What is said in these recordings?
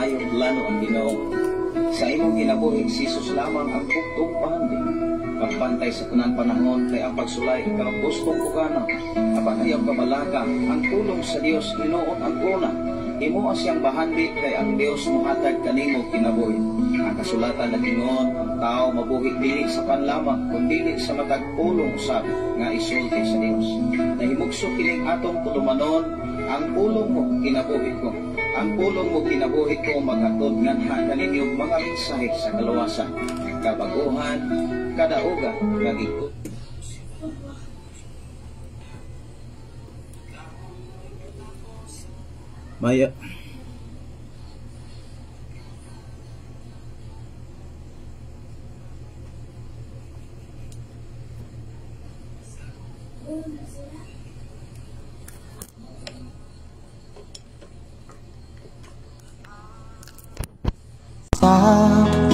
maayong plano ang Ginoo. Sa imong kinabuhi, si Jesus lamang ang buktong pahandi. Pagpantay sa tanang panahon kay ang pagsulay ikaw gustong bukana. Apan ayaw kabalaga, ang tulong sa Dios Ginoo ang una. Imo siyang bahandi kay ang Dios mohatag kanimo kinabuhi. Ang kasulatan na Ginoo, ang tao mabuhi dili sa panlamang kundi sa matag pulong usab nga isulti sa Dios. Nahimugso kining atong tulumanon, ang pulong mo kinabuhi ko. Ang pulong mo kinabuhi ko maghatod nganha kaninyong mga mensahe sa kaluwasan, kabaguhan, kadauga, kagikot. Maya.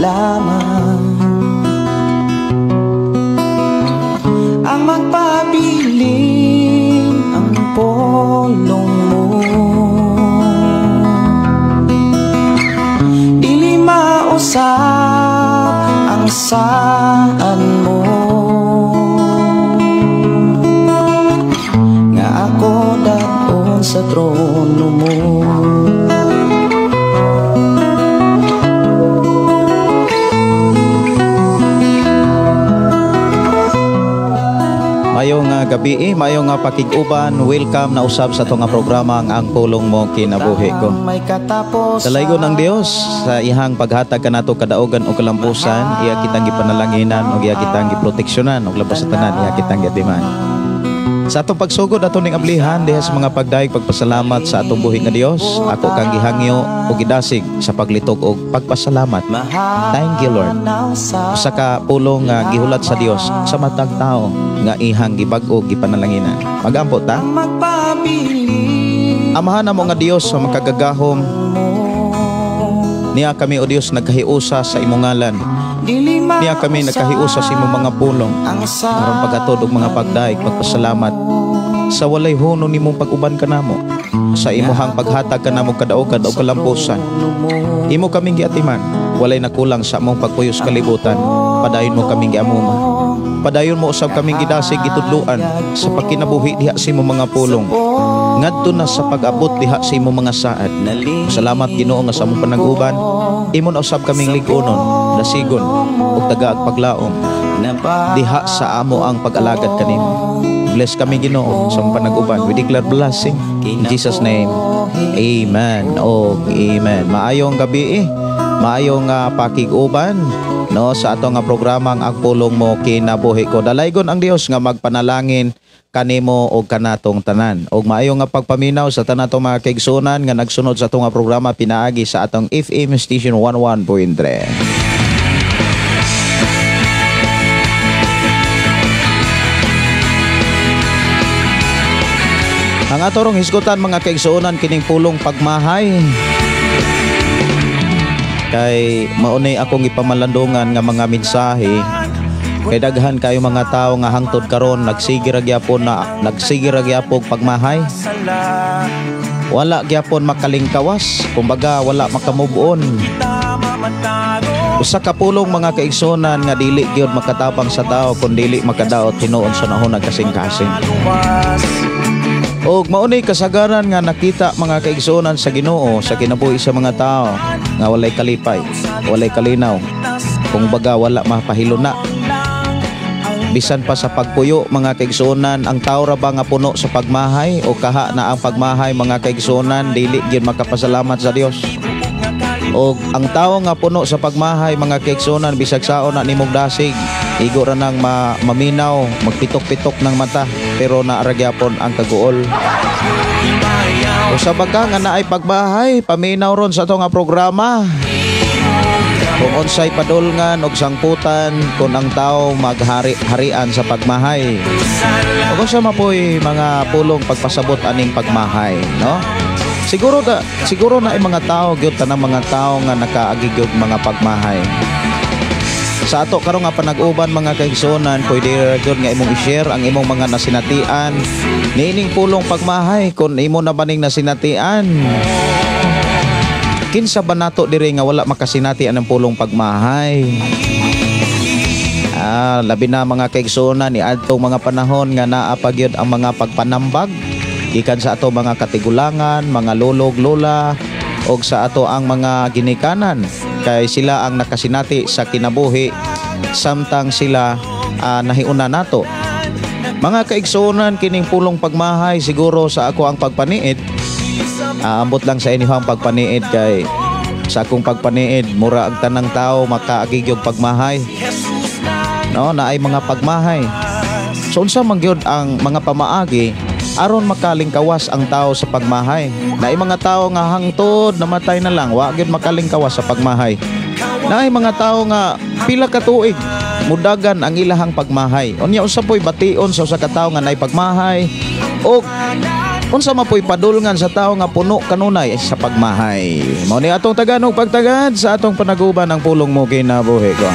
Lamang ang magpabiling ang pulong mo, dili mausap ang saan mo, nga ako daon sa trono mo. Mayong gabi, mayong pakig-uban. Welcome na usab sa itong programa ang pulong mo kinabuhi ko. Dalaygon ng Dios sa ihang paghatag kanato kadaugan o kalampusan, iya kitang gipanalanginan o iya kitang giproteksyonan o labas sa tanan, iya kitang giatiman. Sa atong pagsugod ato ning ablihan diha sa mga pagdaig pagpasalamat sa atong buhi nga Dios, ako kang gihangyo o gidasig sa paglitok og pagpasalamat. Thank you, Lord. Usa ka pulong nga gihulat sa Dios sa matag tao nga ihang gibag-o gipanalanginan. Magampo ta. Amahan namo nga Dios sa makagagahom. Niya kami o Dios nagkahiusa sa imong ngalan. Niya kami nagkahiusa sa imong mga pulong aron pagatod og mga pagdaig pagpasalamat sa walay huno nimong pag-uban kanamo, sa imuhang paghatag kanamo kadaugan o kalampusan. Imo kaming giatiman, walay nakulang sa among pagpuyos kalibutan. Padayon mo kaming giamuma, padayon mo usab kaming gidasig gitudluan sa pagkinabuhi diha sa imong mga pulong, ngadto na sa pag-abot diha sa imong mga saad. Salamat Ginoo nga sa among panag-uban, imo na usab kaming lig-unon, dasigon ug dagaag paglaom diha sa amo ang pag-alagad kanimo. Bless kami Ginoo sa among panag-uban. We declare blessing in Jesus name. Amen. O amen. Maayong gabi, maayong pakig-uban no sa ato nga programa ang pulong mo kinabuhi ko. Dalaygon ang Dios nga magpanalangin kanimo og kanatong tanan. Og maayo nga pagpaminaw sa tanan tong mga kaigsunan nga nagsunod sa atong programa pinaagi sa atong FM station 11.3. Ang atorong hisgutan mga kaigsuonan kining pulong pagmahay. Kay maunay akong ipamalandungan nga mga mensahe. Kay daghan kayo mga tao nga hangtod karon nagsigir gyapon pagmahay. Wala gyapon makalingkawas, kumbaga wala makamove-on. Usa ka pulong mga kaigsuonan nga dili gyud makatabang sa tao kun dili makadaot tinuon sa nahon nagkasing-kasing. Og maunay kasagaran nga nakita mga kaigsuonan sa Ginoo sa kinabuhi sa mga tao nga walay kalipay, walay kalinaw, kung baga wala mapahilo na. Bisan pa sa pagpuyo mga kaigsuonan, ang tao ra ba nga puno sa pagmahay o kaha na ang pagmahay mga kaigsuonan dili gyud makapasalamat sa Dios. Og ang tao nga puno sa pagmahay mga kaigsuonan bisag saon na nimong dasig, igo ra nang maminaw, magpitok-pitok ng mata, pero naaragyapon ang kaguol. O sa baga nga naay pagbahay, paminaw ron sa ito nga programa. Kung unsay padulngan og sangputan, kung ang tao maghari-harian sa pagmahay. O kung sa mapoy mga pulong pagpasabot aning pagmahay, no? Siguro na ay mga tao, gyud tanang mga tao nga nakaagi gyud mga pagmahay. Sa ato karon nga panag-uban mga kaigsuonan, pwede gyud nga imong i-share ang imong mga nasinatian niining pulong pagmahay. Kung imo na baning nasinatian, Kinsa ba nato diri nga wala makasinati anang pulong pagmahay? Labi na mga kaigsunan ni adtong mga panahon nga naa pa gyud ang mga pagpanambag gikan sa ato mga katigulangan, mga lulog lola og sa ato ang mga ginikanan kay sila ang nakasinati sa kinabuhi samtang sila nahiuna nato. Mga kaigsunan, kining pulong pagmahay siguro sa ako ang pagpaniid. Ambot lang sa inyong pagpaniid kay sa akong pagpaniid mura ang tanang tao makaagig yung pagmahay. No, naay mga pagmahay. So unsa man gyud ang mga pamaagi aron makalingkawas ang tao sa pagmahay. Naay mga tao nga hangtod namatay na lang wa gyud makalingkawas sa pagmahay. Naay mga tao nga pila ka tuig mudagan ang ilahang pagmahay. Unya usa poy bation sa usa ka tawo nga naay pagmahay o unsa man poy padulngan sa tawo nga puno kanunay sa pagmahay. Mao ni atong taganog pagtagad sa atong panaguban ng pulong mo kinabuhi ko.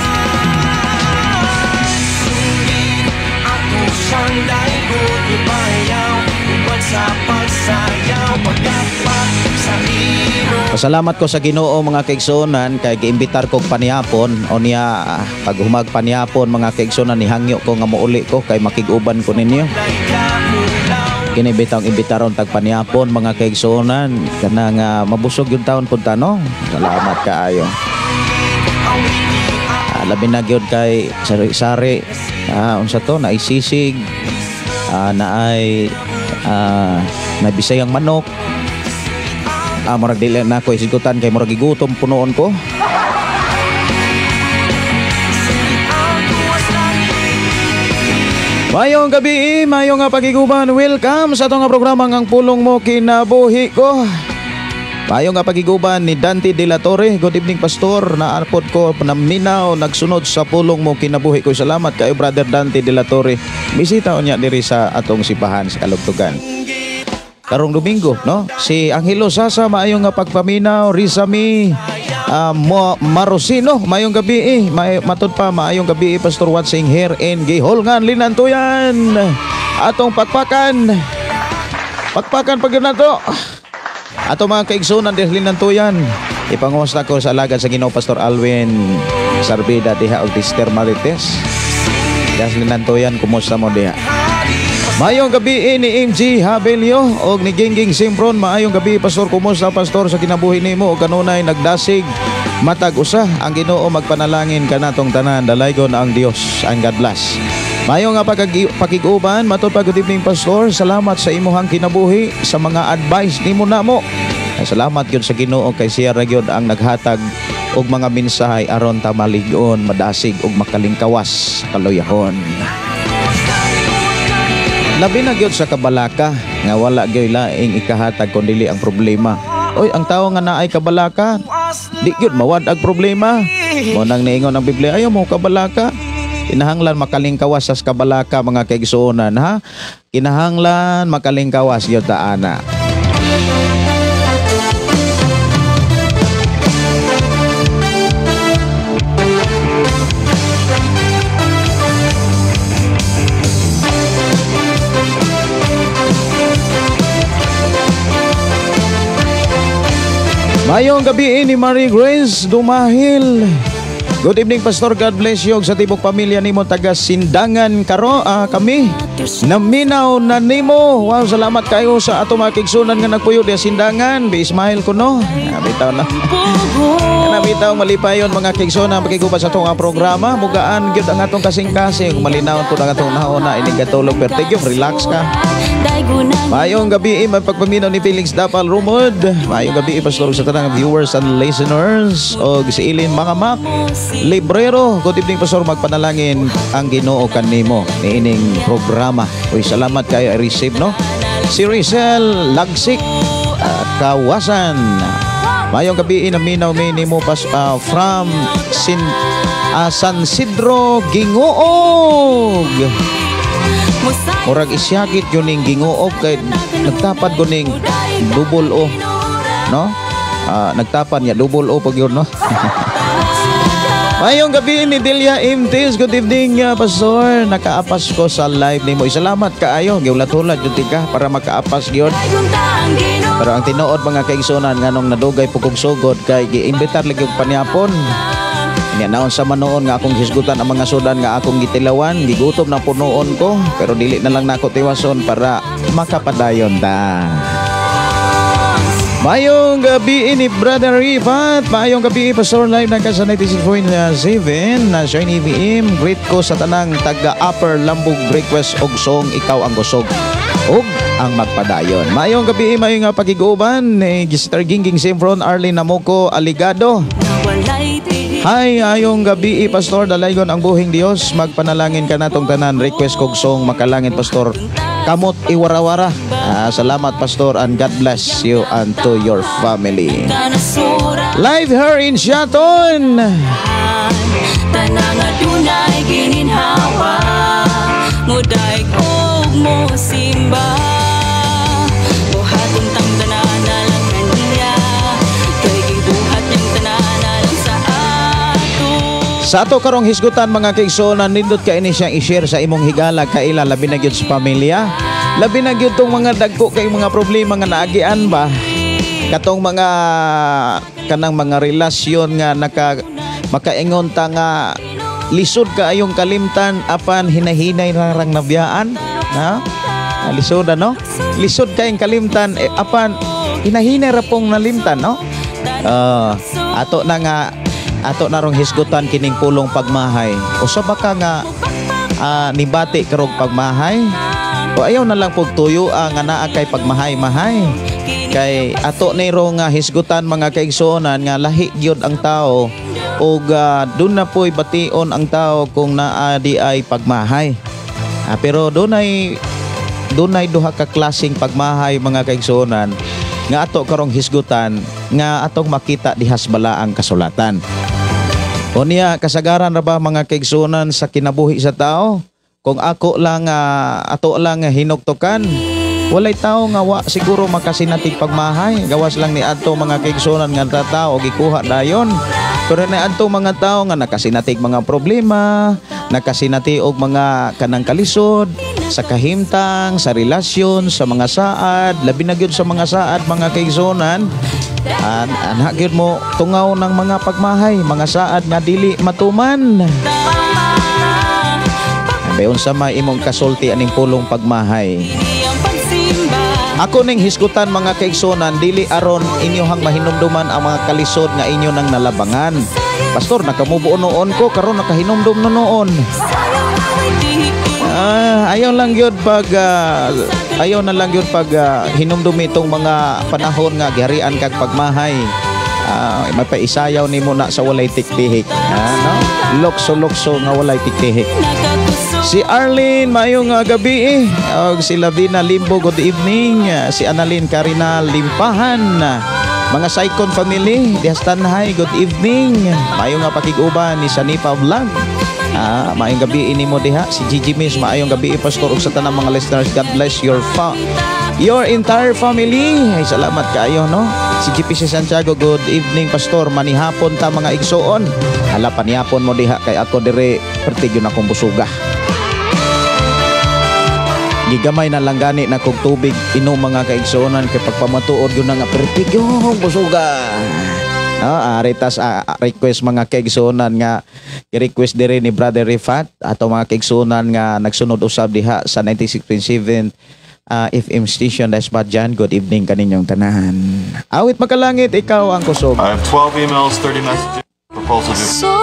Pasalamat ko sa Ginoo mga kaigsunan kay giimbitar ko panihapon o niya pag humag panihapon mga kaigsunan nihangyo ko nga mouli ko kay makiguban ko ninyo. Kini bitang imbitaron tag panihapon mga kaigsunan kana nga mabusog yung taon punta no. Salamat kaayo. Labi na gyud kay sari-sari unsa to naisisig naay nabisayang manok. Murag dili na ako isigutan kay murag gigutom punoon ko. Mayong gabi, mayong nga pagiguban. Welcome sa atong programa ang pulong mo kinabuhi ko. Mayong nga pagiguban ni Dante de la Torre. Good evening pastor. Naapod ko naminaw nagsunod sa pulong mo kinabuhi ko. Salamat kayo brother Dante de la Torre. Bisita unya diri sa atong sipahan sa Kalugtugan. Karong Domingo, no? Si Angelo Sasa, maayong nga pagpaminaw. Rizami Marosino, maayong gabi matod pa, maayong gabi Pastor Watsing here in Giholngan, Linantuyan. Atong pakpakan pag na to. Atong mga kaigsunan diri Linantuyan. Ipangumusta ko sa alagad sa Ginoo Pastor Alwin Sarbida diha og Sister Marites. Diha Linantuyan, kumusta mo diha? Maayong gabi ni MG Habelio og ni Gingging Simpron. Maayong gabi Pastor, kumusta Pastor sa kinabuhi nimo og kanunay nagdasig matag usa ang Ginoo magpanalangin kanatong tanan. Dalaygon ang Dios ang God bless. Maayong nga pakiguban matud pa good evening Pastor. Salamat sa imuhang kinabuhi sa mga advice nimo namo. Salamat gyud sa Ginoo kay siya ra gyud ang naghatag og mga mensahe aron ta malig-on, madasig og makalingkawas sa kaluyahon. Labi na gyud sa kabalaka nga wala gyud laing ikahatag kun dili ang problema. Oy, ang tawo nga naay kabalaka di gyud mawad ang problema. Mo nang niingon ang Biblia ayo mo kabalaka. Kinahanglan makalingkawas sa kabalaka mga kaigsuonan ha. Kinahanglan makalingkawas gyud ta ana. Mayong gabi ni Marie Grace Dumahil. Good evening Pastor, God bless you sa tibok pamilya nimo taga Sindangan kami. Naminaw na nimo. Wow, salamat kayo sa ato mga kaigsunan nga nagpuyo di Sindangan. Bi Ismail kuno. Bitaw na. Bitaw malipayon mga kaigsunan makiguban sa atong programa. Mugaan gyud ang atong kasing-kasing malinaw pud ang atong nauna ini katulog pertigyo, relax ka. Mayong gabi magpagpaminaw ni Felix Dapal Rumod. Mayong gabi Pastor sa tanang viewers and listeners og si Ilin Mangamak Librero. Good evening Pastor, magpanalangin ang Ginoo kanimo ni ining programa. Uy, salamat kayo i-receive no. Si Rizal Lagsik Kawasan. Mayong gabi naminaw nimo from San Sidro Gingoog. Murag isyakit yun ning gingoog kay nagtapad ko ning double O no? Nagtapad niya double O pag yun no? Mayong gabi ni Delia Imtis. Good evening Pastor. Nakaapas ko sa live nimo. Salamat kaayo. Giulat-ulat yun tika para makaapas yun. Pero ang tinuod mga kaigsunan nganong nadugay pugog sugod kay giimbitar lagi og panyapon. Nya naon sa manoon nga akong hisgutan ang mga sudan nga akong gitilawan, gigutom na punoon ko pero dili na lang nako tiwason para makapadayon ta. Mayong gabi ni Brother Rifat, mayong gabi Pastor Live na sa 96.7 na Shiny VM. Greet ko sa tanang taga Upper Lambog request og song Ikaw ang Gusog ug ang magpadayon. Mayong gabi mayong pagiguban ni Sister Gingging Simfron Arlene Namuco Aligado. Hi, ayong gabi Pastor dalaygon ang buhing Dios, magpanalangin ka natong tanan, request kog song makalangin Pastor Kamot Iwarawara. Salamat Pastor and God bless you and to your family. Live here in Shaton. Tanang adunay gininhawa, nguday og mo simba. Buhatong tang tanan lang kaniya, kay gibuhat niyang tanan lang sa ato. Sa ato karong hisgutan mga kaigsunan, nindot ka ini siyang i-share sa imong higala kaila labi na gyud sa pamilya. Labi na gyud tong mga dagko kay mga problema nga naagian ba. Katong mga kanang mga relasyon nga makaingon ta nga lisod ka ayong kalimtan apan hinahinay rarang nabiyaan. Ha? Lisod no? Lisod ka yung kalimtan apan hinahinay ra pong nalimtan no? Ato na rong hisgutan kining pulong pagmahay. Usa ba ka nga nibati karog pagmahay? O ayaw na lang pug tuyo nga naa kay pagmahay-mahay. Kay ato niro nga hisgutan mga kaigsuonan nga lahi gyud ang tao ug dun na po'y bation ang tao kung naa di ay pagmahay. Pero dunay duha ka klaseng pagmahay mga kaigsuonan nga ato karong hisgutan nga atong makita dihas bala ang kasulatan. Unya kasagaran ra ba mga kaigsuonan sa kinabuhi sa tao? Kung ato lang hinuktukan, walay tao nga wa siguro makasinatig pagmahay. Gawas lang ni adto mga kaigsuonan nga tao gikuha dayon. Pero ni adto mga tao nga nakasinatig mga problema, nakasinati og mga kanang kalisod sa kahimtang, sa relasyon, sa mga saad, labi na gyud sa mga saad mga kaigsuonan. Anak gyud mo tungaw ng mga pagmahay, mga saad nga dili matuman. Bayon sa may imong kasulti aning pulong pagmahay. Ako ning hisgutan mga kaigsuonan, dili aron inyohang mahinumduman ang mga kalisod nga inyo nang nalabangan. Pastor, nakamubuo noon ko karon nakahinumdum no noon. Ayaw na lang yun pag hinumdumi itong mga panahon nga giharian kag pagmahay. Mapaisayaw nimo na sa walay tiktihik. No? Lokso-lokso nga walay tiktihik. Si Arlene, mayong gabi si Lavina Limbo, good evening. Si Annalyn Karina Limpahan, mga Saikon family, Diastanhay, good evening. Mayong pakiguban ni Sanipa Vlog. Mayong gabi ini mo diha. Si Gigi Miss, mayong gabi Pastor ug sa tanang mga listeners. God bless your entire family. Ay, salamat kayo no. Si GPC Santiago, good evening Pastor. Manihapon ta mga igsoon. Hala panihapon mo diha kay ako dire pertigyo na kong busuga. Gigamay na lang gani na kog tubig inom mga kaigsuonan kay pagpamatuod yun nga pertigyo busuga. Aritas request mga kaigsuonan nga i-request dire ni Brother Rifat ato mga kaigsuonan nga nagsunod usab diha sa 96.7 FM station Daspadjan. Good evening kaninyong tanan. Awit makalangit, ikaw ang kusog. I have 12 emails, 30 messages, proposal due.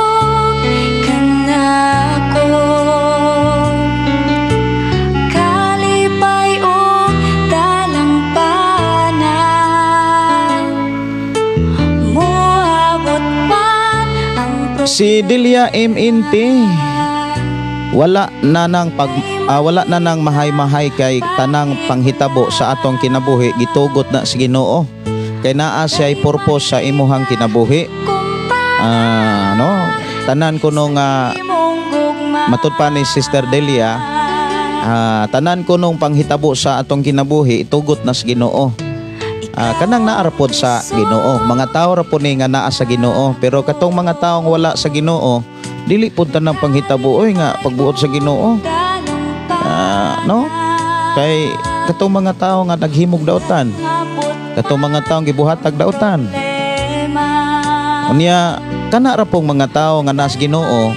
Si Delia MNT, wala na nang mahay-mahay kay tanang panghitabo sa atong kinabuhi gitugot na si Ginoo kay naa siya'y purpose sa imuhang kinabuhi. Tanan ko nung matud pa ni Sister Delia, tanan ko nung panghitabo sa atong kinabuhi itugot na si Ginoo. Kanang naarapod sa Ginoo. Mga tao ra po ni nga naa sa Ginoo, pero katong mga taong wala sa Ginoo dili pud tanang panghitabo oy nga pagbuot sa Ginoo. No? Kay katong mga tao nga naghimog daotan. Katong mga taong gibuhatag dautan. Unya kana ra pong mga tawo nga nas Ginoo,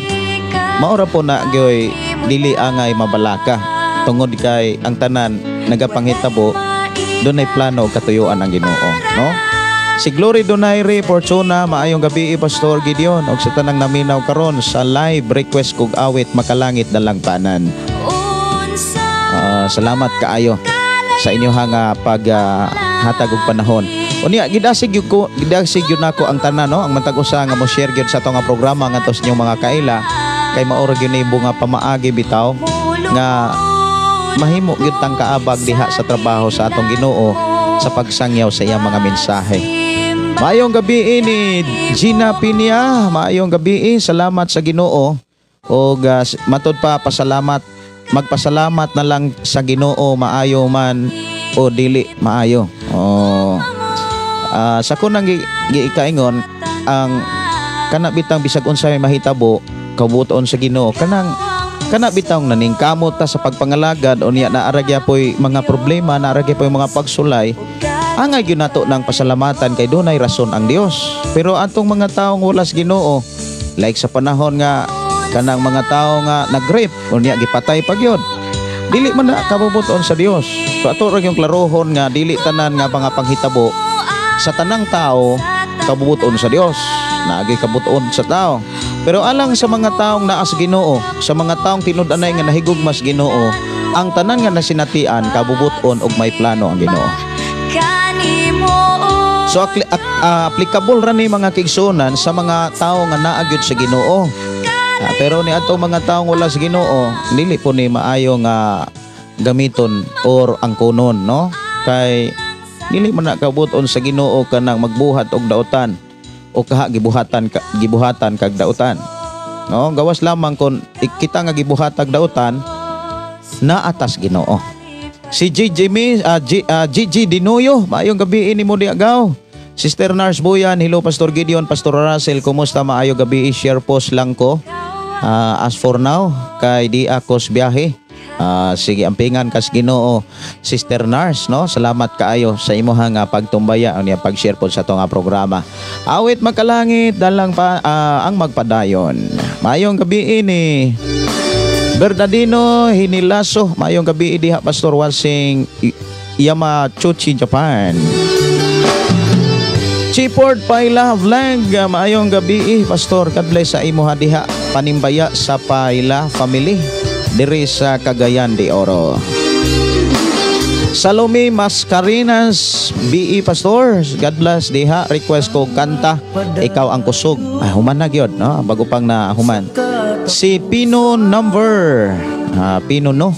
mao ra po na gyoy dili angay mabalaka tungod kay ang tanan nagapanghitabo dunay plano katuyuan ang Ginoo, no? Si Glory Donaire Fortuna, maayong gabi Pastor Gideon og sa tanang naminaw karon sa live request kog awit Makalangit na lang tanan. Salamat kaayo sa inyo nga paghatag og panahon. Unya gidasig gyud nako ang tanan, no? Ang matag usa nga mo share gyud sa ato nga programa ngadto sa inyong mga kaila kay maura gyud ni nga pamaagi bitaw nga mahimo gyud tang kaabag diha sa trabaho sa atong Ginoo sa pagsangyaw sa iyang mga mensahe. Maayong gabi ni Gina Pinia, maayong gabi, salamat sa Ginoo og matud pa pasalamat, magpasalamat na lang sa Ginoo maayo man o dili maayo. Sa kunang giikaingon ang kana bitang bisag unsay mahitabo kabuton sa Ginoo kana bitang naningkamot ta sa pagpangalagad o niya naaragya po'y mga problema, naaragya po'y mga pagsulay. Angay gyud nato ng pasalamatan kay dunay rason ang Dios. Pero atong mga taong walas Ginoo, like sa panahon nga kanang mga tao nga nag-rape o niya gipatay pa gyud, dili man na kabubuton sa Dios. So ato ra yung klarohon nga dili tanan nga mga panghitabo sa tanang tao kabubuton sa Dios, naagi kabuton sa tao. Pero alang sa mga taong naas Ginoo, sa mga taong tinud-anay nga nahigugmas Ginoo, ang tanan nga nasinatian kabubuton og may plano ang Ginoo. So applicable ra ni mga kigsunan sa mga tao nga naa gyud sa Ginoo. Pero ni ato mga taong wala sa Ginoo, dili po ni maayo nga gamiton or angkunon, no? Kay dili man na kabuton sa Ginoo kanang magbuhat og dautan o kaha gibuhatan kag dautan, no? Gawas lamang kon kita nga gibuhatag dautan na atas Ginoo. Si Gigi Dinoyo, maayong gabi nimo di agaw. Sister Nars Boyan, hello Pastor Gideon, Pastor Russell, kumusta? Maayong gabi, share post lang ko. As for now, kay di akos biyahe. Sige, ampingan kas Ginoo, Sister Nars, no? Salamat kaayo sa imuha nga pagtumbaya o niya pag-share po sa itong programa. Awit Makalangit, dalang pa ang magpadayon. Maayong gabi ni Bernardino Hinilaso, maayong gabi diha Pastor Wasing Yamachuchi, Japan. Chipord Paila Vlog, maayong gabi Pastor, God bless sa imuha diha panimbaya sa Paila family diri sa Cagayan de Oro. Salome Mascarinas BE Pastor, God bless diha, request ko kanta Ikaw ang Kusog. Human na gyud, no? Bago pang na human. Si Pino Number Pino no.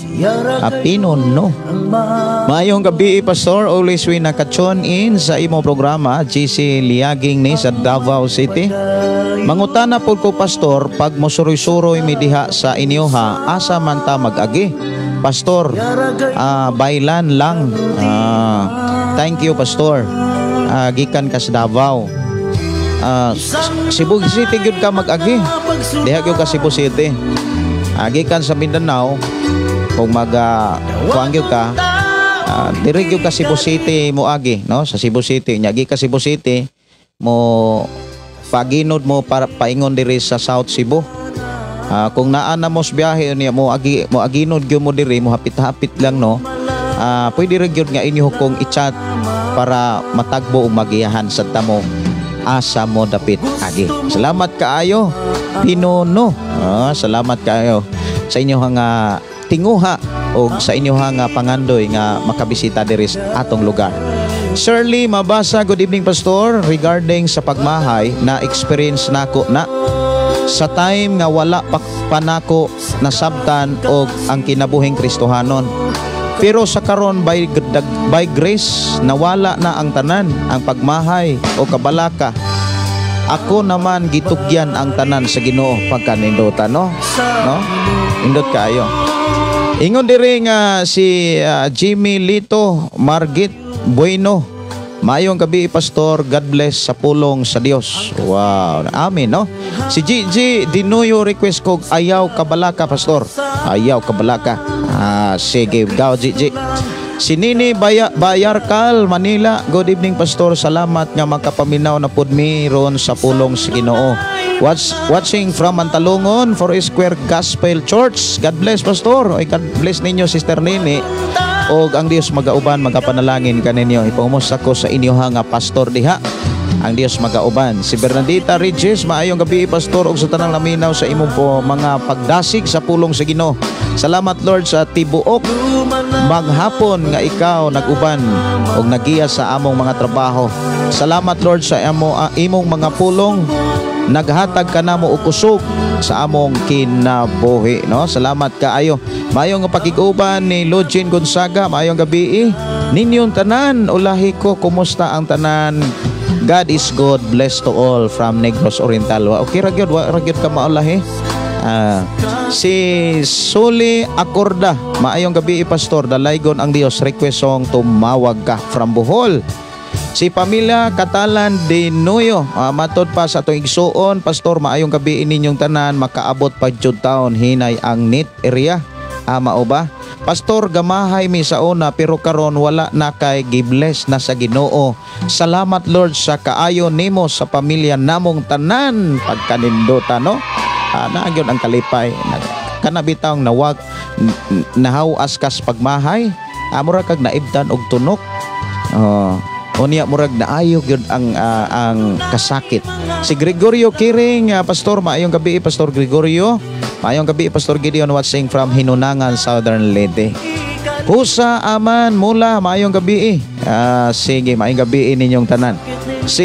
Maayong gabi Pastor, always we nakatune in sa imo programa. GC Liaging ni sa Davao City. Mangutana po ko Pastor, pag mosuroy-suroy mi diha sa inyo ha, asa man ta mag-agi Pastor? Bailan lang. Thank you Pastor. Gikan ka sa Davao. Cebu City gyud ka mag-agi. Diha gyud ka Cebu City. Gikan sa Mindanao kung kuan gyud ka, diri gyud ka Cebu City mo agi, no? Sa Cebu City nya ka Cebu City mo paginod mo para paingon diri sa South Cebu. Kung naa na mos biyahe niya mo aginod gyud mo diri, mo hapit-hapit lang, no? Pwede rin gyud nga inyo kung i-chat para matagbo og magiyahan sa tamo asa mo dapit agi. Salamat kaayo Pinono. Salamat kaayo sa inyo nga tinguha o sa inyo nga pangandoy nga makabisita diri sa atong lugar. Shirley Mabasa, good evening Pastor. Regarding sa pagmahay na experience nako na sa time nga wala pa nako nasabtan og ang kinabuhing Kristohanon. Pero sa karon by grace nawala na ang tanan, ang pagmahay o kabalaka. Ako naman gitugyan ang tanan sa Ginoo pagkanindutan, no? Indot kayo. Ingon diri nga si Jimmy Lito Margit Bueno. Maayong gabi Pastor, God bless sa pulong sa Dios. Wow, amen, no? Si Gigi Dinoyo request ko ayaw kabalaka Pastor. Ayaw kabalaka. Sige, gaw Gigi. Si Nini Bayarkal, Manila. Good evening, Pastor. Salamat nga makapaminaw na pud mi ron sa pulong sa Ginoo. Watching from Mantalungon for Square Gospel Church. God bless, Pastor. Oy, God bless ninyo, Sister Nini. Og ang Dios magauban, magapanalangin kaninyo. Ipangumusta ko sa inyo nga pastor diha. Ang Dios magauban. Si Bernadita Regis, maayong gabi, Pastor, og sa tanang laminaw sa imong po mga pagdasig sa pulong sa Ginoo. Salamat, Lord, sa tibuok maghapon nga ikaw naguban og nagiya sa among mga trabaho. Salamat, Lord, sa imong mga pulong naghatag ka namo og kusog sa among kinabuhi, no? Salamat kaayo. Maayong pakiguban ni Login Gonzaga, maayong gabi ninyong tanan. Ulahi ko, kumusta ang tanan? God is good, blessed to all from Negros Oriental. Okay ra gyud, wa ra gyud ka maulahi. Si Suli Acorda, maayong gabi, Pastor. Dalaygon ang Dios, request song tumawag ka from Bohol. Si Pamilya Catalan de Nuyo, matod pa sa atong igsuon, Pastor, maayong gabi ninyong tanan. Makaabot pa jud taon hinay ang NEET area. Mao ba? Pastor, gamahay mi sa una pero karon wala na kay gibless na sa Ginoo. Salamat, Lord, sa kaayo nimo sa pamilya namong tanan. Pagkanindutan, no? Naagyon ang kalipay. Kanabitang nawag nahawas kas pagmahay. Murag kag naibdan og tunok. Unya murag naayo gyud ang kasakit. Si Gregorio Kiring, Pastor, maayong gabi, Pastor Gregorio. Maayong gabi, Pastor Gideon, watching from Hinunangan, Southern Leyte. Husa Aman Mula, maayong gabi. Sige, maayong gabi ninyong tanan. Si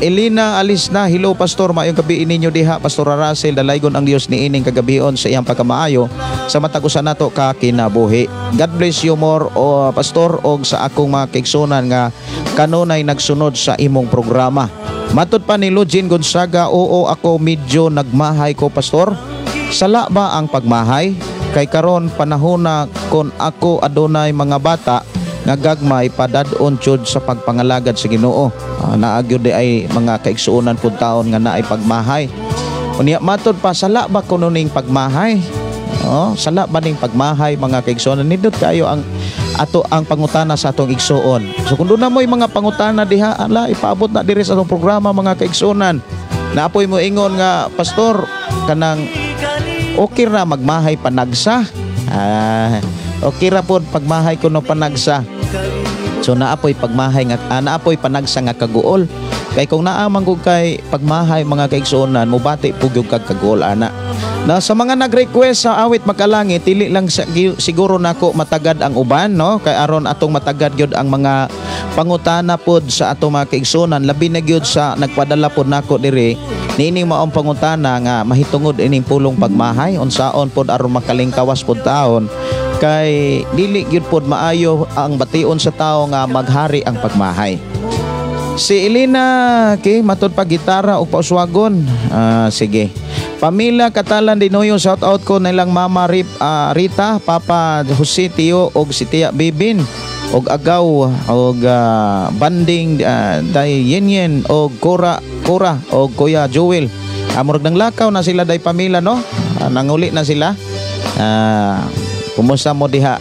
Elina Alisna, hello, Pastor, maayong gabi ninyo diha. Pastor Russell, dalaygon ang Dios ni ining kagabion sa iyang pagkamaayo sa matagusan nato ka kinabuhi. God bless you more, Pastor, og sa akong mga kaigsunan nga kanunay nagsunod sa imong programa. Matod pa ni Login Gonzaga, oo, ako medyo nagmahay ko, Pastor. Sala ba ang pagmahay? Kay karon panahon na kon ako adunay mga bata nga gagmay padadon jud sa pagpangalagad sa Ginoo. Naagyo di ay mga kaigsuonan pud taon nga naay pagmahay. Unya matod pa, sala ba kuno ning pagmahay? Sala ba ning pagmahay, mga kaigsuonan? Nindot kayo ang pangutana sa atong igsuon. So kung doon na mo'y mga pangutana diha, ipaabot na diri sa atong programa, mga kaigsuonan. Naapoy mo ingon nga, Pastor, kanang okay ra magmahay panagsa. Okay ra pod pagmahay kuno panagsa. So naapoy pagmahay nga naapoy panagsa nga kaguol. Kay kung naamang gud kay pagmahay, mga kaigsuonan, mubati pugyog kag kaguol ana. Na sa mga nag-request sa awit Magkalangit, dili lang siguro nako matagad ang uban, no? Kay aron atong matagad gyud ang mga pangutana pod sa atong mga kaigsuonan, labi na gyud sa nagpadala pod nako diri niining maong pangutana nga mahitungod ining pulong pagmahay, unsaon pod aron makalingkawas pod taon. Kay dili gyud pod maayo ang bation sa tao nga maghari ang pagmahay. Si Elena, matod pa gitara o pauswagon. Sige. Pamilya Catalan de Nuyo, shout out ko nilang Mama Rita, Papa Jose Tio og si Tia Bibin og Agaw og Banding Day Yenyen og Cora og Kuya Joel. Murag nang lakaw na sila day pamilya, no? Nanguli na sila. Kumusta mo diha?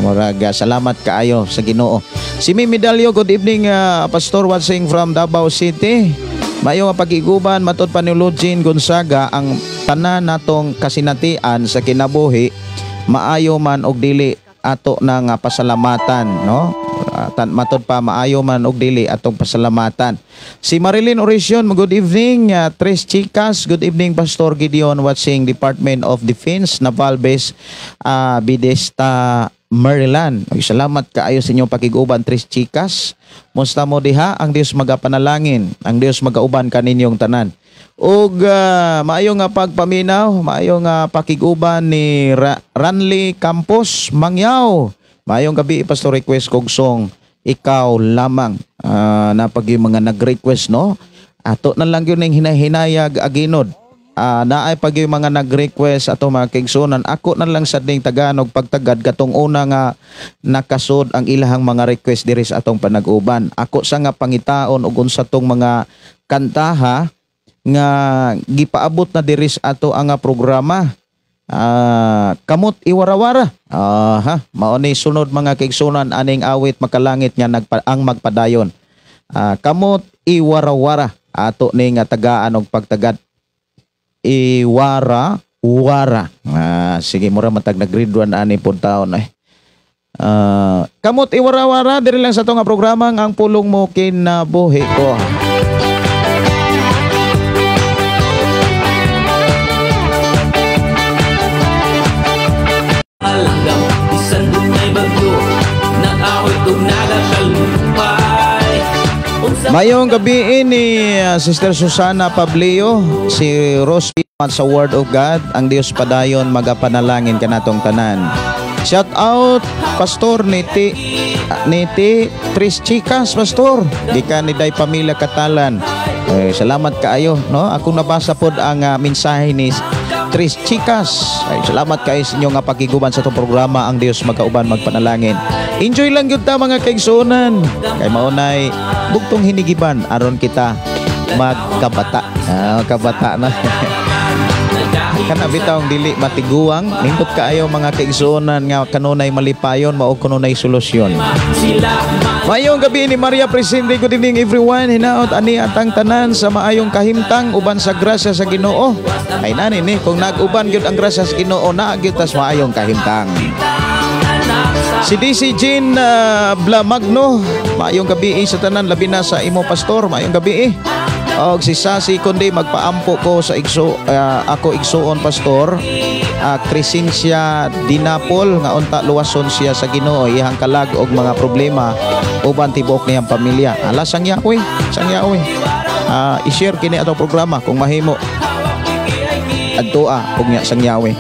Murag salamat kaayo sa Ginoo. Si Mimi Dalio, good evening, Pastor, watching from Davao City. Mayo nga pag-iguban, matod pa ni Login Gonzaga, ang tanan natong kasinatian sa kinabuhi, maayo man og dili ato na nga pasalamatan, no? Matod pa, maayo man og dili atong pasalamatan. Si Marilyn Oracion, good evening. Tres Chicas, good evening, Pastor Gideon, watching Department of Defense, Naval Base, Bidesta, Maryland. Salamat kaayo sa inyong pakiguban, Tres Chicas. Musta mo diha? Ang Dios magapanalangin, ang Dios magauban kaninyong tanan. Og maayo nga pagpaminaw, maayo nga pakiguban ni Ranly Campos Mangyaw. Maayong gabi, Pastor, request kog song Ikaw Lamang. Napag yung mga nag-request, no? Ato na lang yun yung hinahinayag aginod. Naay pag yung mga nag-request ato mga kaigsuonan, ako na lang sa ding Tagalog pagtagad katong una nga nakasod ang ilahang mga request diri sa atong panag-uban. Ako sa nga pangitaon ug unsa tong mga kantaha nga gipaabot na diri sa ato ang programa. Kamot iwarawara. Mao ni sunod mga kaigsunan aning awit makalangit nga ang magpadayon. Kamot iwarawara ato ni nga tagaan og pagtagad. Wara. Sige mura matag na grade 1 ani pud taon eh. Kamot iwarawara diri lang sa to nga programa ang pulong mo kinabuhi ko. Hanggang isang dunay bagyo nag-awit ug nagakalupay. Mayong gabi ni Sister Susana Pablio, si Rose Piman sa Word of God, ang Dios padayon magapanalangin kanatong tanan. Shout out Pastor Niti Tris Chicas Pastor, gikan ni Day Pamilya Katalan. Salamat kaayo no. Ako nabasa pod ang mensahe ni Tris Chicas. Salamat kayo sa inyo nga pakiguban sa itong programa. Ang Dios magkauban magpanalangin. Enjoy lang yun ta mga kaigsunan. Kay maunay bugtong hinigiban aron kita magkabata. Kabata na. Kana bitawng dili matiguang. Nindot kaayo mga kaigsunan nga kanunay malipayon mao kanunay solusyon. Mayong gabi ni Maria Presente. Good evening everyone. Hinaot ani atang tanan sa maayong kahimtang uban sa grasya sa Ginoo. Ay nani ni kung nag-uban gyud ang grasya sa Ginoo na gyud tas maayong kahimtang. Si DC Jean Blamagno, maayong gabi sa tanan labi na sa imo pastor. Maayong gabi og si Sasi kundi magpaampo ko sa ako igsuon pastor. Crescencia Dinapol nga unta luwason siya sa Ginoo iyang kalag og mga problema uban tibok niyang pamilya. Sang yaoy. I-share kini ato programa kung mahimo. Adtoa og nya sang yaoy.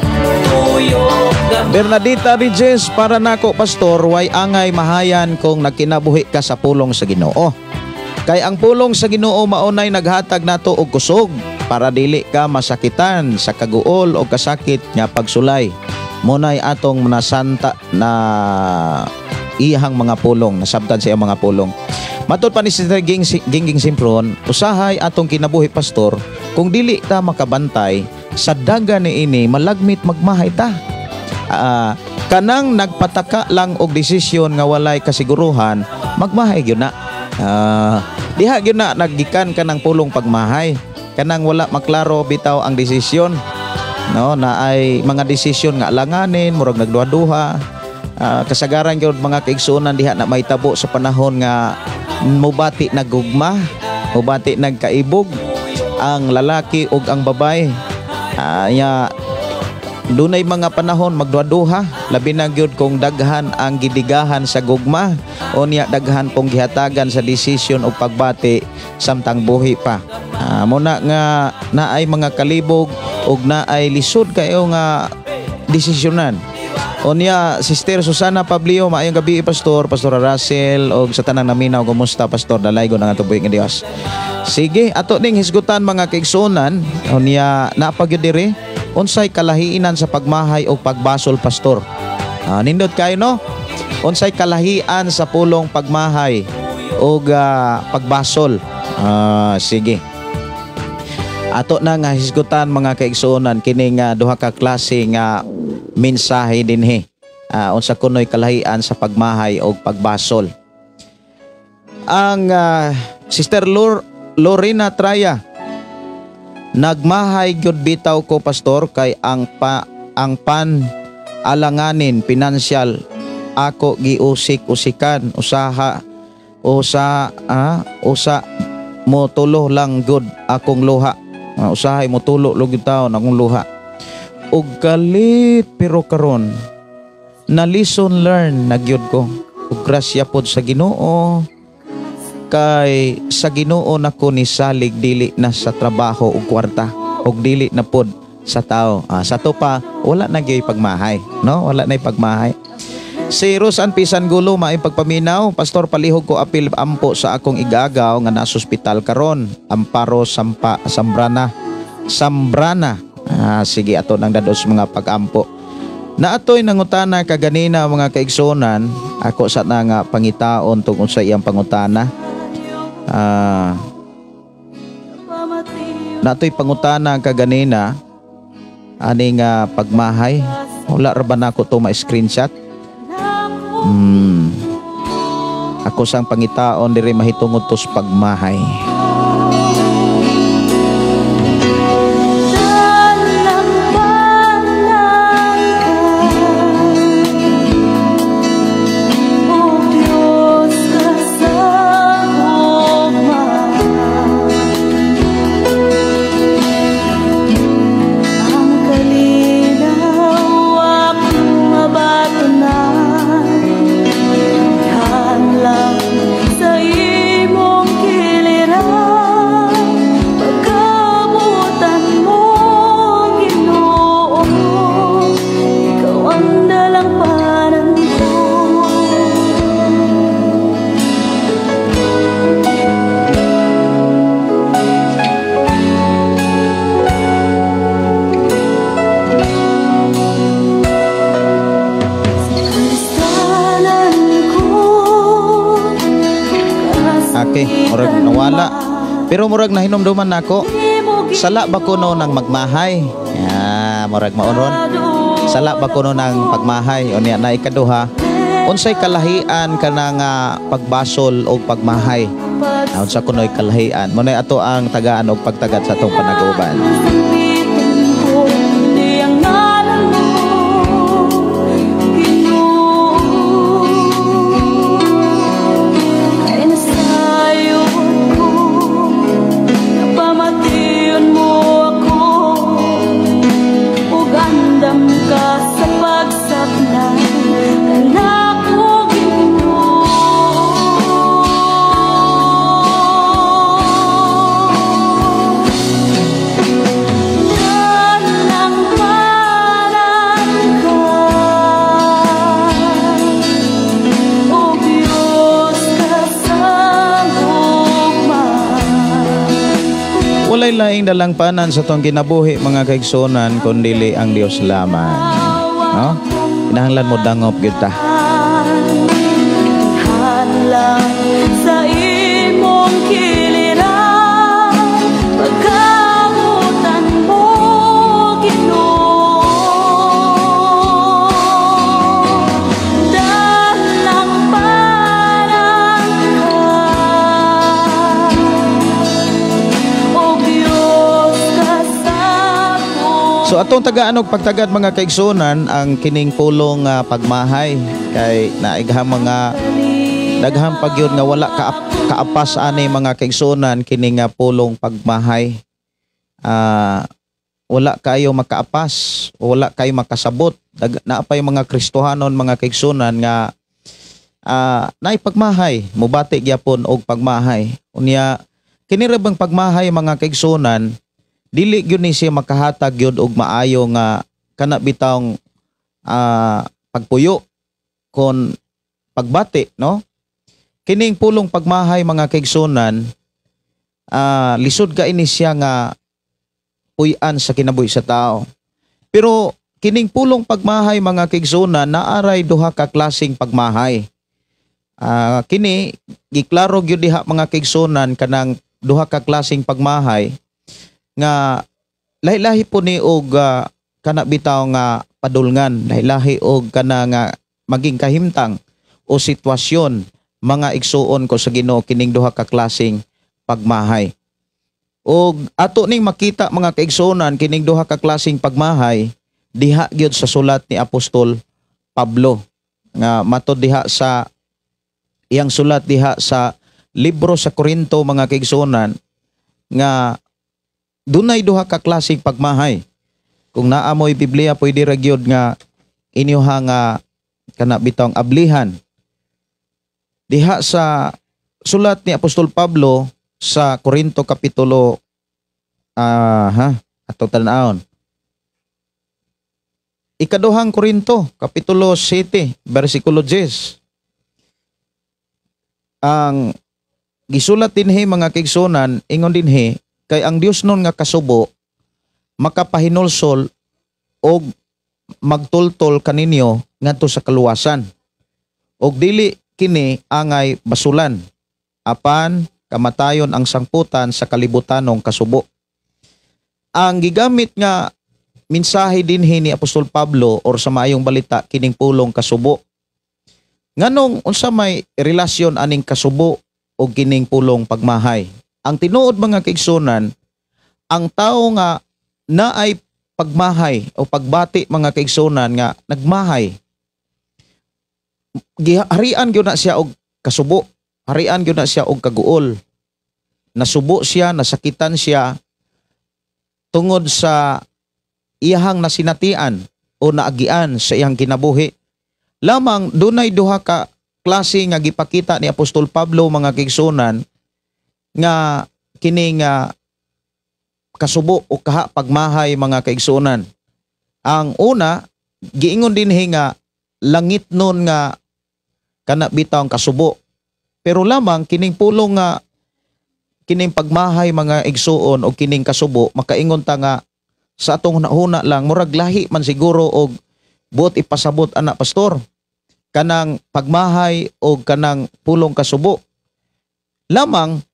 Bernadita Rijes para nako pastor, way angay mahayan kung nagkinabuhi ka sa pulong sa Ginoo. Kay ang pulong sa Ginoo maunay naghatag nato og kusog para dili ka masakitan sa kaguol o kasakit nga pagsulay. Munay atong nasanta na iyang mga pulong, nasabtan sa iyang mga pulong. Matod pa ni Sister Gingging Simpron, usahay atong kinabuhi pastor, kung dili ta makabantay sa daga ni ini malagmit magmahay ta. Kanang nagpataka lang og desisyon nga walay kasiguruhan, magmahay gyud na. Diha gyud na naggikan ka ng pulong pagmahay. Kanang wala maklaro bitaw ang desisyon. No, na ay mga desisyon nga alanganin, murag nagduha-duha. Kasagaran gyud mga kaigsunan diha na mahitabo sa panahon nga mubati nagugma, mubati nagkaibog ang lalaki ug ang babay. Dunay mga panahon magduha-duha, labi na gyud kung daghan ang gidigahan sa gugma o niya daghan pong gihatagan sa desisyon o pagbati samtang buhi pa. Muna nga naay mga kalibog ug naay lisod kayo nga desisyonan. O niya Sister Susana Pablio, maayong gabi pastor, Pastor Russell og sa tanang naminaw, kumusta pastor? Dalaygo na nga tuboy nga Dios. Sige, ato ning hisgutan mga kaigsunan, o niya napagyud diri unsay kalahiinan sa pagmahay o pagbasol pastor. Nindot kayo no? Unsay kalahian sa pulong pagmahay o pagbasol. Sige. Ato na nga hisgutan mga kaigsunan kini nga duha ka klase nga mensahe dinhi. Unsa kunoy kalahian sa pagmahay o pagbasol. Ang Sister Lorena Traya, nagmahay gyud bitaw ko pastor kay ang pan alanganin pinansyal ako giusik-usikan usa mo tulo lang gud akong luha. Usahay mo tulo lugid taon akong luha. Og galit pero karon na lesson learn na gyud ko. Ug grasya pod sa Ginoo. Kay sa Ginoo nako ni salig dili na sa trabaho ug kwarta ug dili na pod sa tao. Sa to pa wala na gyud pagmahay, no? Wala na pagmahay. Si Rosan Pisangulo maay pagpaminaw, pastor palihog ko apil ampo sa akong igagaw nga nasa ospital karon. Amparo Sambrana. Sige ato nang dados mga pagampo. Na ato'y nangutana kaganina mga kaigsonan, ako sa nga pangitaon tungkol sa iyang pangutana. Na ato'y pangutana kaganina Aning pagmahay. Wala ra ba na ako to ma-screenshot? Ako sang pangitaon diri mahitungod to sa pagmahay. Murag nawala. Pero murag nahinumduman nako. Sala ba ko no nang magmahay? Murag maonon. Sala ba ko no nang pagmahay? O niya na ikaduha. Unsay kalahian kanang pagbasol o pagmahay? Unsa kunoy kalahian? Munay ato ang tagaan og pagtagat sa atong panag-uban. Walay laing dalangpanan sa tong kinabuhi mga kaigsunan kundili ang Dios lamang. No? Kinahanglan mo dangop gyud ta. Sa imong kiliran, pagkamutan mo Ginoo. Dalang parang So atong tagaan og pagtagad mga kaigsunan ang kining pulong pagmahay kay naigham mga daghang pagyud nga wala kaapas ani mga kaigsunan kining pulong pagmahay. Wala kayo makaapas, wala kayo makasabot. Naapay mga Kristohanon mga kaigsunan nga naay pagmahay, mubati gyapon og pagmahay. Unya kini ra bang pagmahay mga kaigsunan dili gyud ni siya makahatag gyud og maayo nga kana bitawng pagpuyo kon pagbati, no? Kining pulong pagmahay mga kaigsunan lisod ka ini siya nga puy-an sa kinabuhi sa tao. Pero kining pulong pagmahay mga kaigsunan naaray duha ka klaseng pagmahay. Kini giklaro gyud diha mga kaigsunan kanang duha ka klaseng pagmahay nga lahi-lahi po ni og kana bitaw nga padulngan, lahi-lahi og kana nga maging kahimtang o sitwasyon mga igsuon ko sa Ginoo kining duha ka klaseng pagmahay. Og ato ning makita mga kaigsuonan kining duha ka klaseng pagmahay diha gyud sa sulat ni Apostol Pablo nga matud diha sa iyang sulat diha sa libro sa Korinto mga kaigsuonan nga dunay duha ka klaseng pagmahay. Kung naamoy Biblia pwede ra gyud nga inyuha nga kana bitong ablihan. Diha sa sulat ni Apostol Pablo sa Korinto kapitulo atong tan-awon. Ikaduhang Korinto kapitulo 7 bersikulo 10. Ang gisulat dinhi mga kaigsuonan ingon dinhi kay ang Dios nun nga kasubo makapahinulsol og magtultol kaninyo ngadto sa kaluwasan. Og dili kini angay basulan apan kamatayon ang sangputan sa kalibutanong kasubo. Ang gigamit nga minsahe dinhi ni Apostol Pablo or sa maayong balita kining pulong kasubo. Nganong unsa may relasyon aning kasubo o kining pulong pagmahay? Ang tinuod mga kaigsunan, ang tao nga naay pagmahay o pagbati mga kaigsunan nga nagmahay, harian gyud na siya og kasubo, harian gyud na siya og kaguol. Nasubo siya, nasakitan siya tungod sa iyahang nasinatian o naagian sa iyang kinabuhi. Lamang dunay duha ka klase nga gipakita ni Apostol Pablo mga kaigsunan nga kining kasubo o kaha pagmahay mga kaigsunan. Ang una, giingon din nga langit nun nga kana bitaw ang kasubo. Pero lamang kining pulong nga kining pagmahay mga igsuon o kining kasubo, makaingon ta nga sa atong hunahuna lang murag lahi man siguro og buot ipasabot ana pastor kanang pagmahay o kanang pulong kasubo. Lamang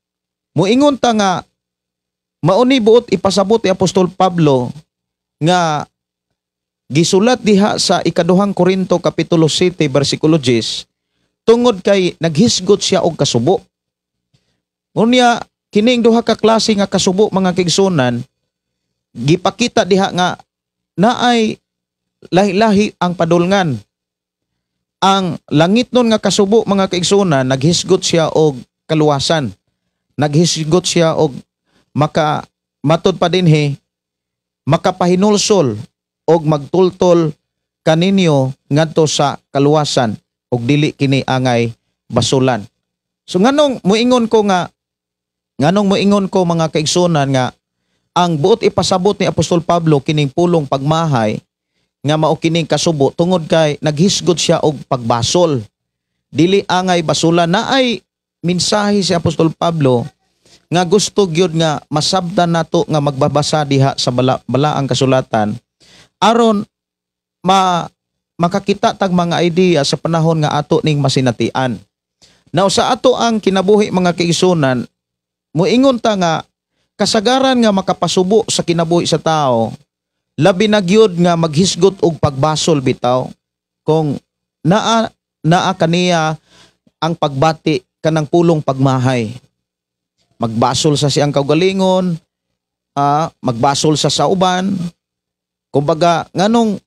moingon ta nga mauni buot ipasabot ni Apostol Pablo nga gisulat diha sa ikaduhang Korinto kapitulo 7 bersikulo 10 tungod kay naghisgot siya og kasubo. Unya kining duha ka klase nga kasubo mga kaigsunan gipakita diha nga naay lahi-lahi ang padulngan. Ang langit nun nga kasubo mga kaigsunan naghisgot siya og kaluwasan. Naghisgot siya og matod pa dinhi makapahinulsol og magtultol kaninyo ngadto sa kaluwasan og dili kini angay basulan. So nganong moingon ko mga kaigsunan nga ang buot ipasabot ni Apostol Pablo kining pulong pagmahay nga mao kining kasubo tungod kay naghisgot siya og pagbasol. Dili angay basulan. Naay mensahe si Apostol Pablo nga gusto gyud nga masabtan nato nga magbabasa diha sa balaang kasulatan aron makakita tag mga idea sa panahon nga ato ning masinatian. Now sa ato ang kinabuhi mga kaigsunan, moingon ta nga kasagaran nga makapasubo sa kinabuhi sa tao, labi na gyud nga maghisgot og pagbasol bitaw kung naa kaniya ang pagbati kanang pulong pagmahay. Magbasol sa siyang kaugalingon, magbasol sa sauban. Kumbaga nganong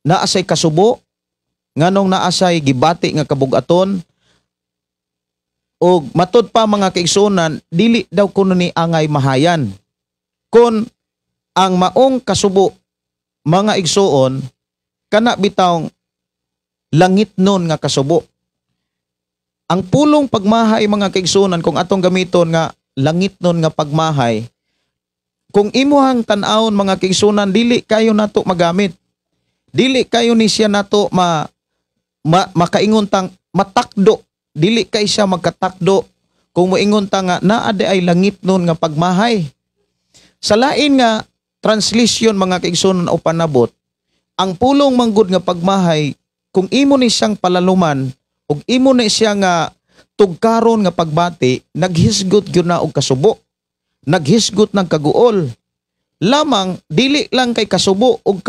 naasay kasubo, nganong naasay gibati nga kabugaton, o matod pa mga kaigsunan, dili daw kuno ni angay mahayan. Kun ang maong kasubo, mga igsuon, kana bitawng langit nun nga kasubo. Ang pulong pagmahay mga kaigsunan, kung atong gamiton nga langit nun nga pagmahay, kung imuhang tan-awon mga kaigsunan, dili kayo nato magamit. Dili kayo ni siya nato makaingon tang matakdo. Dili kay siya magkatakdo kung moingon ta nga naade ay langit nun nga pagmahay. Sa lain nga translation mga kaigsunan o panabot, ang pulong manggod nga pagmahay kung imo ni siyang palaluman ug imo ni siya nga tugkaron nga pagbati, naghisgot gyud na og kasubo. Naghisgot ng kaguol. Lamang dili lang kay kasubo ug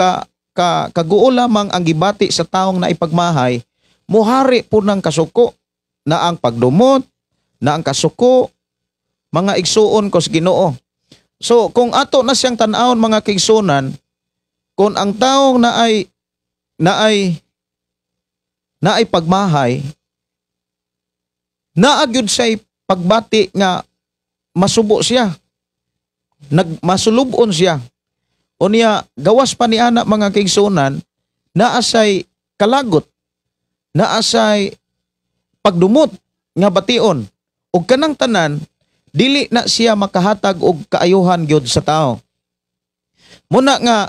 kaguol lamang ang gibati sa taong naipagmahay, muhari po ng kasuko na ang pagdumot, na ang kasuko, mga igsuon ko sa Ginoo. So, kung ato na siyang tan-awon mga kaigsunan, kung ang taong naay pagmahay, naagyud siya'y pagbati nga masubo siya, masulubon siya. O niya, gawas pa ni anak mga kaigsunan, naasay kalagot, naasay pagdumot nga bation, ug kanang tanan dili na siya makahatag og kaayuhan gyud sa tao. Muna nga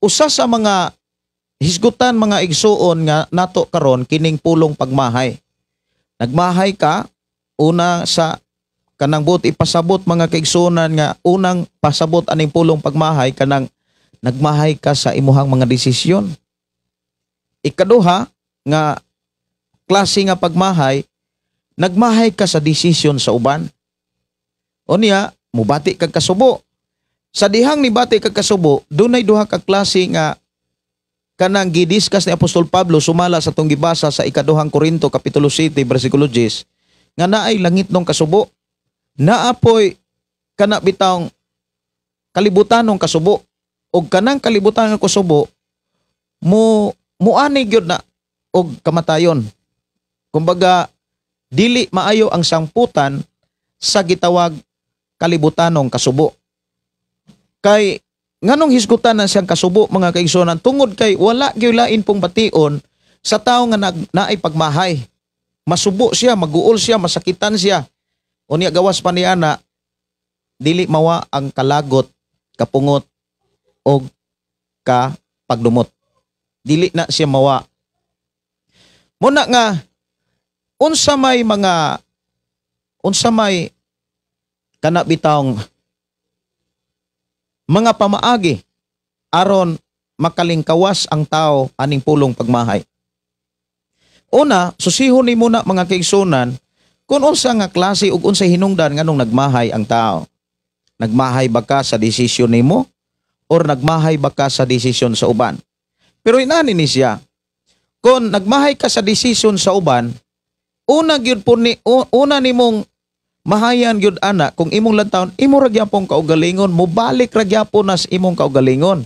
usa sa mga hisgutan mga igsuon nga nato karon kining pulong pagmahay. Nagmahay ka una sa kanang buot ipasabot mga kaigsunan nga unang pasabot aning pulong pagmahay kanang nagmahay ka sa imuhang mga desisyon. Ikaduha nga klase nga pagmahay, nagmahay ka sa desisyon sa uban. O niya, mubati kag kasubo. Sa dihang ni bati kag kasubo, dunay duha ka klase nga kanang gidiskas ni Apostol Pablo sumala sa tong gibasa sa ikaduhang Korinto kapitulo 7 bersikulo 10 nga naay langit nung kasubo. Naapoy kana bitawng kalibutan nung kasubo. Og kanang kalibutan nga kasubo muani gyud na og kamatayon. Kumbaga dili maayo ang sangputan sa gitawag kalibutanong kasubo. Kay nganong hisgutan na siyang kasubo mga kaigsunan tungod kay wala gyud lain pong bation sa tawo nga naay pagmahay. Masubo siya, maguol siya, masakitan siya. Unya gawas pa niya na dili mawa ang kalagot, kapungot o pagdumot. Dili na siya mawa. Muna nga unsa may kana bitawng mga pamaagi aron makalingkawas ang tao aning pulong pagmahay. Una, susihon ni muna mga kaigsunan kung unsa nga klase ug unsay hinungdan nganong nagmahay ang tao. Nagmahay ba ka sa desisyon nimo or nagmahay ba ka sa desisyon sa uban? Pero inani ni siya, kung nagmahay ka sa desisyon sa uban, una nimong mahayan gyud ana kung imong lantawon imo ra gyapon kaugalingon mobalik ra gyapon nas imong kaugalingon.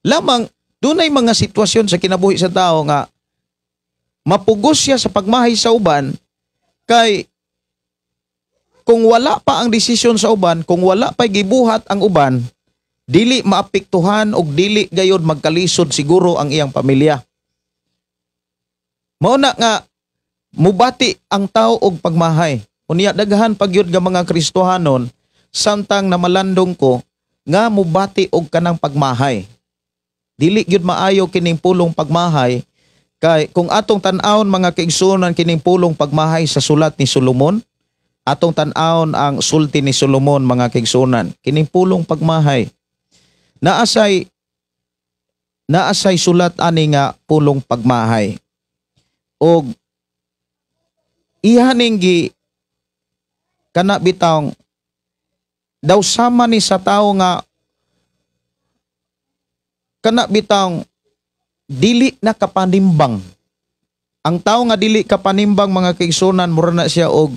Lamang dunay mga sitwasyon sa kinabuhi sa tao nga mapugos siya sa pagmahay sa uban kay kung wala pa ang desisyon sa uban, kung wala pa gibuhat ang uban, dili maapektuhan og dili gayud magkalisod siguro ang iyang pamilya. Mao na nga mubati ang tao og pagmahay. Unya daghan pagyud nga mga Kristohanon samtang namalandong ko nga mubati og kanang pagmahay. Dili gyud maayo kining pulong pagmahay kay kung atong tan-awon mga kaigsunan kining pulong pagmahay sa sulat ni Solomon, atong tan-awon ang sulti ni Solomon mga kaigsunan, kining pulong pagmahay. Naasay sulat ani nga pulong pagmahay. Og ihaning gi kana bitawng daw sama ni sa tao nga kana bitawng dili na kapanimbang. Ang tao nga dili kapanimbang mga kaigsunan mura na siya og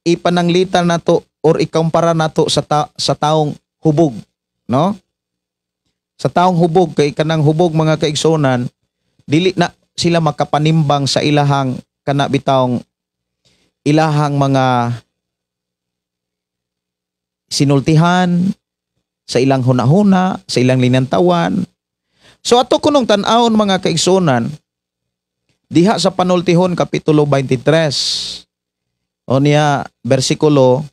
ipananglitan nato or ikumpara nato sa taong hubog, no? Sa taong hubog kay kanang hubog mga kaigsunan dili na sila makapanimbang sa ilahang kana bitawng ilahang mga sinultihan, sa ilang hunahuna, sa ilang linantawan. So ato kunong tan-awon mga kaigsunan, diha sa Panultihon Kapitulo 23, o niya versikulo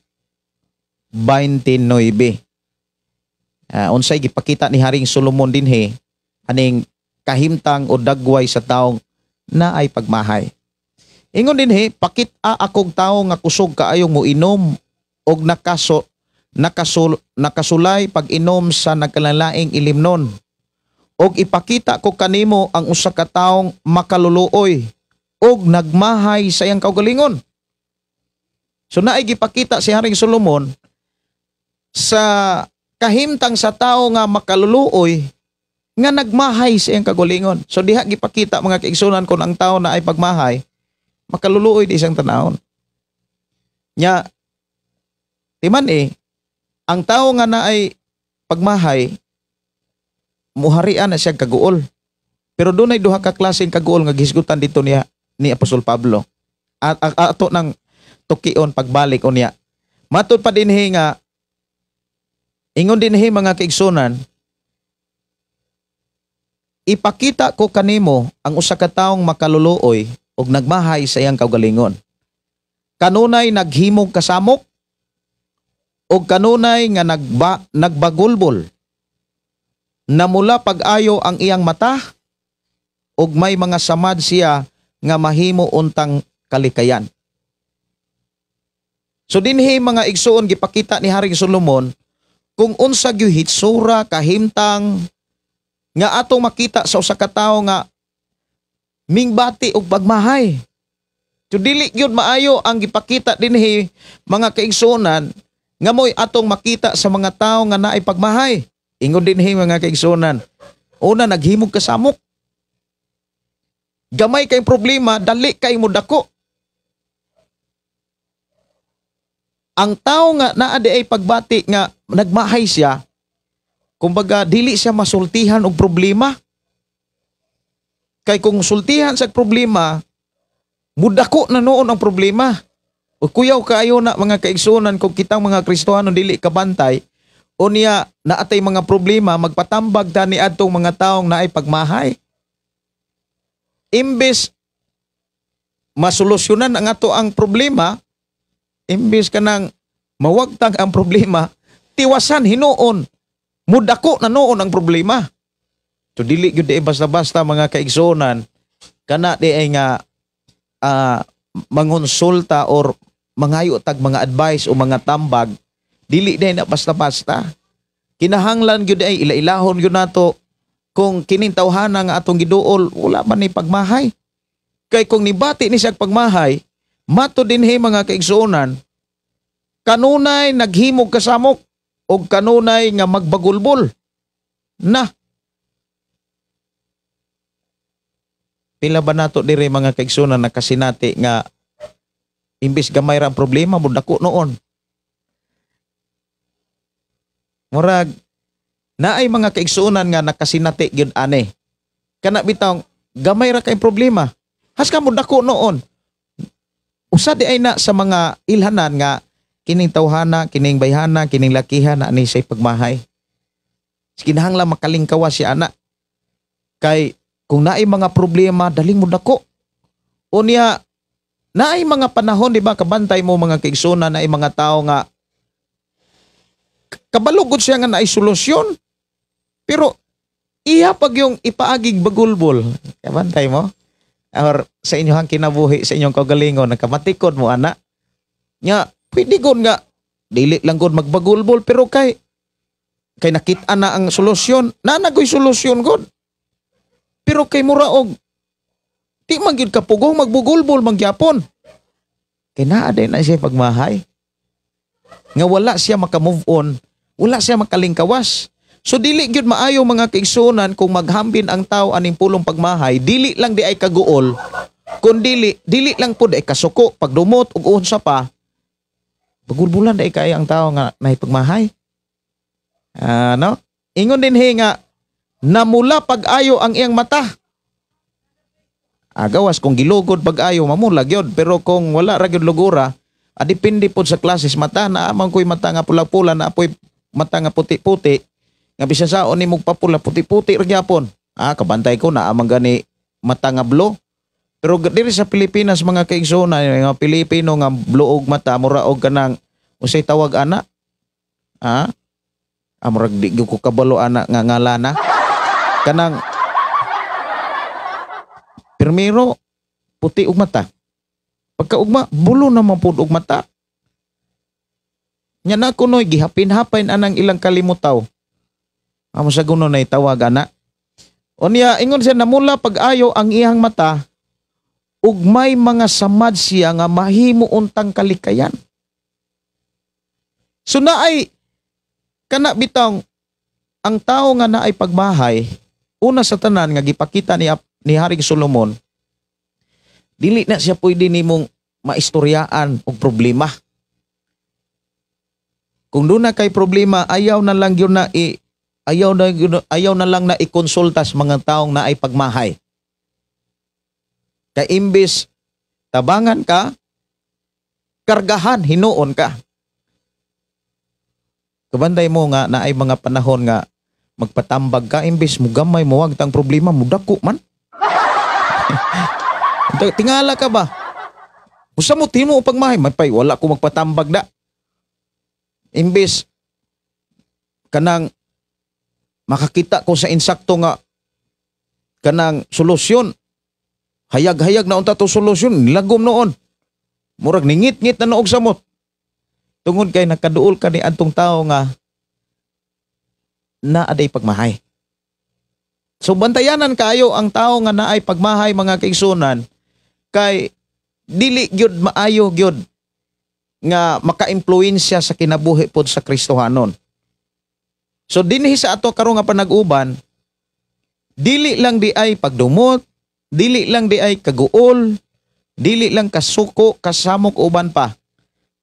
29. Unsay gipakita ni Haring Solomon dinhi, aning kahimtang o dagway sa taong na ay pagmahay. Ingon dinhi, pakit-a akong tao nga kusog kaayong moinom og nakasulay pag-inom sa nagkalalaing ilimnon. Og ipakita ko kanimo ang usa ka taong makaluluoy og nagmahay sa iyang kaugalingon. So naay gipakita si Haring Solomon sa kahimtang sa tao nga makaluluoy nga nagmahay sa iyang kaugalingon. So diha gipakita mga kaigsunan kung ang tao na ay pagmahay makaluluoy di isang tanawon. Nya timan ang tao nga na ay pagmahay, muharian na siya kaguol. Pero doon ay duha ka klaseng kaguol nga gisgutan dito ni Apostol Pablo. At ato ng tukion pagbalik unya. Matod pa dinhi nga, ingon dinhi mga kaigsunan, ipakita ko kanimo ang usa ka taong makaluluoy og nagmahay sa iyang kaugalingon. Kanunay naghimog kasamok, o kanunay nga nagbagulbol, namula pag-ayo ang iyang mata, og may mga samad siya nga mahimo untang kalikayan. So dinhi mga igsuon gipakita ni Haring Solomon kung unsa gyud hitsura kahimtang nga atong makita sa usa ka tawo nga mingbati og pagmahay. So dili gyud maayo ang gipakita dinhi mga kaigsuonan nga mo'y atong makita sa mga tao nga naay pagmahay. Ingon din mga kaigsunan. Una, naghimog kasamok. Gamay kay problema, dali kay mo dako. Ang tao nga naa di ay pagbati nga nagmahay siya, kumbaga dili siya masultihan og problema. Kay kung sultihan sa problema, mudako na noon ang problema. O kuyaw kaayo na mga kaigsunan kung kitang mga Kristohano dili kabantay, o niya naatay mga problema, magpatambag ta ni adtong mga taong naay pagmahay. Imbes masolusyonan ang ato ang problema, imbes ka nang mawagtag ang problema, tiwasan hinuon, mudako na noon ang problema. So dili gyud di basta-basta mga kaigsunan kana di ay nga mangonsulta or mangayo tag mga advice o mga tambag, dili di na basta-basta. Kinahanglan gyud ay ila-ilahon gyud nato kung kining tawhana nga atong giduol wala man ni pagmahay. Kay kung nibati ni siya pagmahay, mato dinhi mga kaigsunan, kanunay naghimog kasamok o kanunay nga magbagulbol na. Pila ba nato dire mga kaigsunan nakasinati nga imbis gamay ra ang problema mudako noon. Murag naay mga kaigsunan nga nakasinati gyud ani. Kana bitaw gamay ra kay problema. Has ka mudako noon. Usa di ay na sa mga ilhanan nga kining tawhana, kining bayhana, kining lakihan na ani say pagmahay. Kinahanglan makalingkawas si ana. Kay kung naay mga problema, daling mo dako. O niya, naay mga panahon, di ba, kabantay mo mga kaigsunan, naay mga tao nga, kabalugod siya nga naay solusyon. Pero, iya pag yung ipaagig bagulbol, kabantay mo, or sa inyong kinabuhi, sa inyong kagalingon, nagkamatikod mo, ana. Nya, pwede gud nga, dili lang gud magbagulbol, pero kay nakita na ang solusyon, nanagoy solusyon gud. Pero kay muraog, di man gyud kapugong magbugulbol mangyapon. Kay naa din na siya pagmahay. Nga wala siya maka-move on, wala siya makalingkawas. So dili gyud maayo mga kaigsunan kung maghambin ang tao aning pulong pagmahay, dili lang di ay kaguol, kun dili lang pud ay kasuko pagdumot ug unsa pa. Bagulbulan di ay kay ang tao nga may pagmahay. No? Ingon din nga namula pag-ayo ang iyang mata. Gawas kung gilugod pag-ayo mamula gyud, pero kung wala ra gyud lugura, depende pod sa klases mata. Na amang ko'y mata nga pula-pula, na apoy mata nga puti-puti, nga bisan saon ni mong papula puti-puti ra gyapon. Kabantay ko na amang gani mata nga blue. Pero diri sa Pilipinas mga kaigsunan, nga Pilipino nga blue og mata, mura og kanang usay tawag ana. Murag di ko kabalo ana nga ngalana. Kanang primero puti og mata. Pagkaugma bulo naman pud og mata. Nya na kunoy gihapin-hapin anang ilang kalimutaw. Amo sa guno nay tawag ana. Unya ingon siya namula pag-ayo ang iyang mata ug may mga samad siya nga mahimo untang kalikayan. So naay kana bitang ang tao nga naay pagmahay, una sa tanan nga gipakita ni Haring Solomon, dili na siya pwede nimong maistoryaan og problema. Kung doon na kay problema, ayaw na lang na ikonsultas mga taong naay pagmahay. Kay imbes tabangan ka, kargahan, hinuon ka. Kabanday mo nga na ay mga panahon nga magpatambag ka, imbes mo gamay mo wag tang problema mo dako man. Tingala ka ba? Usa mo timo pagmahay, mapay wala ko magpatambag da. Imbes kanang makakita ko sa insakto nga kanang solusyon. Hayag-hayag na unta to solusyon, nilagom noon. Murag ningit-ngit na noog samot. Tungod kay nakaduol ka ni adtong tao nga naaday pagmahay. So bantayanan kayo ang tao nga naay pagmahay mga kaigsunan, kay dili gyud maayo gyud nga maka-impluwensya sa kinabuhi pod sa Kristohanon. So dinhi sa ato karon nga panag-uban, dili lang di ay pagdumot, dili lang di ay kaguol, dili lang kasuko, kasamok uban pa.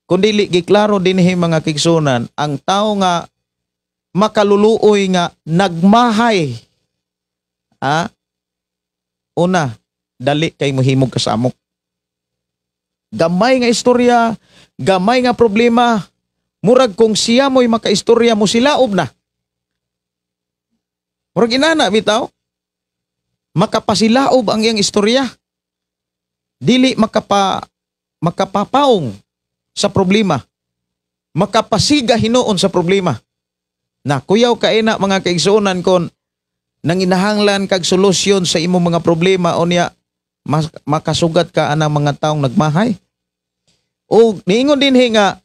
Kundi giklaro dinhi mga kigsunan, ang tao nga makaluluoy nga nagmahay. Una, dali kay mohimog kasamok. Gamay nga istorya, gamay nga problema, murag kung siya mo'y makaistorya mo silaob na. Murag inana bitaw, makapasilaob ang iyang istorya. Dili makapapaong sa problema. Makapasiga hinuon sa problema. Na kuyaw kaina mga kaigsuonan kon nang inahanglan kag solusyon sa imong mga problema o niya makasugat ka anang mga taong nagmahay. O niingon din nga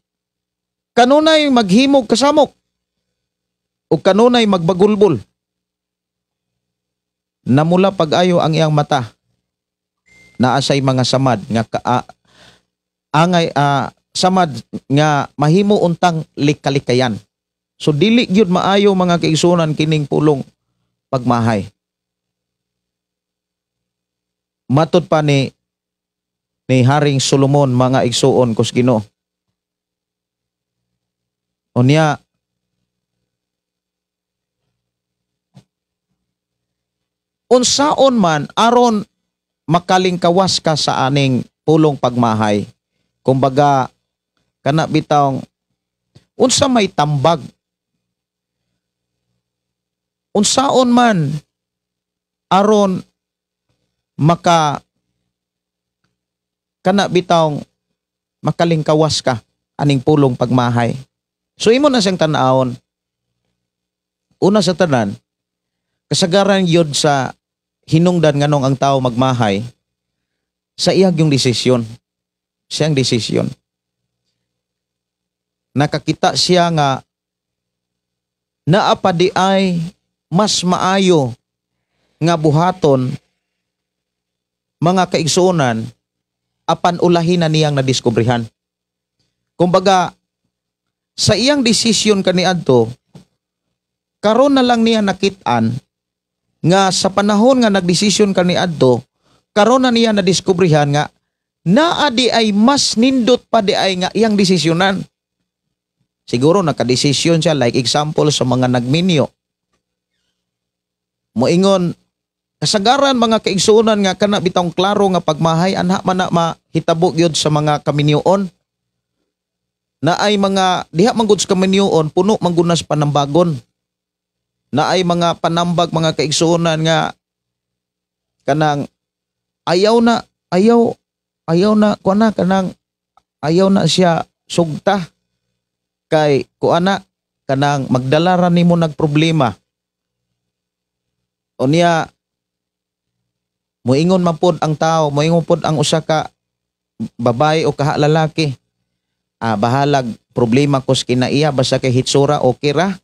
kanunay maghimog kasamok o kanunay magbagulbol. Namula pag-ayo ang iyang mata. Naasay mga samad nga samad nga mahimo untang likalikayan. So dili gyud maayo mga kaigsuonan kining pulong pagmahay. Matod pa ni Haring Solomon mga igsuon kus Ginoo. Unya unsaon man aron makalingkawas ka sa aning pulong pagmahay. Kumbaga kana bitawng unsa may tambag. Unsaon man aron kana bitawng makalingkawas ka aning pulong pagmahay. So imo na siyang tan-awon. Una sa tanan, kasagaran yun sa hinungdan nganong ang tao magmahay sa iyang yung desisyon. Siyang desisyon. Nakakita siya nga naapa di ay mas maayo nga buhaton mga kaigsuonan apan ulahin na niyang nadiskubrihan. Kumbaga sa iyang desisyon kaniadto karon na lang niya nakit-an nga sa panahon nga nagdesisyon kaniadto karon na niya nadiskubrihan nga naa di ay mas nindot pa di ay nga iyang desisyonan. Siguro nakadesisyon siya like example sa mga nagminyo. Moingon kasagaran mga kaigsuonan nga kana bitong klaro nga pagmahay anha man na mahitabo gyud sa mga kaminyoon. Na ay mga diha man gud sa kaminyoon puno man gud nas panambagon. Na ay mga panambag mga kaigsuonan nga kanang ayaw na kuana kanang ayaw na siya sugta kay kuana kanang magdala ra nimo nagproblema. Unya moingon man pod ang tao, moingon pod ang usa ka babae o kaha lalaki. Bahalag problema ko sa kinaiya basta kay hitsura okay ra.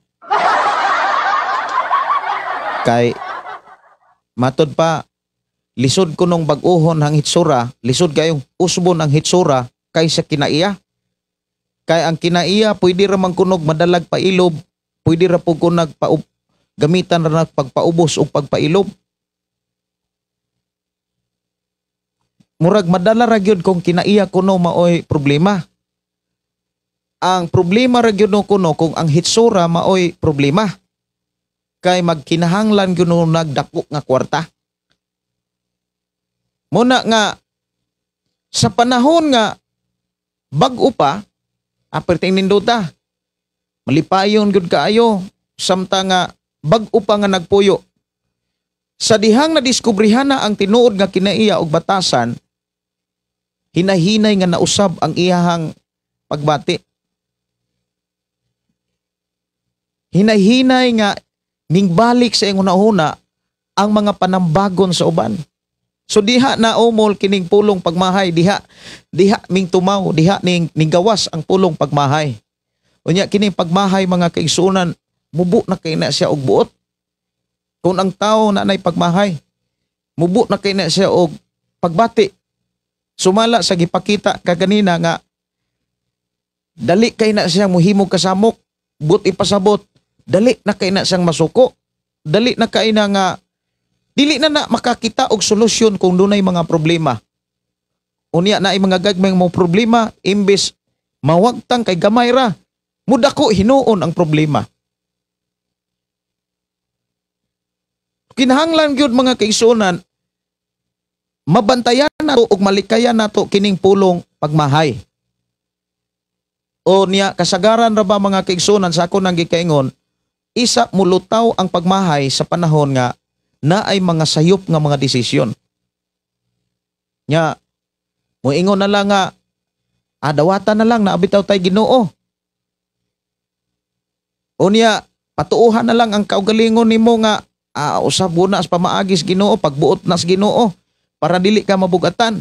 Kay matod pa lisod ko nung bag-ohon ang hitsura, lisod kayong usbon ang hitsura kaysa kinaiya. Kay ang kinaiya pwede ra man kunog madalag pailob, pwede ra pud ko gamitan ra pagpaubos o pagpailob. Murag madala ra gyud kung kinaiya kuno maoy problema. Ang problema ra gyud kuno kung ang hitsura maoy problema. Kay magkinahanglan gyud nagdako nga kwarta. Muna nga sa panahon nga bag-o pa aperting nindota. Malipayon gyud kaayo samtang nga bag-o pa nga nagpuyo. Sa dihang nadiskubrihan na ang tinuod nga kinaiya og batasan, hinahinay nga nausab ang iyahang pagbati. Hinahinay nga ningbalik sa iyang una-una ang mga panambagon sa uban. So diha na umol kining pulong pagmahay, diha ming tumaw, diha ning gawas ang pulong pagmahay. Unya kining pagmahay mga kaigsuonan, mubo na kay na siya og buot. Kung ang tao na nay pagmahay, mubo na kay na siya og pagbati. Sumala sa gipakita kaganina nga Dali kay na siyang muhimog kasamok, but ipasabot. Dali na kay na siyang masuko. Dali na kay na nga dili na makakita og solusyon kung dunay mga problema. Unya na ay mga gagmayng mga problema imbes mawagtang kay gamay ra. Mudako hinuon ang problema. Kinahanglan gyud mga kaigsuonan mabantayan nato ug malikayan nato kining pulong pagmahay. O niya kasagaran ra ba mga kaigsuonan sa ako nang gikaingon, isa mulutaw ang pagmahay sa panahon nga na ay mga sayop nga mga desisyon. Nya moingon na lang nga adawatan na lang na abitaw tay Ginoo. O niya patuuhan na lang ang kaugalingon nimo nga usab na sa pamaagis Ginoo, pagbuot na sa Ginoo para dili ka mabugatan.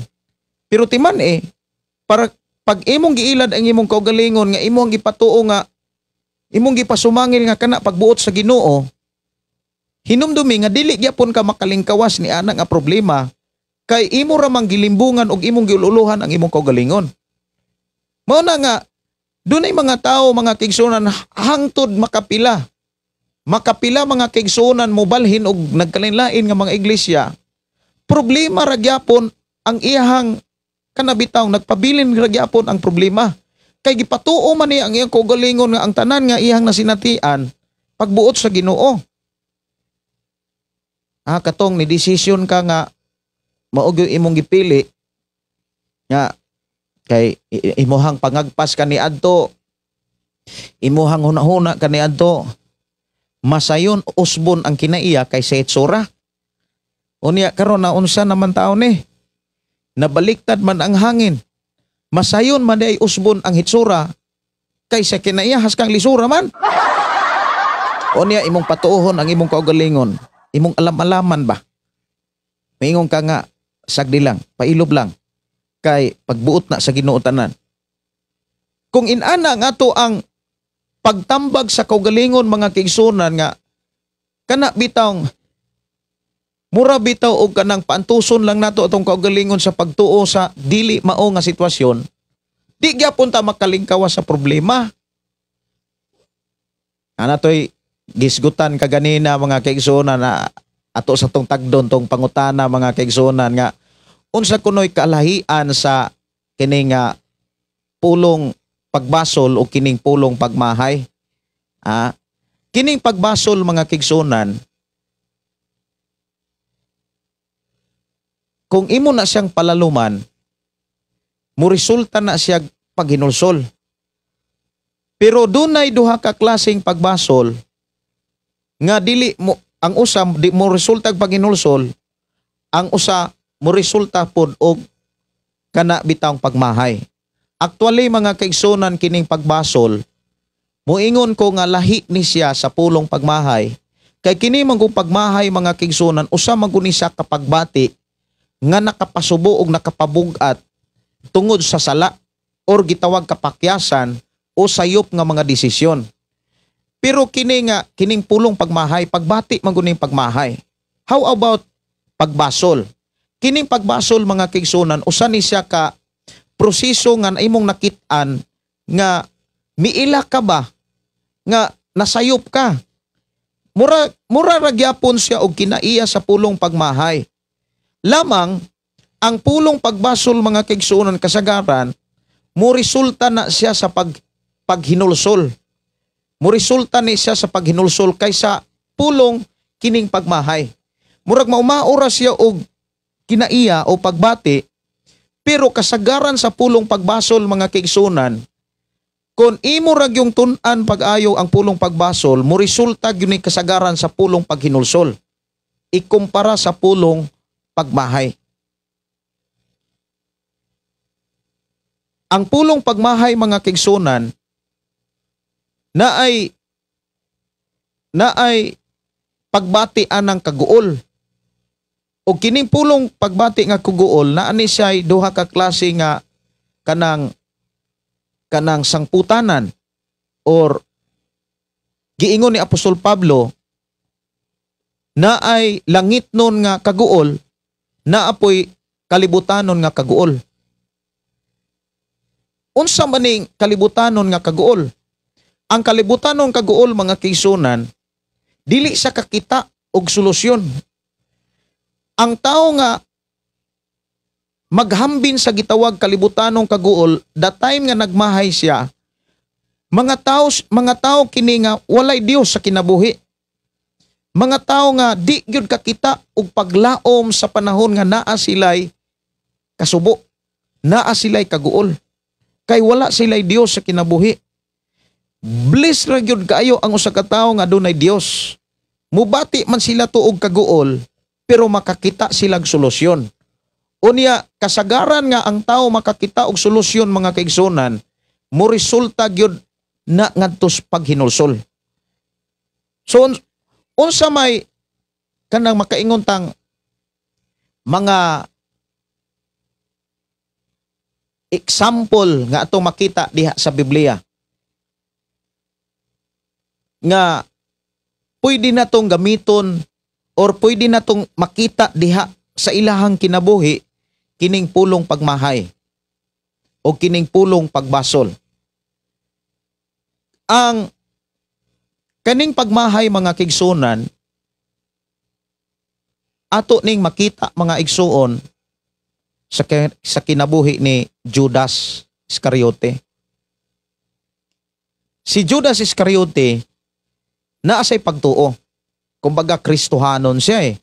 Pero timan para pag imong giilad ang imong kaugalingon nga imong gipatuo nga imong gipasumangil nga kana pagbuot sa Ginoo, hinumdumi nga dili gyapon ka makalingkawas ni ana nga problema kay imo ra mang gilimbungan og imong giululuhan ang imong kaugalingon. Mao na nga dunay mga tao mga kaigsuonan hangtod makapila mga kaigsuonan mobalhin og nagkalain-lain nga mga iglesia. Problema ra gyapon ang iyang kanabitaw, nagpabilin ra gyapon ang problema. Kay gipatuo man niya ang iyang kaugalingon nga ang tanan nga iyang nasinatian pagbuot sa Ginoo. Katong ni desisyon ka nga maog yung imong gipili nga kay imuhang pangagpas ka ni adto, imuhang hunahuna ka ni adto, masayon usbon ang kinaiya kay sa itsura. Unya karon na unsa naman taon nabaliktad man ang hangin. Masayon man ay usbon ang hitsura kaysa kinaiya haskang lisura man. Unya imong patuohon ang imong kaugalingon, imong alam-alaman ba? Maingon ka nga sagdi lang, pailob lang kay pagbuot na sa Ginoo tanan. Kung inana nga to ang pagtambag sa kaugalingon mga kaigsuonan nga kana bitawng mura bitaw og kanang paantuson lang nato atong kaugalingon sa pagtuo sa dili mao nga sitwasyon, di gyapon ta makalingkawas sa problema. Toy gisgutan kaganina mga kaigsuonan na ato sa tong tagdon tong pangutana mga kaigsuonan nga unsa kunoy kaalahian sa kining pulong pagbasol o kining pulong pagmahay. Kining pagbasol mga kaigsuonan, kung imo na siyang palaluman, muresulta na siya paghinulsol. Pero dunay duha ka klaseng pagbasol nga dili mo ang usa di mo resulta paghinulsol, ang usa mo resulta pod og kana bitang pagmahay. Actually mga kaigsuonan kining pagbasol, moingon ko nga lahi ni siya sa pulong pagmahay. Kay kini man kung pagmahay mga kaigsuonan usa man guni siya kapagbati nga nakapasubo og nakapabugat tungod sa sala or gitawag kapakyasan o sayop nga mga desisyon. Pero kining pulong pagmahay, pagbati man guning pagmahay. How about pagbasol? Kining pagbasol mga kaigsuonan usa ni siya ka proseso nga imong nakit-an nga miila ka ba nga nasayop ka. Mura ra gyapon siya og kinaiya sa pulong pagmahay. Lamang ang pulong pagbasol mga kaigsuonan kasagaran mo resulta na siya sa paghinulsol. Mo resulta ni siya sa paghinulsol kaysa pulong kining pagmahay. Murag maumaora siya og kinaiya o pagbati, pero kasagaran sa pulong pagbasol mga kaigsuonan, kung imo ra gyung tun-an pag-ayo ang pulong pagbasol, mo resulta gyud ni kasagaran sa pulong paghinulsol. Ikumpara sa pulong pagmahay. Ang pulong pagmahay mga kaigsuonan na ay pagbatian ng kaguol. O kining pulong pagbati nga kaguol na ani siya duha ka klase nga kanang sangputanan or giingon ni Apostol Pablo na ay langit nun nga kaguol na apoy kalibutanon nga kaguol. Unsa maning kalibutanon nga kaguol? Ang kalibutanon kaguol mga kaigsunan, dili sa kakita og solusyon. Ang tao nga maghambin sa gitawag kalibutanong kaguol, the time nga nagmahay siya, mga tao kini nga walay Dios sa kinabuhi. Mga tao nga di gyud kakita og paglaom sa panahon nga naa silay kasubo, naa silay kaguol. Kay wala silay Dios sa kinabuhi. Bless ra gyud kaayo ang usa ka tawo nga adunay Dios. Mubati man sila tuog kaguol, pero makakita silag solusyon. Unya, kasagaran nga ang tao makakita og solusyon mga kaigsunan, mo resulta gyud na ngadtos paghinulsol. So, unsa may kanang makaingon tang mga example nga atong makita diha sa Biblia nga pwede natong gamiton or pwede natong makita diha sa ilahang kinabuhi kining pulong pagmahay o kining pulong pagbasol. Ang kaning pagmahay mga kaigsunan, ato ning makita mga igsuon sa kinabuhi ni Judas Iscariote. Si Judas Iscariote naa say pagtuo. Kumbaga Kristohanon siya eh.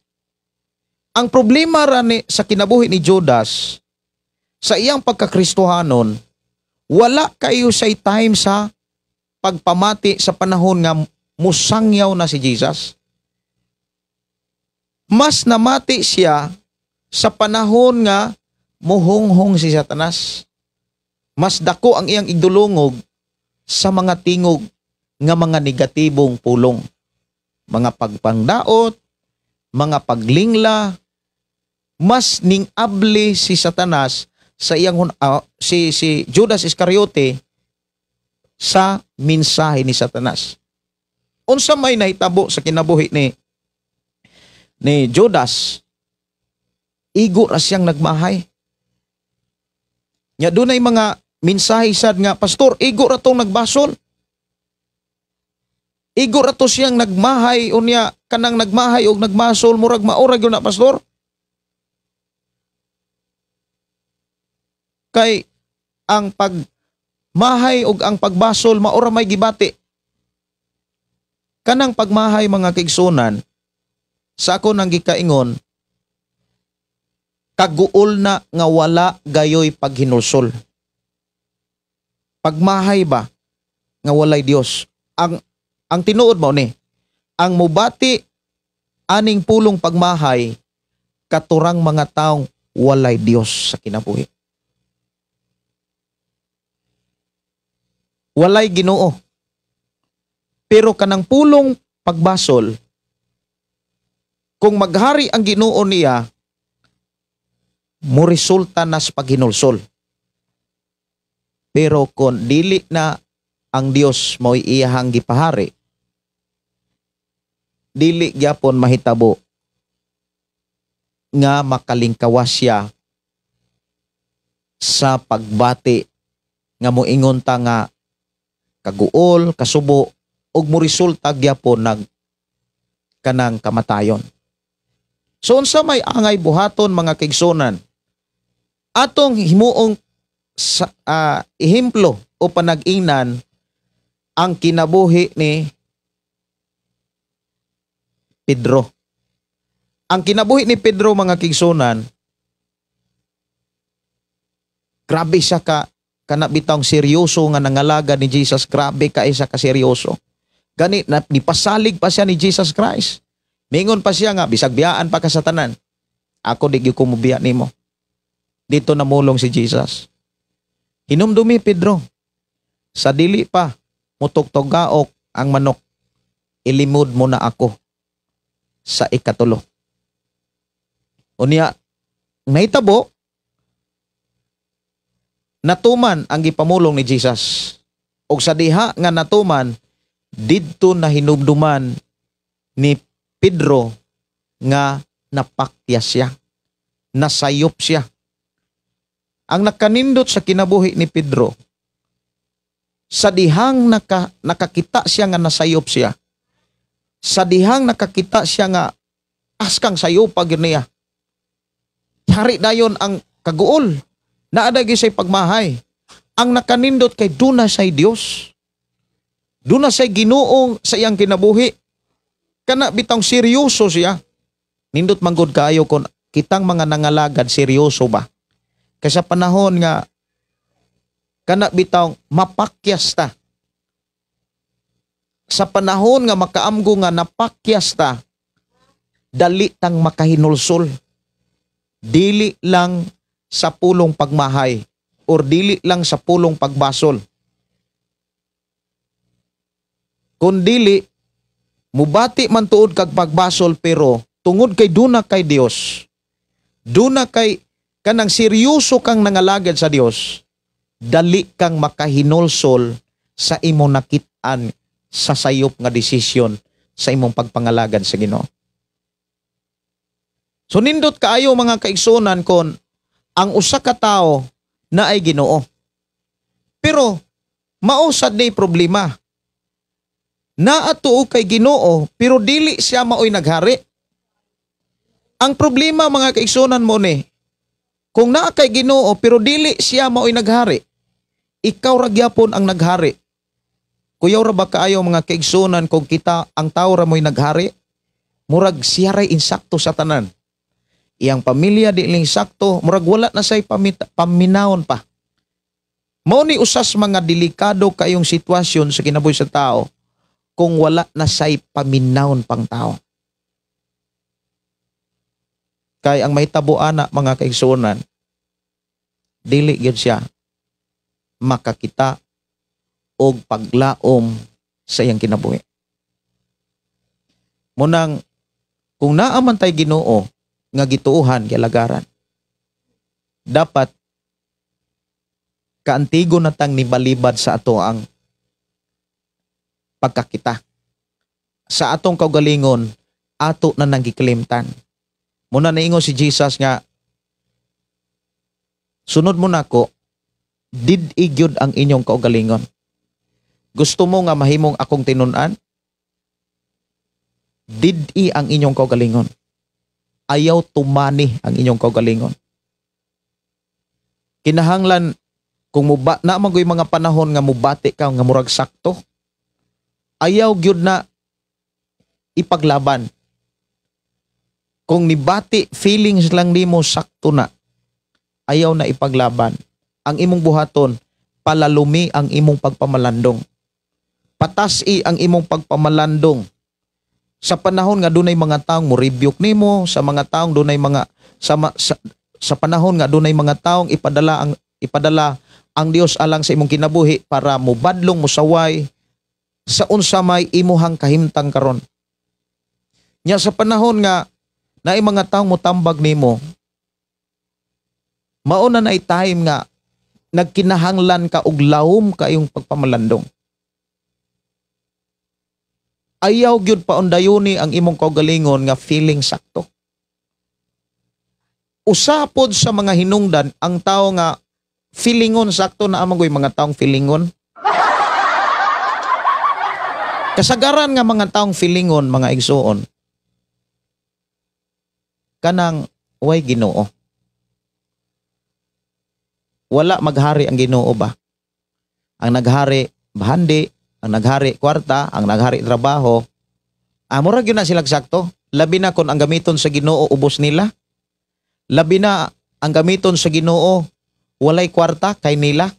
Ang problema rani sa kinabuhi ni Judas, sa iyang pagkakristohanon, wala kayo say time sa pagpamati sa panahon nga musangyaw na si Jesus. Mas namati siya sa panahon nga muhonghong si Satanas. Mas dako ang iyang igdulungog sa mga tingog nga mga negatibong pulong. Mga pagpangdaot, mga paglingla, mas ningabli si Satanas sa iyang si Judas Iscariote sa mensahe ni Satanas. Unsa may nahitabo sa kinabuhi ni Judas, igo ra siyang nagmahay. Nya dunay mga mensahe sad nga, pastor, igo ra tong nagbasol. Igo ra to siyang nagmahay, unya kanang nagmahay og nagmasol murag maurag yun na, pastor. Kay ang pagmahay og ang pagbasol maura may gibati. Kanang pagmahay mga kaigsunan, sa ako nang gikaingon, kaguol na nga wala gayoy paghinulsol. Pagmahay ba nga walay Dios? Ang tinuod mo ni, ang mubati aning pulong pagmahay, katurang mga taong walay Dios sa kinabuhi. Walay Ginoo. Pero kanang pulong pagbasol, kung maghari ang Ginoo niya, mo resulta na sa paghinulsol. Pero kung dili na ang Dios mo'y iyahang gipahari, dili gyapon mahitabo nga makalingkawas siya sa pagbati nga moingon ta nga kaguol, kasubo, ug mo resulta gyapon nag kanang kamatayon. So unsa may angay buhaton mga kaigsunan, atong himuong ehemplo o panag-ingnan ang kinabuhi ni Pedro. Ang kinabuhi ni Pedro mga kaigsunan, grabe siya kanabitang seryoso nga nangalaga ni Jesus. Grabe ka isa ka seryoso. Gani, nipasalig pa siya ni Jesus Christ. Mingon pa siya nga, bisag biyaan pa ka sa tanan. Ako di ko mubiya nimo. Dito namulong si Jesus. Hinumdumi Pedro. Sa dili pa, mutugtogaok ang manok. Ilimod mo na ako sa ikatulo. Unya, nahitabo, natuman ang gipamulong ni Jesus. Og sa diha nga natuman, didto na hinubduman ni Pedro nga napakya siya, nasayop siya. Ang nakanindot sa kinabuhi ni Pedro, sa dihang nakakita siya nga nasayop siya, sa dihang nakakita siya nga askang sayopag yun niya, hari dayon ang kaguol, naadagi say pagmahay, ang nakanindot kay duna say Dios, duna say Ginoong sa iyang kinabuhi, kana bitang seryoso siya. Nindot manggod kaayo kung kitang mga nangalagad seryoso ba, kaya sa panahon nga kana bitaw mapakyas ta. Sa panahon nga makaamgo nga napakyas ta, dali tang makahinulsol. Dili lang sa pulong pagmahay or dili lang sa pulong pagbasol. Kung dili, mubati man tuod kag pagbasol pero tungod kay duna kay Dios, duna kay kanang seryoso kang nangalagad sa Dios, dali kang makahinulsol sa imong nakit-an sa sayop nga desisyon sa imong pagpangalagad sa Ginoo. So nindot kaayo mga kaigsunan kon ang usa ka tawo na ay Ginoo. Pero mausad ni problema. Naatuo kay Ginoo pero dili siya maoy naghari. Ang problema mga kaigsunan mo ni, kung naa kay Ginoo pero dili siya maoy naghari, ikaw ra gyapon ang naghari. Kuyaw ra ba kaayo mga kaigsunan kung kita ang tawo ra mo'y naghari? Murag siya ray insakto sa tanan. Iyang pamilya di ling sakto, murag wala na say paminawon pa. Mao ni usas mga delikado kayong sitwasyon sa kinabuhi sa tao kung wala na say paminawon pang tao. Kay ang mahitabo ana mga kaigsunan, dili gyud siya makakita og paglaom sa iyang kinabuhi. Munang kung naa man tay Ginoo nga gituuhan gyalagaran, dapat kaantigo na tang nibalibad sa ato ang pagkakita. Sa atong kaugalingon, ato na nang giklimtan. Muna naingon si Jesus nga, sunod mo nako, did-i gyud ang inyong kaugalingon. Gusto mo nga mahimong akong tinun-an? Did-i ang inyong kaugalingon. Ayaw tumani ang inyong kaugalingon. Kinahanglan kung muba na magoy mga panahon nga mubati ka nga murag sakto, ayaw gyud na ipaglaban. Kung nibati feelings lang nimo sakto na, ayaw na ipaglaban. Ang imong buhaton, palalumi ang imong pagpamalandong. Patasi ang imong pagpamalandong. Sa panahon nga dunay mga taong mo rebuke nimo, sa mga taong dunay mga sa panahon nga dunay mga taong ipadala ang Dios alang sa imong kinabuhi para mo badlong mo saway sa unsa may imuhang kahimtang karon. Nya sa panahon nga naay mga taong motambag nimo, mao na nay time nga nagkinahanglan ka og lawom kayong pagpamalandong. Ayaw gyud paundayoni ang imong kaugalingon nga feeling sakto. Usapod sa mga hinungdan ang tao nga feelingon sakto na amagoy mga taong feelingon. Kasagaran nga mga taong feelingon mga igsuon, kanang way Ginoo. Wala maghari ang Ginoo ba? Ang naghari bahandi, ang naghari kwarta, ang naghari trabaho. Murag yun na sila sakto. Labi na kung ang gamiton sa Ginoo ubos nila. Labi na ang gamiton sa Ginoo walay kwarta kay nila.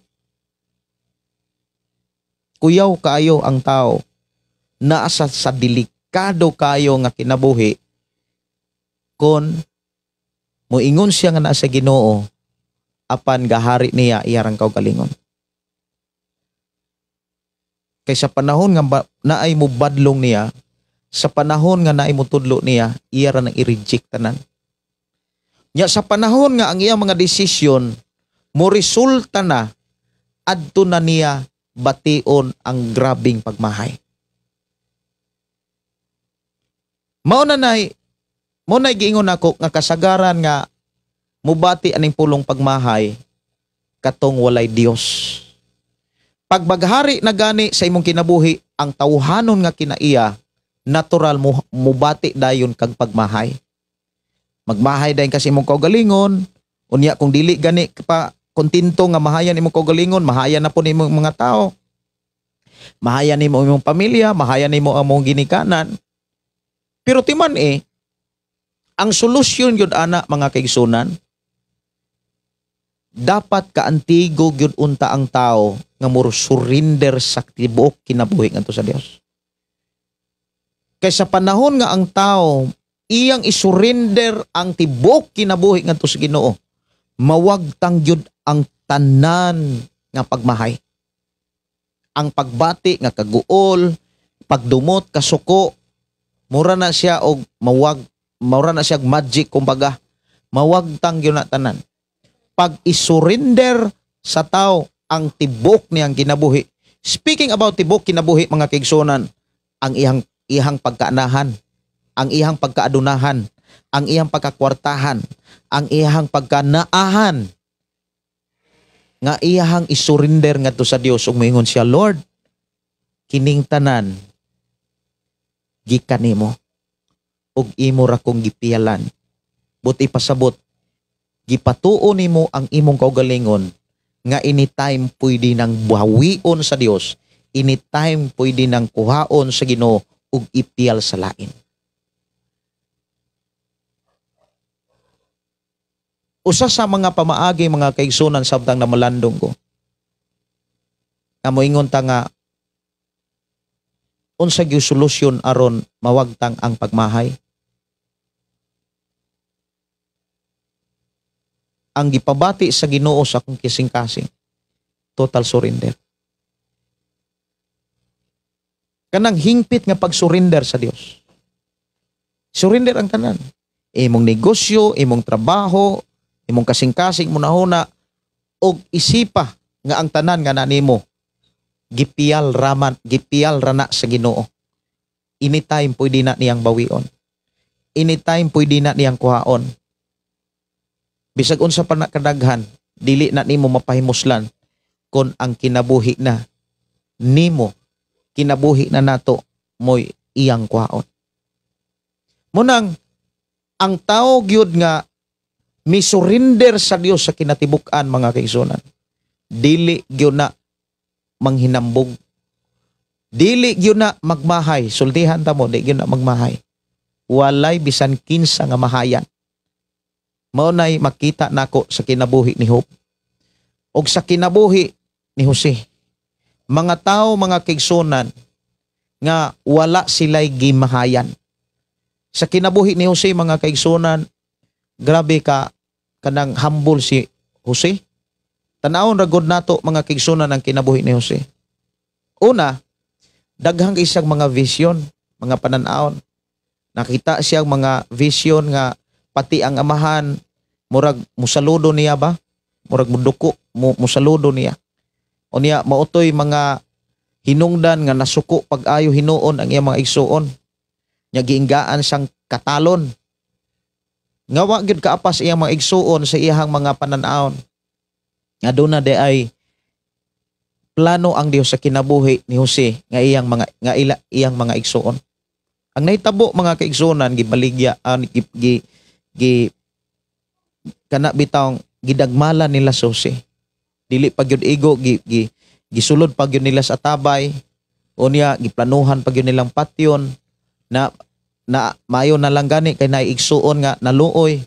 Kuyaw kaayo ang tao na sa delikado kayo nga kinabuhi kon moingon siya nga nasa Ginoo apan gahari niya iyarang kaugalingon. Kay sa panahon nga naay mo badlong niya, sa panahon nga naay mo tudlo niya, iya ra nang i-reject tanan. Nya sa panahon nga ang iyang mga desisyon mo resulta na adto na niya bation ang grabing pagmahay. Mao nay giingon ako nga kasagaran nga mubati aning pulong pagmahay katong walay Dios. Pagbaghari na gani sa imong kinabuhi, ang tawhanon nga kinaiya, natural mo mubati dayon kag pagmahay. Magmahay dayon kasi imong kaugalingon, unya kung dili gani pa kontento nga mahayan imong kaugalingon, mahayan na po nimong mga tao. Mahayan nimo imong pamilya, mahayan nimo among ginikanan. Pero timan ang solusyon yun ana mga kaigsunan, dapat kaantigo yun unta ang tao nga muro surrender sa tibuok kinabuhi ngadto sa Dios. Kay sa panahon nga ang tao iyang isurrender ang tibuok kinabuhi ngadto sa Ginoo, mawagtang yun ang tanan nga pagmahay. Ang pagbati nga kaguol, pagdumot kasuko, mura na siya og mura na siya magic kumbaga, mawagtang yun na tanan. Pag isurrender sa tao ang tibok niyang kinabuhi. Speaking about tibok kinabuhi mga kaigsunan, ang ihang pagkaanahan, ang ihang pagkaadunahan, ang ihang pagkakwartahan, ang ihang pagkanaahan, nga iyahang isurrender ngadto sa Dios ug moingon siya, Lord, kining tanan gikan nimo ug imo ra kong gipialan. Buti pasabot gipatuo nimo ang imong kaugalingon nga anytime pwede nang buhawion sa Dios, anytime pwede nang kuhaon sa Ginoo ug ipial sa lain. Usa sa mga pamaagi mga kaigsunan sabtang na malandong ko. Amo ingon ta nga unsa gyud solusyon aron mawagtang ang pagmahay. Ang gipabati sa Ginoo sa akong kising-kasing, total surrender. Kanang hingpit nga pag-surrender sa Dios. Surrender ang tanan. Imong negosyo, imong trabaho, imong kasing-kasing munahuna og isipa nga ang tanan nga nanimo gipial rana sa Ginoo. Anytime pwede na niyang bawion. Anytime pwede na niyang kuhaon. Bisag unsa pa na kadaghan, dili na nimo mapahimuslan kon ang kinabuhi na nimo, kinabuhi na nato mo'y iyang kuhaon. Munang ang tao gyud nga mi-surrender sa Dios sa kinatibuk-an mga kaigsunan, dili gyud na manghinambog, dili gyud na magmahay. Sultihan ta mo, di gyud na magmahay. Walay bisan kinsa nga mahayan. Mao nay makita nako sa kinabuhi ni Job og sa kinabuhi ni Jose. Mga tao mga kaigsunan nga wala sila'y gimahayan. Sa kinabuhi ni Jose mga kaigsunan, grabe ka kanang humble si Jose. Tanawon ra gud nato mga kaigsunan ang kinabuhi ni Jose. Una, daghang isang mga vision, mga pananaon. Nakita siya mga vision nga pati ang amahan murag musaludo niya ba? Murag muduko musaludo niya. O niya mautoy mga hinungdan nga nasuko pag-ayo hinuon ang iyang mga igsuon. Nya giinggaan siyang katalon. Nga wa gyud kaapas iyang mga igsuon sa iyang mga pananaon. Nga duna de ay plano ang Dios sa kinabuhi ni Jose nga iyang mga igsuon. Ang nahitabo mga kaigsunan gibaligya kana bitawng gidagmala nila sa Jose. Dili pa gyud igo gisulod pa gyud nila sa tabay. Unya giplanuhan pa gyud nilang patyon na mayo na lang gani kay naigsuon nga naluoy.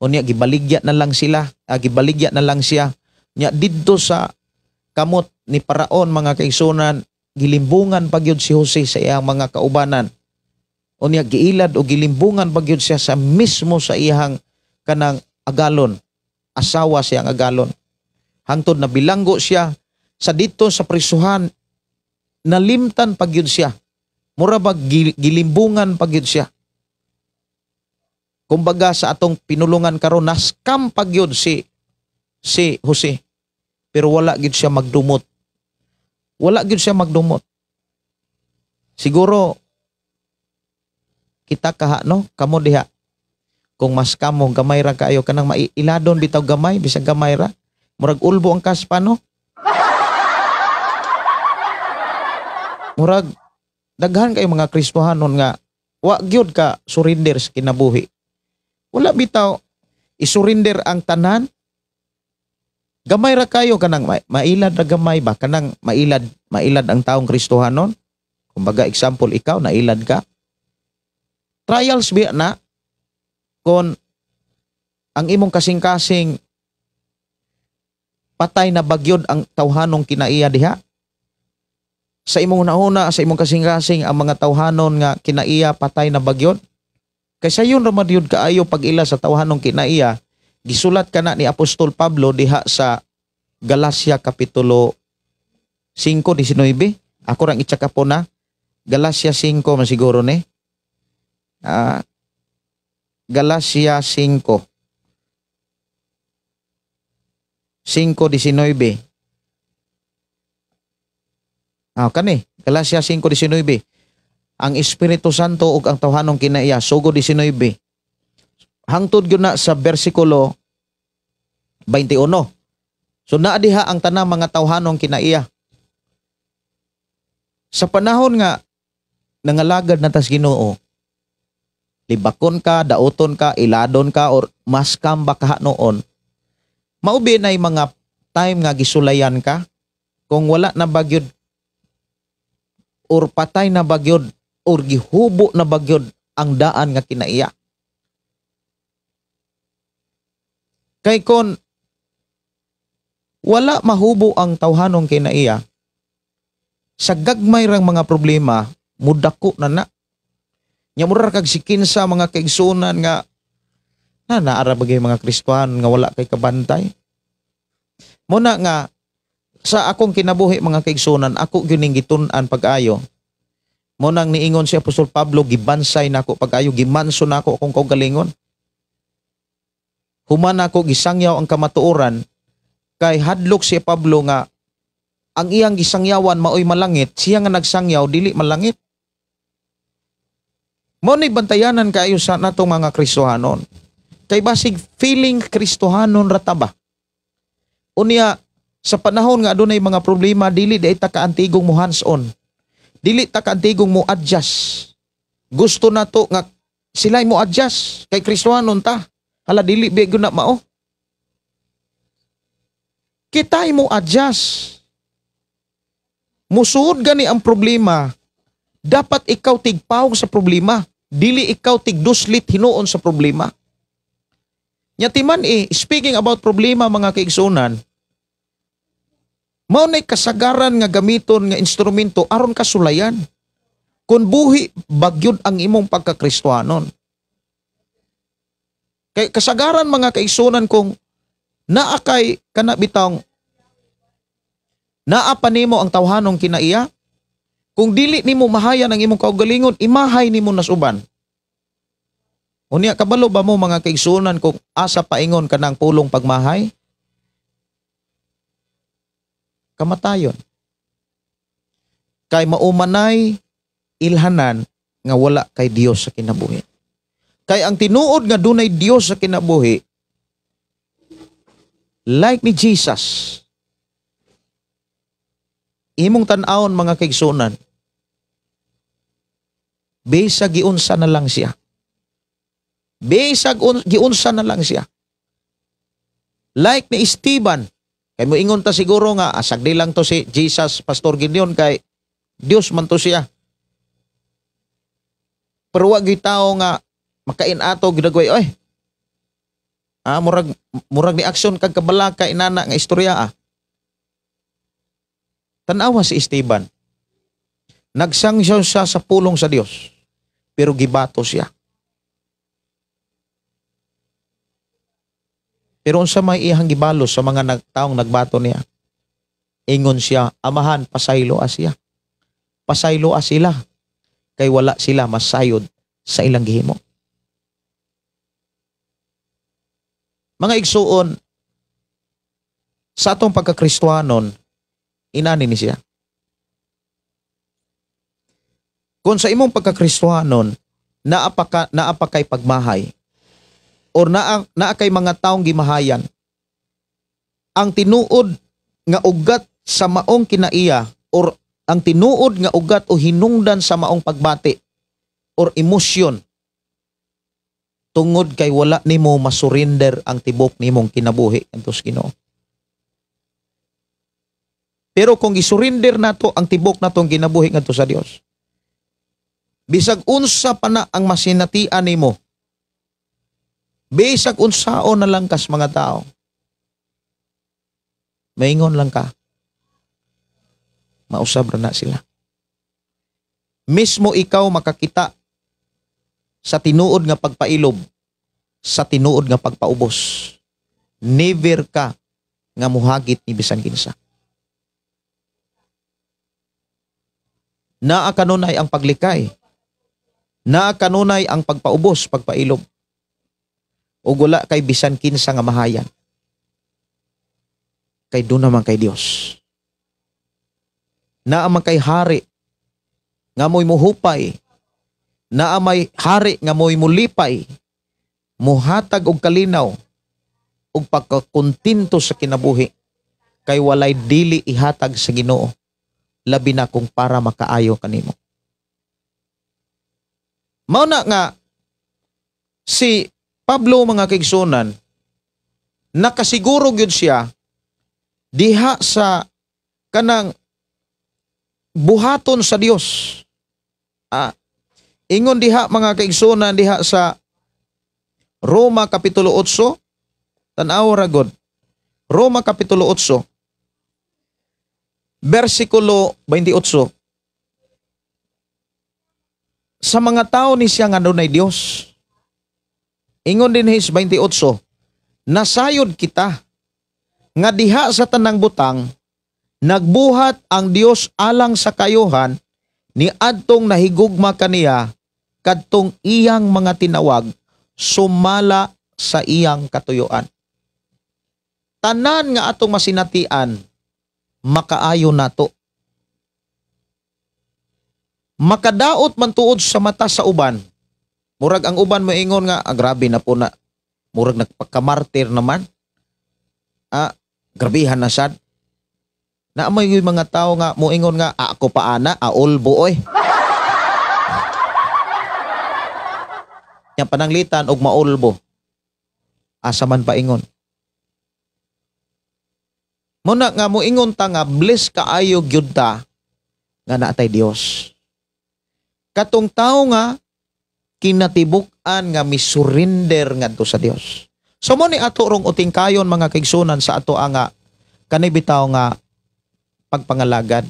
Unya gibaligya na lang sila, gibaligya na lang siya. Nya didto sa kamot ni Paraon mga kaigsunan, gilimbungan pa gyud si Jose sa iyang mga kaubanan. Unya giilad o gilimbungan pa gyud siya sa mismo sa iyang kanang agalon, asawa siyang agalon. Hangtod na bilanggo siya sa dito sa prisuhan, nalimtan pa gyud siya. Mura ba gilimbungan pa gyud siya. Kumbaga sa atong pinulungan karon naskam pa gyud si Jose. Pero wala gyud siya magdumot. Wala gyud siya magdumot. Siguro kita kaha no, kamo diha. Kung mas kamo gamay ra kayo kanang mailadon bitaw gamay bisag gamay ra. Murag ulbo ang kaspa no. murag daghan kay mga Kristohanon nga wa gyud ka surrender sa kinabuhi. Wala bitaw isurinder ang tanan. Gamay ra kayo kanang mailad ra gamay ba kanang mailad ang taong Kristohanon. Kumbaga example ikaw nailad ka. Trials biya na kon ang imong kasing-kasing patay na bagyod ang tawhanong kinaiya diha. Sa imong nauna, sa imong kasing-kasing ang mga tawhanon nga kinaiya patay na bagyod. Kaysa yun ramadyod kaayo pag ila sa tawhanong kinaiya, gisulat ka na ni Apostol Pablo diha sa Galacia Kapitulo 5:19. Ako rang itsaka po na. Galacia 5 masiguro ni. Galacia 5. 5:19. Kani, Galacia 5:19. Ang Espiritu Santo ug ang tawhanong kinaiya, sugo 19. Hangtod gyud na sa bersikulo 21. So naa diha ang tanang mga tawhanong kinaiya. Sa panahon nga nangalagad na tas Ginoo, libakon ka, daoton ka, iladon ka or maskam baka noon. Maubi na mga time nga gisulayan ka kung wala na bagyod or patay na bagyod or gihubo na bagyod ang daan nga kinaiya. Kay kon wala mahubo ang tawhanong kinaiya, sa gagmay rang mga problema, mudako na. Nya mura kag sikinsa mga kaigsunan nga naara bagay mga Kristohan nga wala kay kabantay. Muna nga sa akong kinabuhi mga kaigsunan, ako gyud ning gitun-an pag-ayo. Mo nang niingon si Apostol Pablo, gibansay nako pag-ayo, gimanso nako akong kaugalingon. Human ako gisangyaw ang kamatuoran kay hadlok si Pablo nga ang iyang gisangyawan maoy malangit, siya nga nagsangyaw dili malangit. Mo ni bantayanan kayo sa natong mga Kristohanon. Kay basig feeling Kristohanon rataba. Unya sa panahon nga adunay mga problema, dili di ta kaantigong mo hands-on. Dili ta kaantigong mo adjust. Gusto na to nga sila'y mo adjust kay Kristohanon ta. Hala dili bigyo na mao. Kita'y mo adjust. Musuod gani ang problema. Dapat ikaw tigpawong sa problema. Dili ikaw tigduslit hinuon sa problema. Nyatiman speaking about problema mga kaigsunan, mao nay kasagaran nga gamiton nga instrumento aron kasulayan. Kung buhi bagyod ang imong pagkakristohanon. Kay kasagaran mga kaigsunan kung naa kay kana bitang naa pa nimo ang tawhanong kinaiya, kung dili nimo mahayan ang imong kaugalingon, imahay nimo nasuban. Unya kabalo ba mo mga kaigsunan kung asa paingon kanang pulong pagmahay? Kamatayon. Kay maumanay ilhanan nga wala kay Dios sa kinabuhi. Kay ang tinuod nga dunay Dios sa kinabuhi, like ni Jesus, imong tan-awon mga kaigsunan, bisag giunsa na lang siya. Bisag giunsa na lang siya. Like ni Esteban, kay mo ingon ta siguro nga asagdi lang to si Jesus, Pastor Gideon, kay Dios man to siya. Pero wag gyud tao nga makain ato gidagway oy. Murag ni aksyon kag kabalaka inana nga istorya . Tan-awa si Esteban. Nagsangyaw siya sa pulong sa Dios, pero gibato siya. Pero unsa may iyang gibalos sa mga taong nagbato niya? Ingon siya, amahan, pasaylo siya. Pasaylo sila. Kay wala sila masayod sa ilang gihimo. Mga igsuon, sa atong pagkakristohanon, inani ni siya. Kung sa imong pagkakristohanon, naapa kay pagmahay, or naa kay mga taong gimahayan, ang tinuod nga ugat sa maong kinaiya or ang tinuod nga ugat o hinungdan sa maong pagbati or emosyon tungod kay wala nimo masurinder ang tibok nimong kinabuhi adto sa Ginoo. Pero kung isurinder nato ang tibok natong kinabuhi ngadto sa Dios, bisag unsa pa na ang masinatian nimo, bisag unsaon na lang kas mga tao, maingon lang ka, mausab ra na sila. Mismo ikaw makakita sa tinuod nga pagpailob, sa tinuod nga pagpaubos. Never ka nga muhagit ni bisan kinsa. Naa kanunay ang paglikay, naa kanunay ang pagpaubos, pagpailob. O wala kay bisan kinsa nga mahayan. Kay doon naman kay Dios. Naa man kay hari nga mo'y muhupay, naa may hari nga mo'y mulipay, muhatag og kalinaw og pagkakontinto sa kinabuhi, kay walay dili ihatag sa Ginoo, labi na kung para makaayo kanimo. Mao na nga si Pablo, mga kaigsunan, nakasiguro gyud siya diha sa kanang buhaton sa Dios. Ingon diha, mga kaigsunan, diha sa Roma Kapitulo 8, tanaw ra gud. Roma Kapitulo 8, versikulo 28. Sa mga tao ni siya nga dunay Dios, ingon din his 28, nasayod kita nga diha sa tanang butang nagbuhat ang Dios alang sa kayuhan ni adtong nahigugma kaniya kadtong iyang mga tinawag sumala sa iyang katuyuan. Tanan nga atong masinatian makaayo nato. Makadaot man tuod sa mata sa uban. Murag ang uban moingon nga, grabe na po na. Murag nagpakamartir naman. Grabihan na sad. Naamay yung mga tao nga moingon nga, ako pa ana, ulbo oy. Yang pananglitan og maulbo. Asa man paingon. Muna nga moingon ta nga bless kaayo gyud ta nga naatay Dios. Katong tao nga kinatibuk-an nga misurrender ngadto sa Dios. So mo ni ato rong uting kayon, mga kaigsunan, sa ato nga kanibitaw nga pagpangalagad.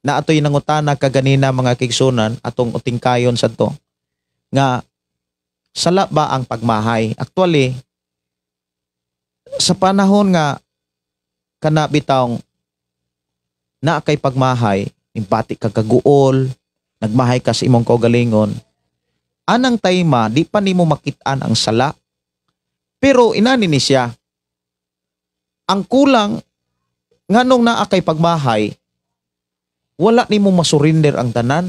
Na ato'y nangutana kaganina, mga kaigsunan, atong uting kayon sa to nga sala ba ang pagmahay. Actually, sa panahon nga kanabitaw na kay pagmahay, impati ka kaguol, nagmahay ka sa imong kaugalingon, anang tayma, di pa nimo makitaan ang sala. Pero inani ni siya, ang kulang nganong naa kay pagmahay, wala nimo masurinder ang tanan.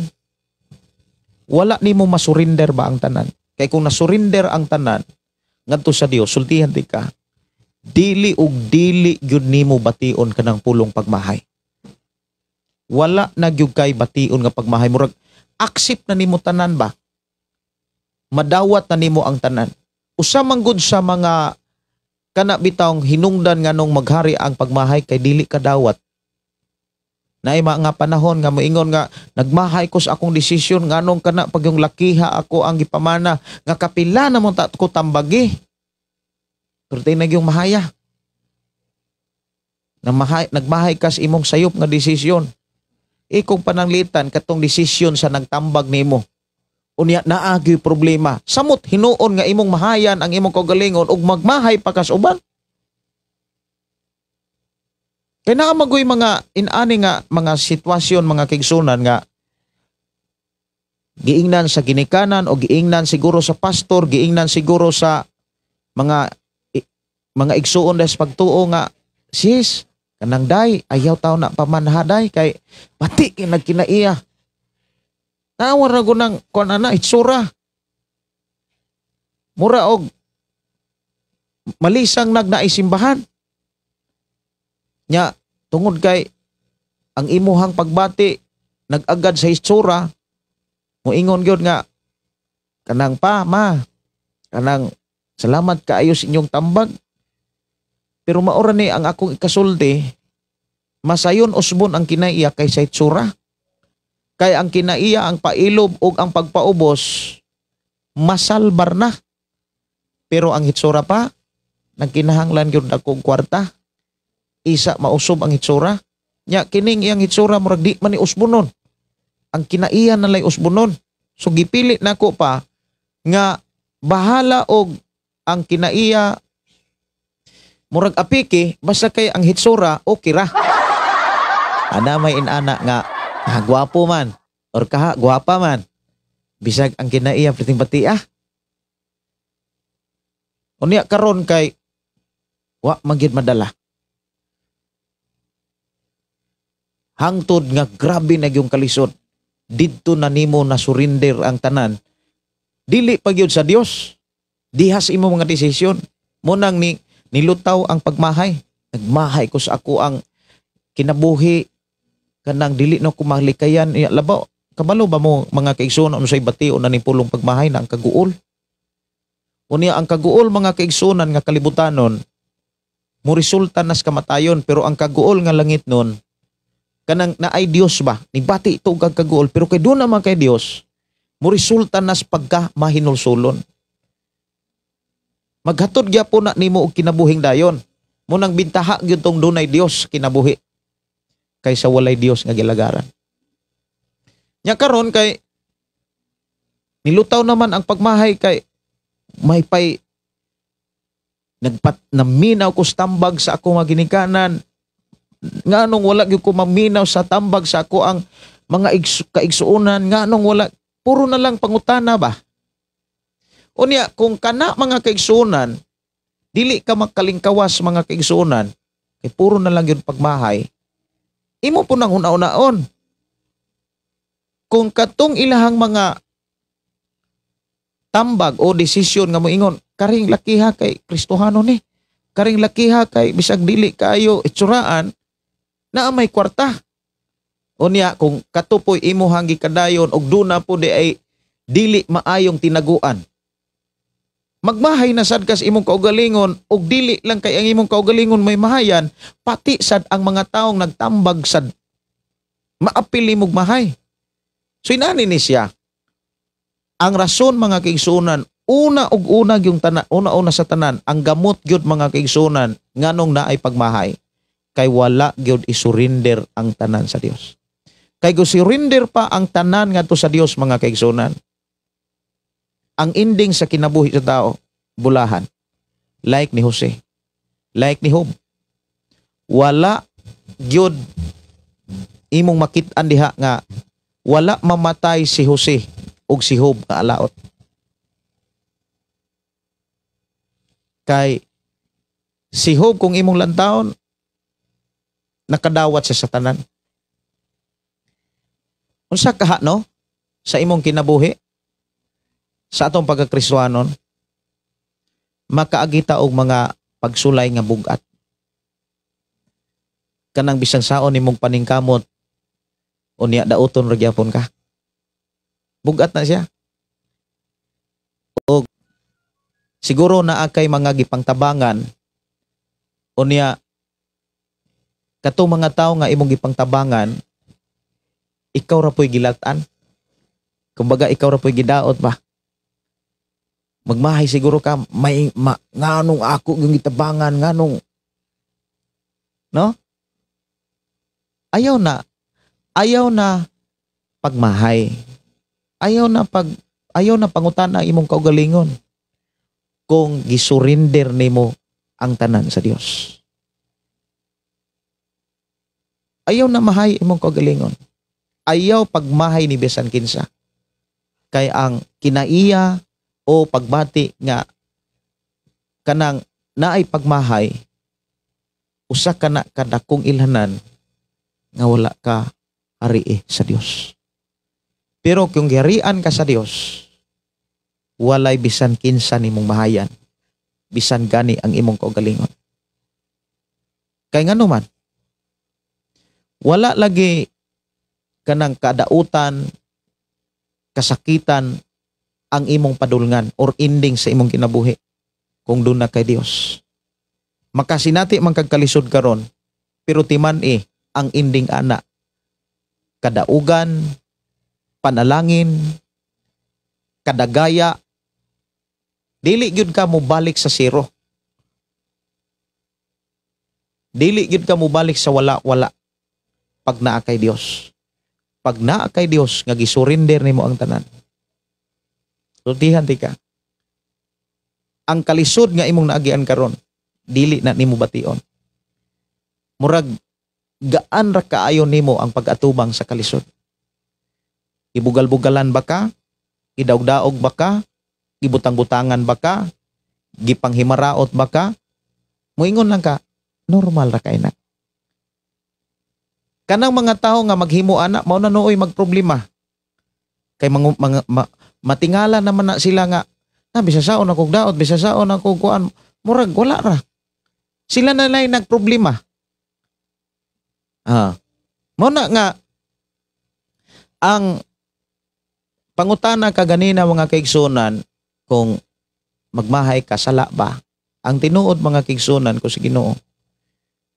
Wala nimo masurinder ba ang tanan? Kay kung nasurinder ang tanan ngadto sa Dios, sultihan ti ka, dili ug dili gyud nimo bation kanang pulong pagmahay. Wala na gyud kay bation nga pagmahay. Murag accept na nimo tanan ba? Madawat na nimo ang tanan. Usa man gud sa mga kana bitawng hinungdan nganong maghari ang pagmahay kay dili kadawat. Naay mga panahon nga moingon nga nagmahay ko sa akong desisyon nganong kana pag yung lakiha ako ang gipamana nga kapila na mo ta ko tambagi. Pero tay nagyong mahaya. Nagmahay ka sa imong sayop nga desisyon. Ikong pananglitan katong desisyon sa nagtambag nimo. Unya naagi problema. Samot hinuon nga imong mahayan ang imong kaugalingon ug magmahay pa kas uban. Kaya naamagoy mga inani nga mga sitwasyon, mga kaigsunan nga giingnan sa ginikanan o giingnan siguro sa pastor, giingnan siguro sa mga igsuon des pagtuo nga, sis, kanang day, ayaw tao na pamanhaday kay pati kinagkinaiya. Nawar na gunang kuan ana itsura. Mura og malisang nagnaisimbahan. Nya tungod kay ang imuhang pagbati nag-agad sa hitsura, moingon gyud nga kanang pa ma, kanang salamat kaayo sa inyong tambag. Pero maora ni ang akong ikasulti, masayon usbon ang kinaiya kaysa hitsura. Kay ang kinaiya, ang pailob o ang pagpaubos, masalbar na. Pero ang hitsura pa, nagkinahanglan yun akong kwarta. Isa mausob ang hitsura. Nya kining iyang hitsura murag di man ni usbonon. Ang kinaiya na lay usbonon. So gipili nako pa nga bahala og ang kinaiya murag apiki basta kay ang hitsura okay ra. Ana may inana nga gwapo man or kaha gwapa man. Bisag ang kinaiya priting pati Unya karon kay wa magid madala. Hangtod nga grabe na yung kalisod. Didto na nimo na surrender ang tanan. Dili pa gyud sa Dios. Dihas imo mga desisyon. Munang nilutaw ang pagmahay. Nagmahay ko sa ako ang kinabuhi kanang dili no kumalikayan. Labaw, kabalo ba mo mga kaigsunan unsay bation na ni pulong pagmahay na ang kaguol? Unya ang kaguol mga kaigsunan nga kalibutanon mo resulta nas kamatayon, pero ang kaguol nga langit nun kanang naay Dios ba nibati ito kag kaguol, pero kay doon naman kay Dios mo resulta nas pagka mahinulsulon. Maghatod gyapon na nimo og kinabuhing dayon. Munang bintaha gyud tong dunay Dios kinabuhi kaysa walay Dios nga gilagaran. Nya karon kay nilutaw naman ang pagmahay kay may pay naminaw ko sa tambag sa ako nga ginikanan. Nganong wala gyud ko maminaw sa tambag sa ako ang mga kaigsuonan, nganong wala, puro na lang pangutana ba? Unya kung kana mga kaigsuonan dili ka makalingkawas mga kaigsuonan, kay puro na lang gyud pagmahay, imo po nang una-unaon. Kung katong ilahang mga tambag o desisyon nga moingon, karing lakiha kay Kristohano ni, karing lakiha kay bisag dili kayo itsuraan na may kwarta. Unya kung katupoy imo hanggi kadayon og duna po di ay dili maayong tinaguan, magmahay na sad kas imong kaugalingon og dili lang kay ang imong kaugalingon may mahayan, pati sad ang mga taong nagtambag sad maapil imong mahay. So inani ni siya ang rason mga kaigsunan, una ug una yung tanan, una sa tanan, ang gamot gyud mga kaigsunan nganong naay pagmahay kay wala gyud isurrender ang tanan sa Dios. Kay go surrender pa ang tanan ngadto sa Dios mga kaigsunan, ang ending sa kinabuhi sa tao bulahan. Like ni Jose, like ni Job. Wala gyud imong makit-an diha nga wala mamatay si Jose og si Job nga alaot. Kay si Job kung imong lantawon nakadawat sa satanan. Unsa kaha no sa imong kinabuhi sa atong pagkakristohanon, makaagita og mga pagsulay nga bugat. Kanang bisang saon nimong paningkamot unya dauton ra gyapon ka. Bugat na siya. O siguro na kay mga gipangtabangan unya katong mga tao nga imong gipangtabangan, ikaw ra po'y gilatan. Kumbaga ikaw ra po'y gidaot ba. Magmahay siguro ka may nganong ako yung gitabangan, nganong no? Ayaw na pagmahay. Ayaw na pangutana imong kaugalingon kung gisurrender nimo ang tanan sa Dios. Ayaw na mahay imong kaugalingon. Ayaw pagmahay ni bisan kinsa. Kay ang kinaiya o pagbati nga kanang naay pagmahay, usa ka na kadakong ilhanan nga wala ka ari sa Dios. Pero kung giharian ka sa Dios, walay bisan kinsa nimong mahayan, bisan gani ang imong kaugalingon. Kay ngano man, wala lagi kanang kadautan, kasakitan ang imong padulngan or ending sa imong kinabuhi kung doon na kay Dios. Makasinati man kagkalisod karon, pero timan ang ending ana kadaugan, panalangin, kadagaya, dili gyud ka mo balik sa zero. Dili gyud ka mo balik sa wala-wala pag naa kay Dios. Pag naa kay Dios nga gisurrender nimo ang tanan. Sultihan ti ka. Ang kalisod nga imong naagian karon, dili na nimo bation. Murag gaan ra kaayo nimo ang pag-atubang sa kalisod. Ibugal-bugalan ba ka? Idaog-daog ba ka? Ibutang-butangan ba ka? Gipanghimaraot ba ka? Moingon lang ka, normal ra kay na. Kanang mga tao nga maghimo ana mao na nooy magproblema. Kay matingala naman na sila nga bisasaon akong daot, bisasaon akong kuan, murag wala ra. Sila na lay nagproblema. Mao na nga ang pangutana kaganina mga kaigsunan kung magmahay ka sala ba. Ang tinuod mga kaigsunan ko sa Ginoo,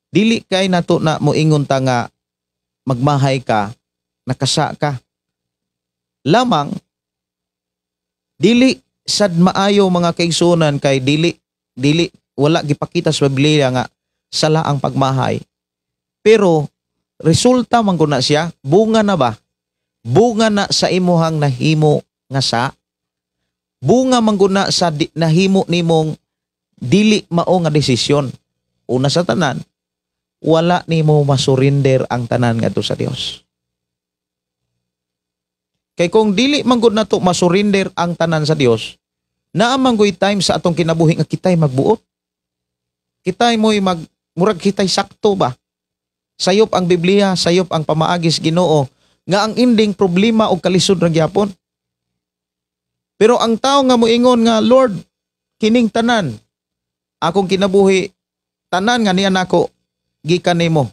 dili kay nato na moingon ta nga magmahay ka, nakasa ka. Lamang, dili sad maayo mga kaigsunan kay dili wala gipakita sa Biblia nga sala ang pagmahay. Pero resulta man guna siya, bunga na ba? Bunga na sa imuhang nahimo nga sa. Bunga man guna sa nahimo nimong dili mao nga desisyon. Una sa tanan, wala nimo masurinder ang tanan ngadto sa Dios. Kay kung dili man gud nato masurinder ang tanan sa Dios, naa man goy time sa atong kinabuhi nga kitay magbuot. Kitay mo'y murag kitay sakto ba? Sayop ang Biblia, sayop ang pamaagis Ginoo nga ang ending problema o kalisod ra gyapon. Pero ang tao nga moingon nga, Lord, kining tanan akong kinabuhi, tanan nga niya nako gikan nimo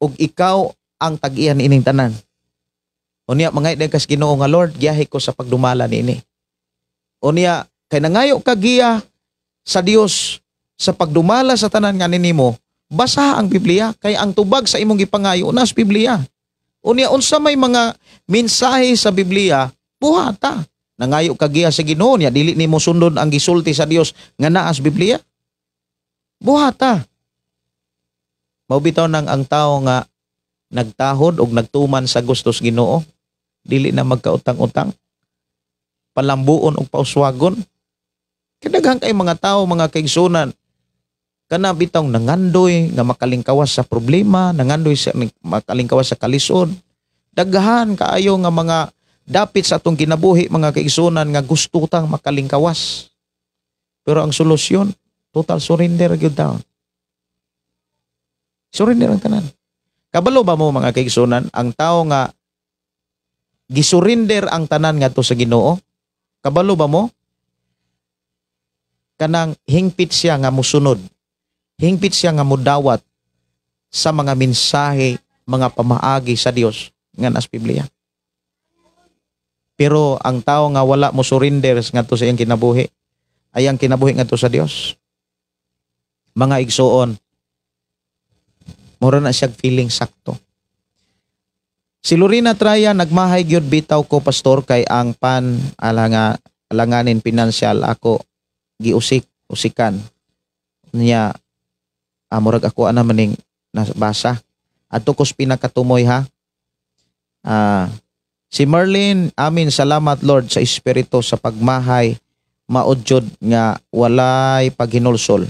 ug ikaw ang tag-iyan ining tanan. Unya mangay kas Ginoo nga, Lord, giyahi ko sa pagdumala niini. Unya kay nangayo ka giya sa Dios sa pagdumala sa tanan nga nimo, basa ang Biblia kay ang tubag sa imong gipangayo nas Biblia. Unya unsa may mga mensahe sa Biblia, buhata. Nangayo ka giya sa Ginoo niya, dili nimo sundon ang gisulti sa Dios nga naa sa Biblia. Buhata. Maubitaw nang ang tao nga nagtahod og nagtuman sa gustos Ginoo, dili na magkautang-utang, palambuon og pauswagon. Kadaghan kay mga tao, mga kaigsunan, kana bitaw nangandoy nga makalingkawas sa problema, nangandoy sa makalingkawas sa kalisod. Daghan kaayo nga mga dapit sa atong kinabuhi mga kaigsunan nga gusto tang makalingkawas. Pero ang solusyon, total surrender gyud daw. Surrender ang tanan. Kabalo ba mo mga kaigsunan, ang tao nga gisurrender ang tanan ngadto sa Ginoo? Kabalo ba mo? Kanang hingpit siya nga musunod. Hingpit siya nga mudawat sa mga mensahe, mga pamaagi sa Dios nga nas Biblia. Pero ang tao nga wala mo surrender ngadto sa iyang kinabuhi, ay ang kinabuhi ngadto sa Dios. Mga igsuon, mura na siya feeling sakto. Si Lorena Traya, nagmahay gyud bitaw ko pastor kay ang alanganin pinansyal ako usikan niya. Murag ako ana maning nabasa adto kos pinakatumoy ha. Si Merlin, amin salamat Lord sa espiritu sa pagmahay, maudyod nga walay paghinulsol,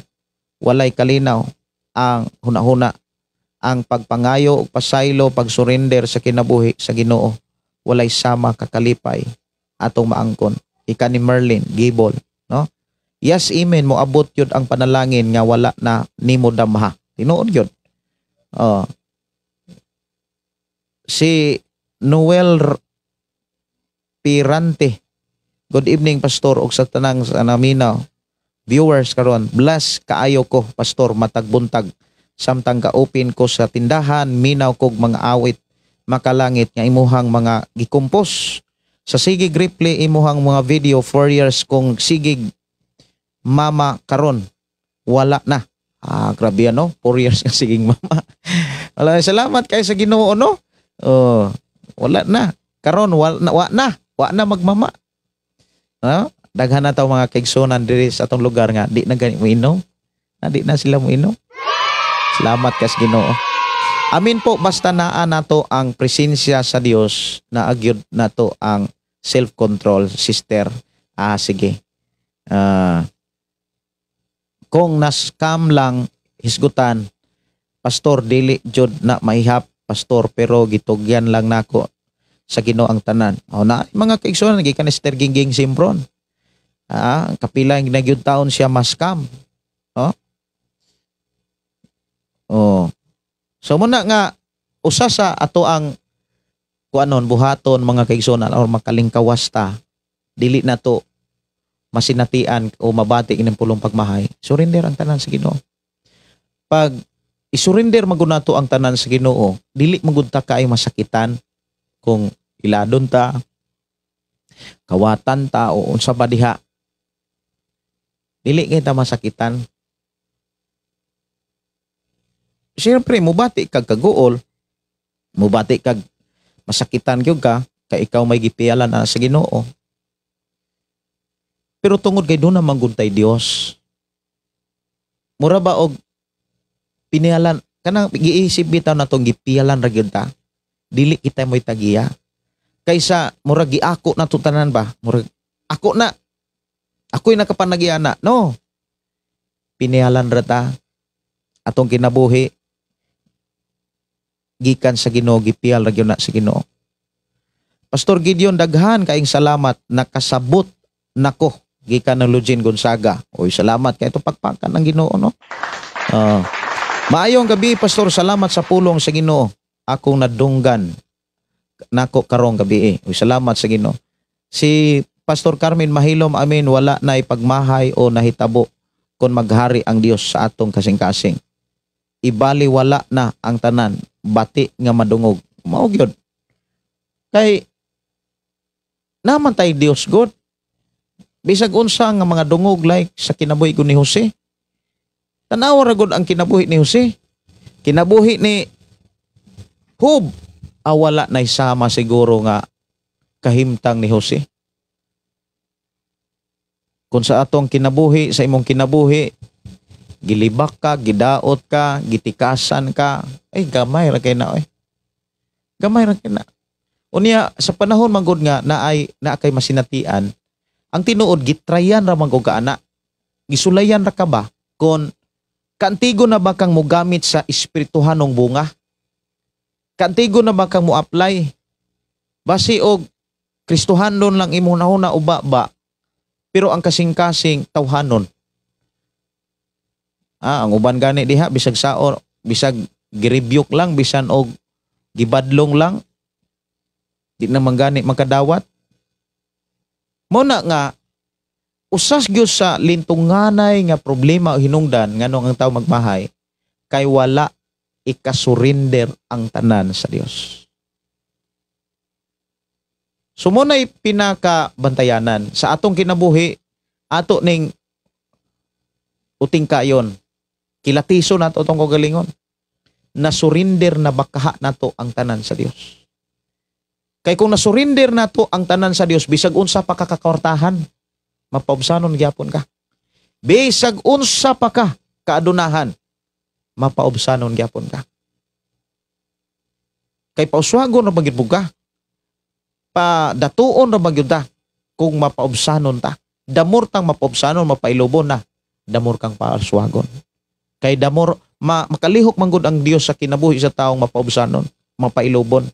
walay kalinaw ang hunahuna, ang pagpangayo ug pasaylo, pagsurrender sa kinabuhi sa Ginoo, walay sama kakalipay atong maangkon. Ika ni Merlin Gibol, no? Yes, amen, mo abot yun ang panalangin nga wala na nimo damha. Tinuod yun. Si Noel Pirante, good evening pastor og sa tanang sa naminaw viewers karon, bless kaayo ko pastor matag buntag samtang ka-open ko sa tindahan, minaw kog mga awit makalangit nga imuhang mga gikumpos. Sa sigig replay imuhang mga video 4 years kung sigig mama karon wala na. Grabe ano, 4 years nga sigig mama. Wala, salamat kay sa Ginoo no. Wala na. Karon wa na magmama. Daghan na taw mga kaigsunan diri sa atong lugar nga di na gani mo inom. Di na sila mo inom. Salamat kay sa Ginoo. Amin po, basta naa nato ang presensya sa Dios, na agyud nato ang self-control, sister. Sige. Kung nas-scam lang hisgutan, pastor dili jud na mahihap, pastor, pero gitugyan lang nako sa Ginoo ang tanan. Na mga kaigsunan gikan Sister Gingging Simbron. Kapila ang nagyud taon siya ma-scam. So muna nga usa sa ato ang kuanon buhaton mga kaigsunan or makalingkawas ta, dili na to masinatian o mabati ining pulong pagmahay. Surrender ang tanan sa Ginoo. Pag isurrender magunato ang tanan sa Ginoo, dili magud ta kay masakitan kung iladon ta, kawatan ta o unsa ba diha. Dili kay ta masakitan. Siyempre, mubati kag kaguol, mubati kag masakitan gyud ka, kay ikaw may gipialan na sa Ginoo. Pero tungod kay doon na manguntay Dios. Mura ba og pinialan, kanang giisip bitaw na tong gipialan ra gyud ta, dili kita mo'y tagiya. Kaysa mura giako na tanan ba, mura ako na, ako'y nakapanagiana. No, pinialan ra ta, atong kinabuhi, gikan sa Ginoo, gipial ra gyud na sa Ginoo. Pastor Gideon, daghan kaayong salamat, nakasabot nako gikan ng Lugin Gonzaga. Oy, salamat kay ito pagpakan ng Ginoo no. Maayong gabi Pastor, salamat sa pulong sa Ginoo. Akong nadunggan nako karong gabi. Oy, salamat sa Ginoo. Si Pastor Carmen Mahilom, amin, wala na ipagmahay o nahitabo kung maghari ang Dios sa atong kasing-kasing. Ibali wala na ang tanan, bati nga madungog. Mao gyud. Kay naman tay Dios God. Bisag unsa nga mga dungog like sa kinabuhi ko ni Jose. Tanaw ra gud ang kinabuhi ni Jose. Kinabuhi ni Job, wala na isama siguro nga kahimtang ni Jose. Kung sa atong kinabuhi, sa imong kinabuhi, gilibak ka, gidaot ka, gitikasan ka, ay gamay ra kay na oy. Gamay ra kay na. Unya sa panahon manggod nga na kay masinatian, ang tinuod gitrayan ra man og kaana. Gisulayan ra ka ba kon kantigo na ba kang mogamit sa espirituhanong bunga? Kantigo na ba kang mo apply? Basi og Kristohanon lang imong nahuna uba ba, pero ang kasing-kasing tawhanon. Ang uban gani diha bisag saor, bisag girebuke lang, bisan og gibadlong lang, di na man gani magkadawat. Muna nga usas gyud sa lintunganay nga problema o hinungdan nganong ang tao magmahay kay wala ikasurinder ang tanan sa Dios. So muna'y pinakabantayanan sa atong kinabuhi, ato ning uting kayon, kilatiso nato itong kagalingon, na surinder na bakaha nato ang tanan sa Dios. Kay kung nasurinder nato ang tanan sa Dios, bisag unsa pa kakakwartahan, mapaubsanon gyapon ka. Bisag unsa pa ka kaadunahan, mapaubsanon gyapon ka. Kay pauswagon na bagid ka, padatuon na bagid ta kung mapaubsanon ta. Damor tang mapaubsanon, mapailubon na, damor kang pauswagon. Kay damor makalihok manggod ang Dios sa kinabuhi sa taong mapaubsanon, mapailubon.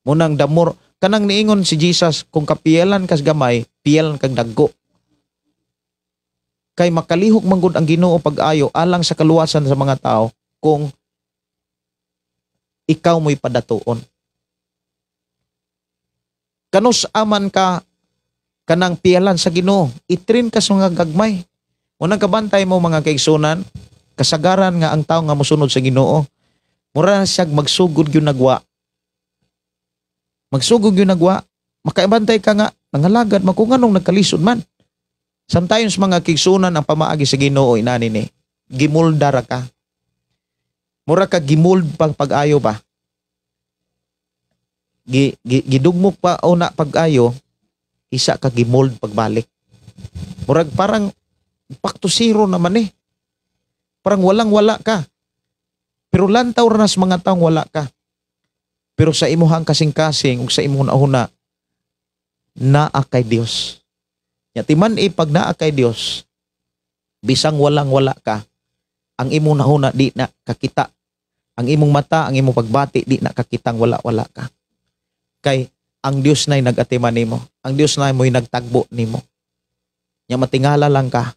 Munang damor kanang niingon si Jesus, kung kapiyalan kas gamay, piyalan kag dagko. Kay makalihok manggod ang Ginoo pag-ayo alang sa kaluwasan sa mga tao kung ikaw mo'y padatuon. Kanus aman ka kanang piyalan sa Ginoo, itrin ka sa mga gagmay. Unang kabantay mo mga kaigsunan, kasagaran nga ang tao nga mosunod sa Ginoo, mura siyag magsugod gyud nagwa. Magsugog yung nagwa, makaibantay ka nga, nangalagad, kung anong nagkalisod man. Sometimes mga kigsunan ang pamaagi sa Ginoo inani ni, gimuldara ka. Mura ka gimold pang pag-ayo ba? Gidugmok pa o na pag-ayo, isa ka gimold pagbalik. Murag parang back to zero naman eh. Parang walang-wala ka. Pero lantaw ranas mga taong wala ka. Pero sa imuhang kasing-kasing ug sa imuhang una naa kay Dios. Yatiman pag naa kay Dios, bisang walang-wala ka, ang imong nahuna di na kakita. Ang imong mata, ang imong pagbati di na kakitang wala-wala ka. Kay ang Dios na'y nag-atiman nimo. Ang Dios na'y mo'y nagtagbo nimo. Nya matingala lang ka,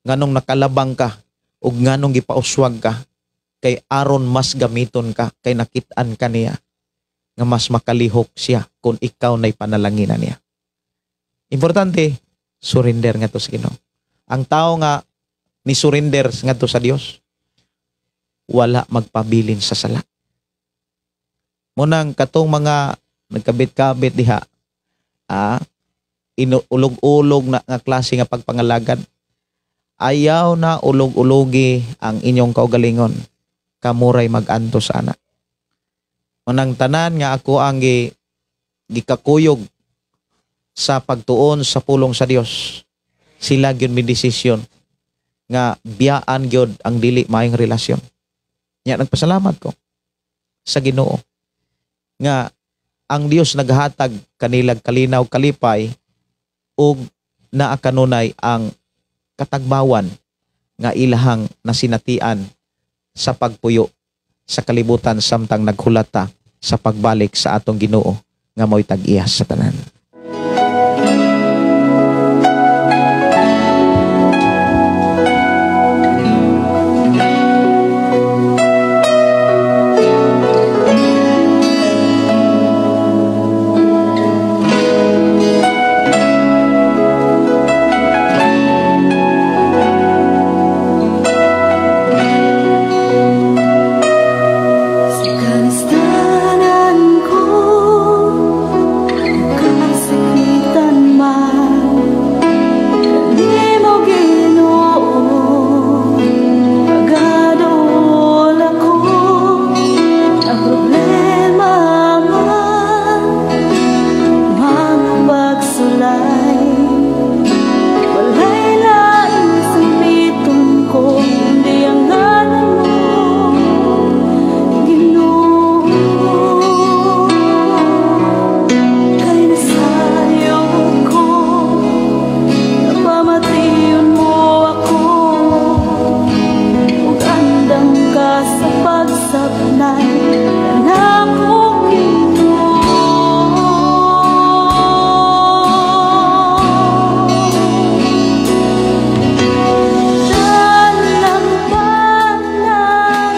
nganong nakalabang ka, ug nganong gipauswag ka, kay aron mas gamiton ka, kay nakit-an ka niya, nga mas makalihok siya kung ikaw na'y panalanginan niya. Importante, surrender nga to sa Ginoo. Ang tao nga ni surrender nga to sa Dios, wala magpabilin sa sala. Munang katong mga nagkabit-kabit diha, inuulog-ulog na nga klase nga pagpangalagad, ayaw na ulog-ulogi ang inyong kaugalingon, kamuray mag-anto sa anak. Munang tanan nga ako ang gikakuyog sa pagtuon sa pulong sa Dios, sila gyud mi desisyon nga biyaan gyud ang dili maayong relasyon. Nya nagpasalamat ko sa Ginoo nga ang Dios naghatag kanilag kalinaw kalipay ug naa kanunay ang katagbawan nga ilahang nasinatian sa pagpuyo sa kalibutan samtang naghulata sa pagbalik sa atong Ginoo nga mo'y tag-iya sa tanan.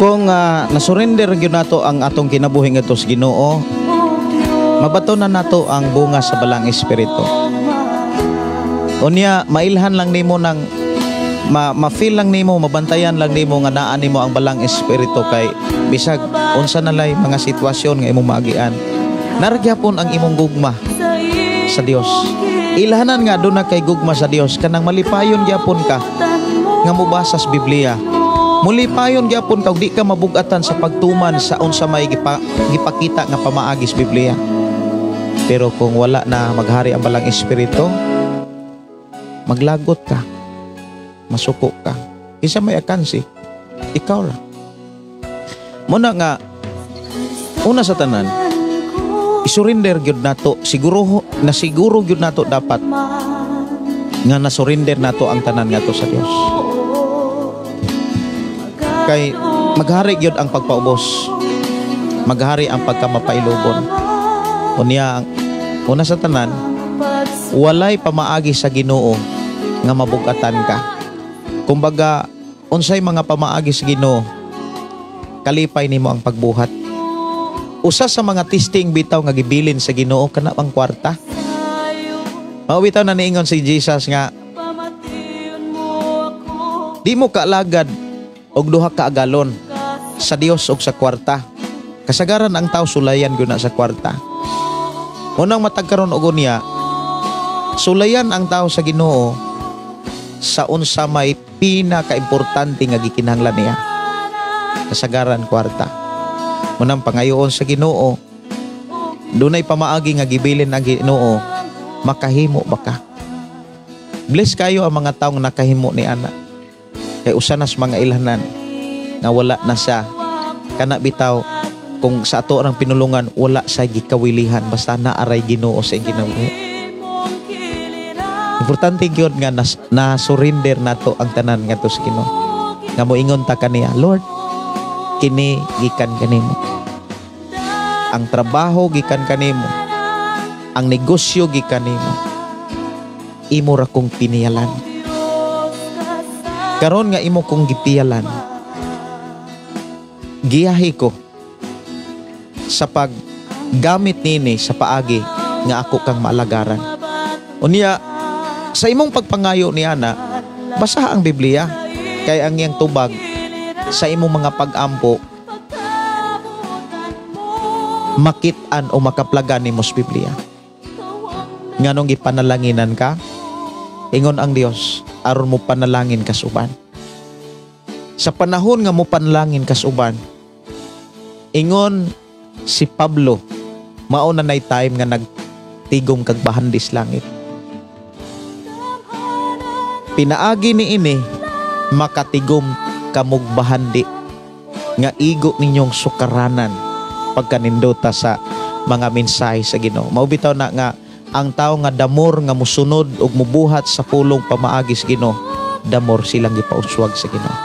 Kung nasurrender gyud nato ang atong kinabuhi ngadto sa Ginoo, mabatonan nato ang bunga sa balang espiritu. Unya mailhan lang nimo nang ma-feel lang nimo, mabantayan lang nimo nga naa nimo ang balang espiritu kay bisag unsa nalay mga sitwasyon nga imong maagian. Nargyapon ang imong gugma sa Dios. Ilhanan nga doon na kay gugma sa Dios kanang malipayon gyapon ka nga mubasa sa Biblia. Mulipayon gyapon ka di ka mabugatan sa pagtuman sa unsa may gipakita nga pamaagi sa Biblia. Pero kung wala na maghari ang balang espiritu, maglagot ka, masuko ka. Isa may akansi, ikaw ra. Muna nga, una sa tanan, isurrender gyud nato, siguro gyud nato dapat nga nasurrender nato ang tanan nga to sa Dios. Kay maghari gyud ang pagpaubos, maghari ang pagkamapailubon. Unya una sa tanan, walay pamaagi sa Ginoo nga mabugatan ka. Kumbaga unsay mga pamaagi sa Ginoo, kalipay nimo ang pagbuhat. Usa sa mga testing bitaw nga gibilin sa Ginoo kana ang kwarta. Mawitaw na niingon si Jesus nga di mo kaalagad og duha ka agalon sa Dios og sa kwarta. Kasagaran ang tao sulayan gyud na sa kwarta. Unang matagkaron og unya, sulayan ang tao sa Ginoo sa unsa may pinakaimportante nga gikinahanglan niya. Kasagaran kwarta. Unang pangayoon sa Ginoo, dunay pamaagi nga gibilin ang Ginoo, makahimo ba ka? Bless kayo ang mga taong nakahimo ni ana. Kay usa nas mga ilhanan nga wala na siya kana bitaw kung sa ato ang pinulungan wala sa gikawilihan basta naaray Ginoo sa kinabuhi. Importante gyud nga na surrender nato ang tanan ngadto sa Ginoo. Nga moingon ta kaniya, Lord, kini gikan kanimo. Ang trabaho gikan kanimo. Ang negosyo gikan nimo. Imo ra kong piniyalan. Karon nga imo kong gipiyalan. Giyahi ko sa paggamit nini sa paagi nga ako kang maalagaran. Unya sa imong pagpangayo ni ana, basa ang Biblia kay ang iyang tubag sa imong mga pag-ampo makit-an o makaplagan nimo sa Biblia. Nganong gipanalanginan ka, ingon ang Dios aron mo panalangin ka suban. Sa panahon nga mo panalangin ka suban, ingon si Pablo, mao na nay time nga nagtigom kag bahandis langit. Pinaagi ni ini makatigom kamog bahandi nga igo ninyong sukaranan pagkanindota sa mga mensahe sa Ginoo. Mao bitaw na nga ang tao nga damor nga musunod ug mubuhat sa pulong pamaagi sa Ginoo, damor silang gipauswag sa Ginoo.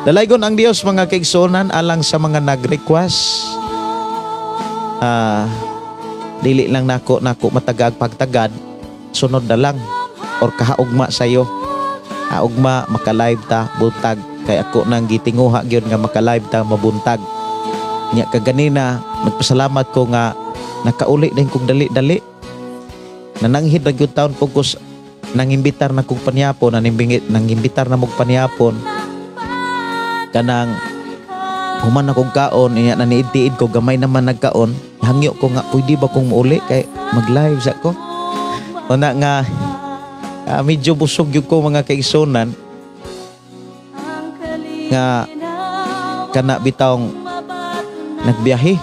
Dalaygon ang Dios mga kaigsunan alang sa mga nag-request. Dili lang nako matagag pagtagad, sunod na lang or kahaugma sayo. Haugma maka-live ta buntag kay ako nang gitinguha gyud nga maka-live ta mabuntag. Nya kaganina nagpasalamat ko nga nakauli din kong dali-dali. Nananghid ra gyud taon pugos nangimbitar na kog panyapon, nangimbitar na mog panyapon. Kanang human akong kaon, iya naniid-tiid ko, gamay naman nagkaon. Hangyo ko nga, pwede ba kong mauli kay mag-live sa ko? Una nga, medyo busog yun ko mga kaigsunan. Nga, kana bitawng nagbiyahe.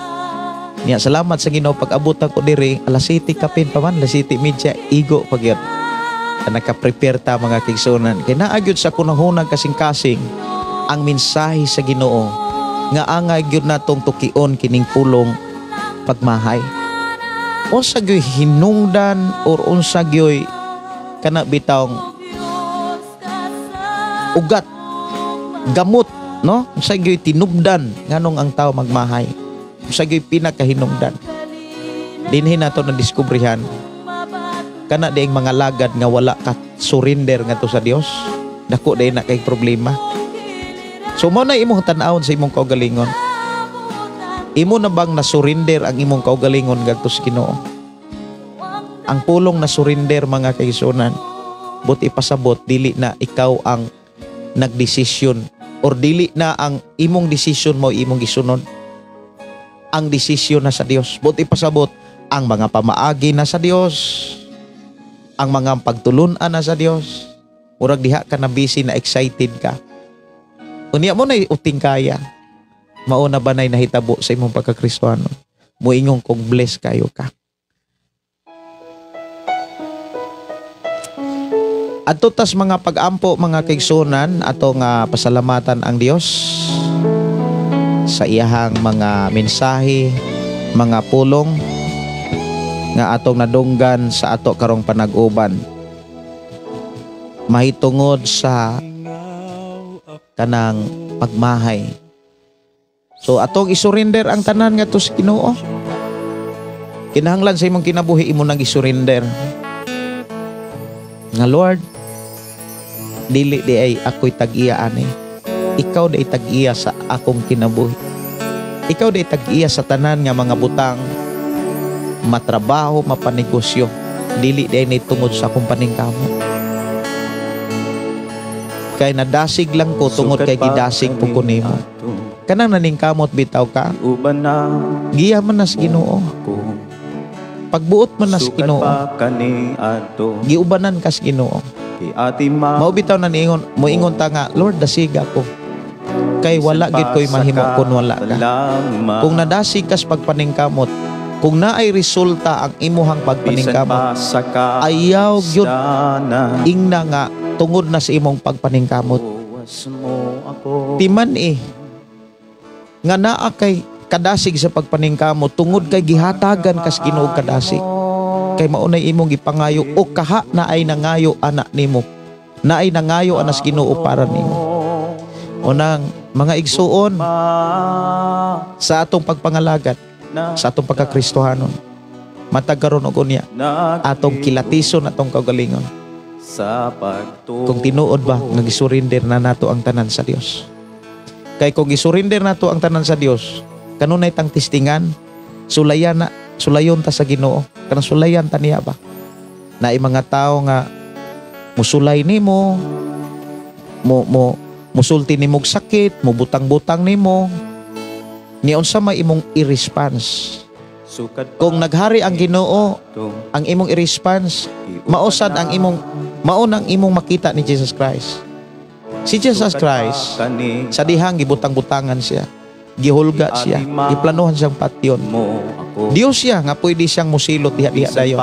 Niya, salamat sa Ginoo pag-abot ako diri, alas 7 kapin pa man, alas 7 media, igo pag yun. Naka-prepare ta mga kaigsunan. Kaya naagyod sa kunahunag kasing-kasing, ang mensahe sa Ginoo nga angay gyud natong tukion kining pulong pagmahay. Unsa gyoy hinungdan or unsa gyoy kana bitawng ugat gamot, no? Unsa gyoy tinubdan nganong ang tao magmahay. Unsa gyoy pinakahinungdan. Dinhi nato na diskubrihan kana diing mga lagad nga wala ka surrender ngadto sa Dios. Dako day na kay problema. So mo na imong tan-awon sa imong kaugalingon. Imo na bang na-surrender ang imong kaugalingon ngadto sa Ginoo? Ang pulong na surrender mga kaigsunan, buti pasabot dili na ikaw ang nagdesisyon or dili na ang imong desisyon mo imong gisunod. Ang desisyon na sa Dios. Buti pasabot ang mga pamaagi na sa Dios. Ang mga pagtulunan na sa Dios. Murag diha ka na busy na excited ka. Unya mo na uting kaya. Mauna ba na'y nahitabo sa imong pagkakristohano? Muingong kong bless kayo ka. Adto tas mga pag-ampo mga kaigsunan ato nga pasalamatan ang Dios sa iyahang mga mensahe, mga pulong nga atong nadunggan sa ato karong panag-uban. Mahitungod sa kanang pagmahay. So atong isurrender ang tanan nga to sa Ginoo. Kinahanglan sa imong kinabuhi imo nang isurrender. Nga Lord, dili di ay ako'y tag-iya ani. Ikaw di tag-iya sa akong kinabuhi. Ikaw di tag-iya sa tanan nga mga butang, matrabaho, mapanegosyo. Dili di ay tungod sa akong paningkamot. Kay nadasig lang ko tungod kay gidasig po ko nimo. Kanang naningkamot bitaw ka. Giya man nas Ginoo. pagbuot man nas Ginoo, giubanan kas Ginoo. Mao bitaw na niingon, moingon ta nga, Lord, dasiga ko. Kay wala gid ko'y mahimo kun wala ka. Kung nadasig kas pagpaningkamot, kung naay resulta ang imuhang pagpaningkamot, ayaw gyud ingna nga tungod na sa imong pagpaningkamot. Timan nga naa kay kadasig sa pagpaningkamot tungod kay gihatagan kas Ginoo kadasig. Kay maunay imong gipangayo o kaha na ay nangayo anak nimo. Na ay nangayo anas Ginoo para nimo. Unang mga igsuon sa atong pagpangalagat, sa atong pagkakristohanon, matagaron og unya atong kilatison atong kaugalingon. Kung tinuod ba nga gisurrender na nato ang tanan sa Dios. Kay kung gisurrender nato ang tanan sa Dios, kanunay tang tistingan, sulayon ta sa Ginoo. Kanang sulayan ta niya ba? Na mga tao nga musulay nimo, musulti nimog sakit, mubutang-butang nimo, niyon sa may imong i-response. Kung naghari ang Ginoo, ang imong i-response, mausad ang maunang imong makita ni Jesus Christ. Si Jesus Christ, sa dihang gibutang-butangan siya, gihulga siya, giplanuhan siyang patyon. Dios siya nga pwede siyang musilot diha dayon.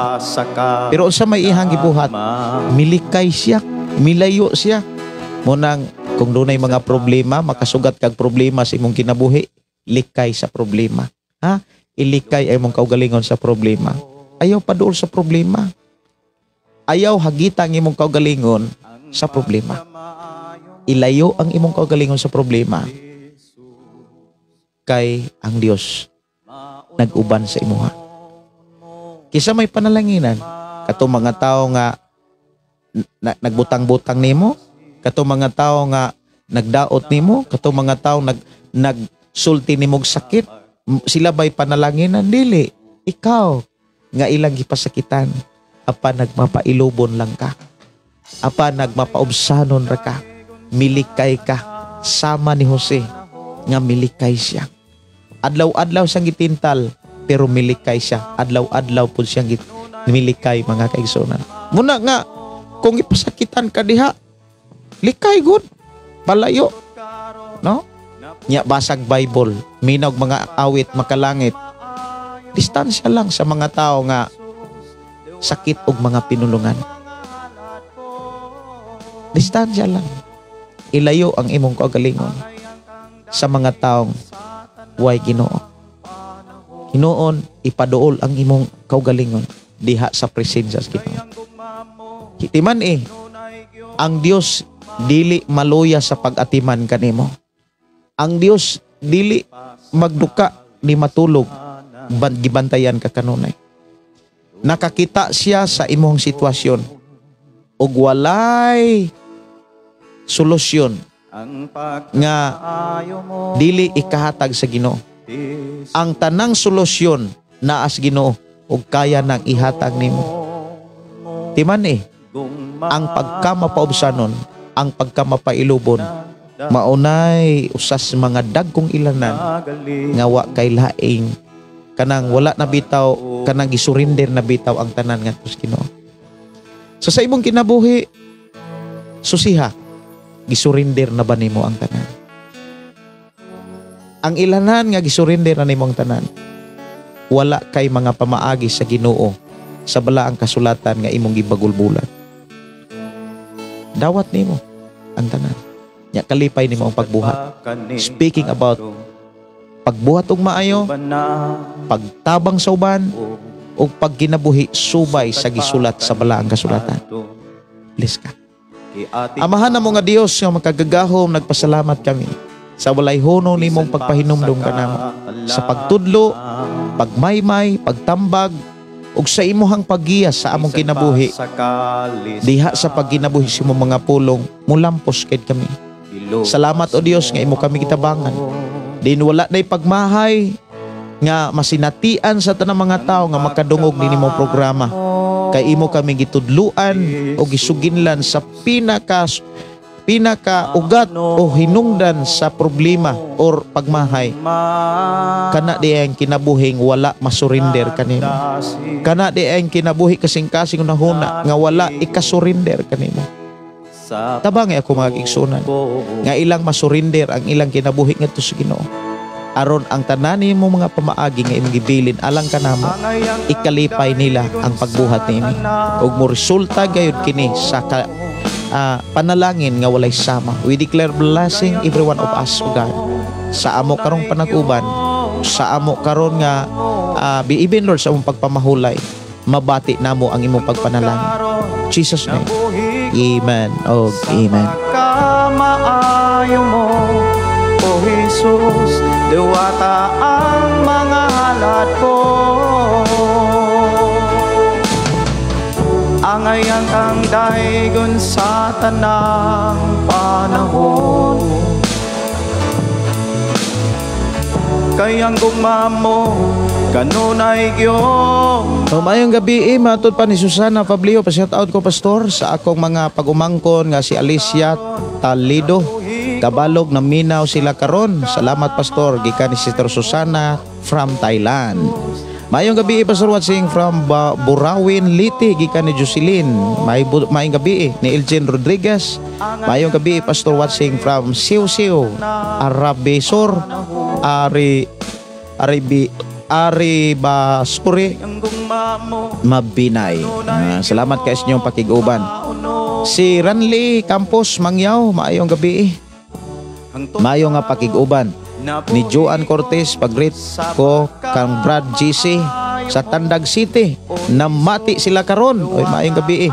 Pero unsa may ihang gibuhat, milikay siya, milayo siya. Munang kung dunay mga problema, makasugat kag problema sa imong kinabuhi, likay sa problema. Ha? Ilikay ay imong kaugalingon sa problema. Ayaw paduol sa problema. Ayaw hagita ang imong kaugalingon sa problema. Ilayo ang imong kaugalingon sa problema. Kay ang Dios nag-uban sa imuha. Kisa may panalanginan, katong mga tao nga nagbutang-butang nimo, katong mga tao nga nagdaot nimo, katong mga tao nagsulti nimog sakit, sila ba'y panalanginan? Dili. Ikaw nga ilang gipasakitan, apa nagmapailubon lang ka, apa nagmapaubsanon ra ka, milikay ka, sama ni Jose nga milikay siya. Adlaw-adlaw siyang gitintal, pero milikay siya. Adlaw-adlaw po siyang milikay, mga kaigsunan. Muna nga, kung ipasakitan ka diha, likay good, palayo, no? Nya basag Bible, minog mga awit makalangit. Distansya lang sa mga tao nga sakit og mga pinulungan. Distansya lang. Ilayo ang imong kaugalingon sa mga taong way Ginoo. Hinoon ipaduol ang imong kaugalingon diha sa presensya sa Ginoo. Hitiman ang Dios dili maluya sa pag-atiman kanimo. Ang Dios dili magduka ni matulog, gibantayan ka kanunay. Nakakita siya sa imong sitwasyon ug walay solusyon nga dili ikahatag sa Ginoo. Ang tanang solusyon naa sa Ginoo ug kaya nang ihatag nimo. Timan ang pagkamapaubsanon, ang pagkamapailubon, maunay usas mga dagkong ilanan nga wa kay laing kanang wala na bitaw, kanang gisurrender na bitaw ang tanan ngadto sa Ginoo. So sa imong kinabuhi, susiha, gisurrender na ba nimo ang tanan? Ang ilanan nga gisurrender na nimo ang tanan, wala kay mga pamaagi sa Ginoo sa balaang kasulatan nga imong gibagulbulan. Dawat nimo ang tanan. Nya kalipay nimo ang pagbuhat. Speaking about pagbuhat og maayo, pagtabang sa uban, ug pagkinabuhi subay sa gisulat sa balaang kasulatan. Please ka. Amahan na mo nga Dios nga makagagahom, nagpasalamat kami sa walay huno nimong pagpahinumdum kanamo sa pagtudlo, pagmaymay, pagtambag, ug sa imuhang paggiya sa among kinabuhi. Diha sa pagkinabuhi sa imong mga pulong, mulampos kay kami. Salamat o Dios nga imo kami kitabangan. Din wala na'y pagmahay nga masinatian sa tanang mga tao nga makadungog ni nimong programa. Kay imo kami gitudluan o gisuginlan sa pinaka ugat o hinungdan sa problema or pagmahay, kana di ang kinabuhing wala masurinder kanimo. Kana di ang kinabuhi kasing-kasing unahuna nga wala ikasurinder kanimo. Tabang ako mga igsunan nga ilang masurinder ang ilang kinabuhi ngadto sa Ginoo, aron ang tanan nimo mga pamaagi nga imong gibilin alang kanamo, ikalipay nila ang pagbuhat nini ug mo resulta gayud kini sa panalangin nga walay sama. We declare blessing every one of us, O God, sa amo karong panag-uban, sa amo karon nga even Lord sa among pagpamahulay, mabati namo ang imong pagpanalangin. Jesus name. Amen. Oh, amen. Kamaayo mo, O Jesus, diwata ang mga halad ko. Angayan kang daigon sa tanang panahon, kayang gugma mo kanunay gyud. So, mayong gabi, matod pa ni Susana Pablio, pa-shout out ko, Pastor, sa akong mga pag-umangkon nga si Alicia Talido, kabalog na minaw sila karon. Salamat, Pastor, gikan ni Sister Susana from Thailand. Mayong gabi, Pastor, watching from Burawin, Liti, gikan ni Jocelyn. Mayong gabi ni Elgin Rodriguez. Mayong gabi, Pastor, watching from Siu-Siu, Arabesor, Ari Basuri, Mabinay. Salamat kayo sa inyong pakiguban. Si Ranli Campos Mangyaw, maayong gabi. Maayong nga pakiguban. Ni Joan Cortez, pag-greet ko kang Brad GC sa Tandag City. Namati sila karon. Oy, maayong gabi.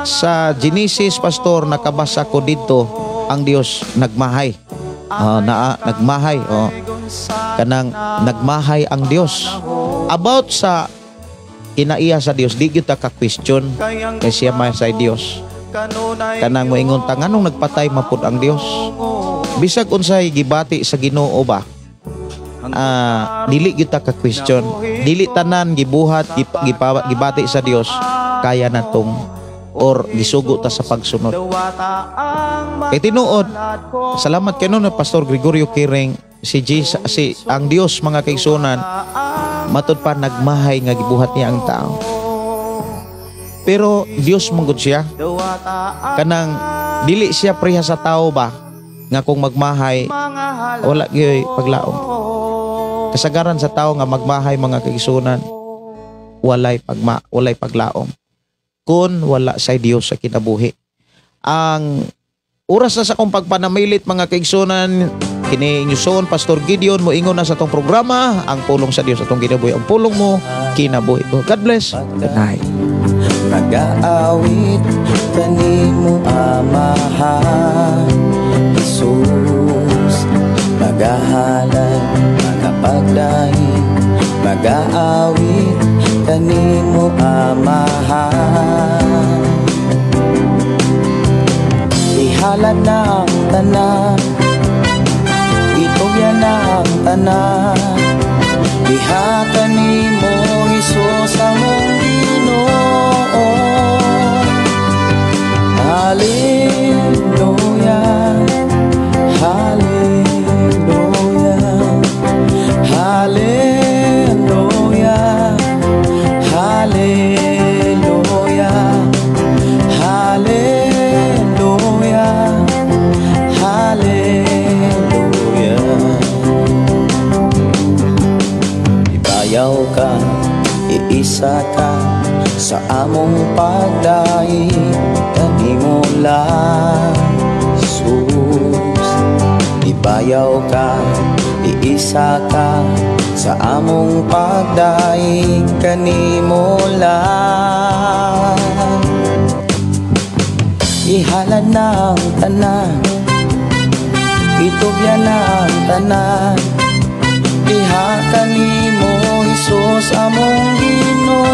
Sa Genesis, Pastor, nakabasa ko dito, ang Dios nagmahay. Nagmahay. Kanang nagmahay ang Dios. About sa kinaiya sa Dios, di kita ka-question kay siya may sa Dios. Kanang moingon ta nganong nagpatay mapud ang Dios. Bisag unsay gibati sa Ginoo ba, dili kita ka-question. Dili tanan gibuhat gibati sa Dios kaya natong or gisugo ta sa pagsunod. Kay tinuod, salamat kayo na Pastor Gregorio Kiring, si ang Dios mga kaigsunan, matud pa nagmahay nga gibuhat niya ang tao. Pero Dios manggod siya, kanang dili siya priha sa tao ba nga kung magmahay wala gyud paglaom. Kasagaran sa tao nga magmahay mga kaigsunan, walay paglaom kun wala sa Dios sa kinabuhi. Ang oras na sa akong pagpanamilit mga kaigsunan, kini inyuson Pastor Gideon mo ingon na sa tong programa, ang pulong sa Dios atong kinabuhi, ang pulong mo kinabuhi. God bless. Good night. Nag-aawit kanimo amahan, Jesus, magahalan mga pagdahi. Mag-aawit kanimo amahan, ihalad na ang tanan, itugyan na ang tanan. Diha kanimo Jesus among Ginoo. Hallelujah, hallelujah, hallelujah, hallelujah, hallelujah, hallelujah. Ibayaw ka, iisa ka sa among pagdaig, kanimo lang Jesus. Ibayaw ka, iisa ka sa among pagdaig, kanimo lang. Ihalad na ang tanan, itugyan na ang tanan. Diha kanimo Jesus among Ginoo.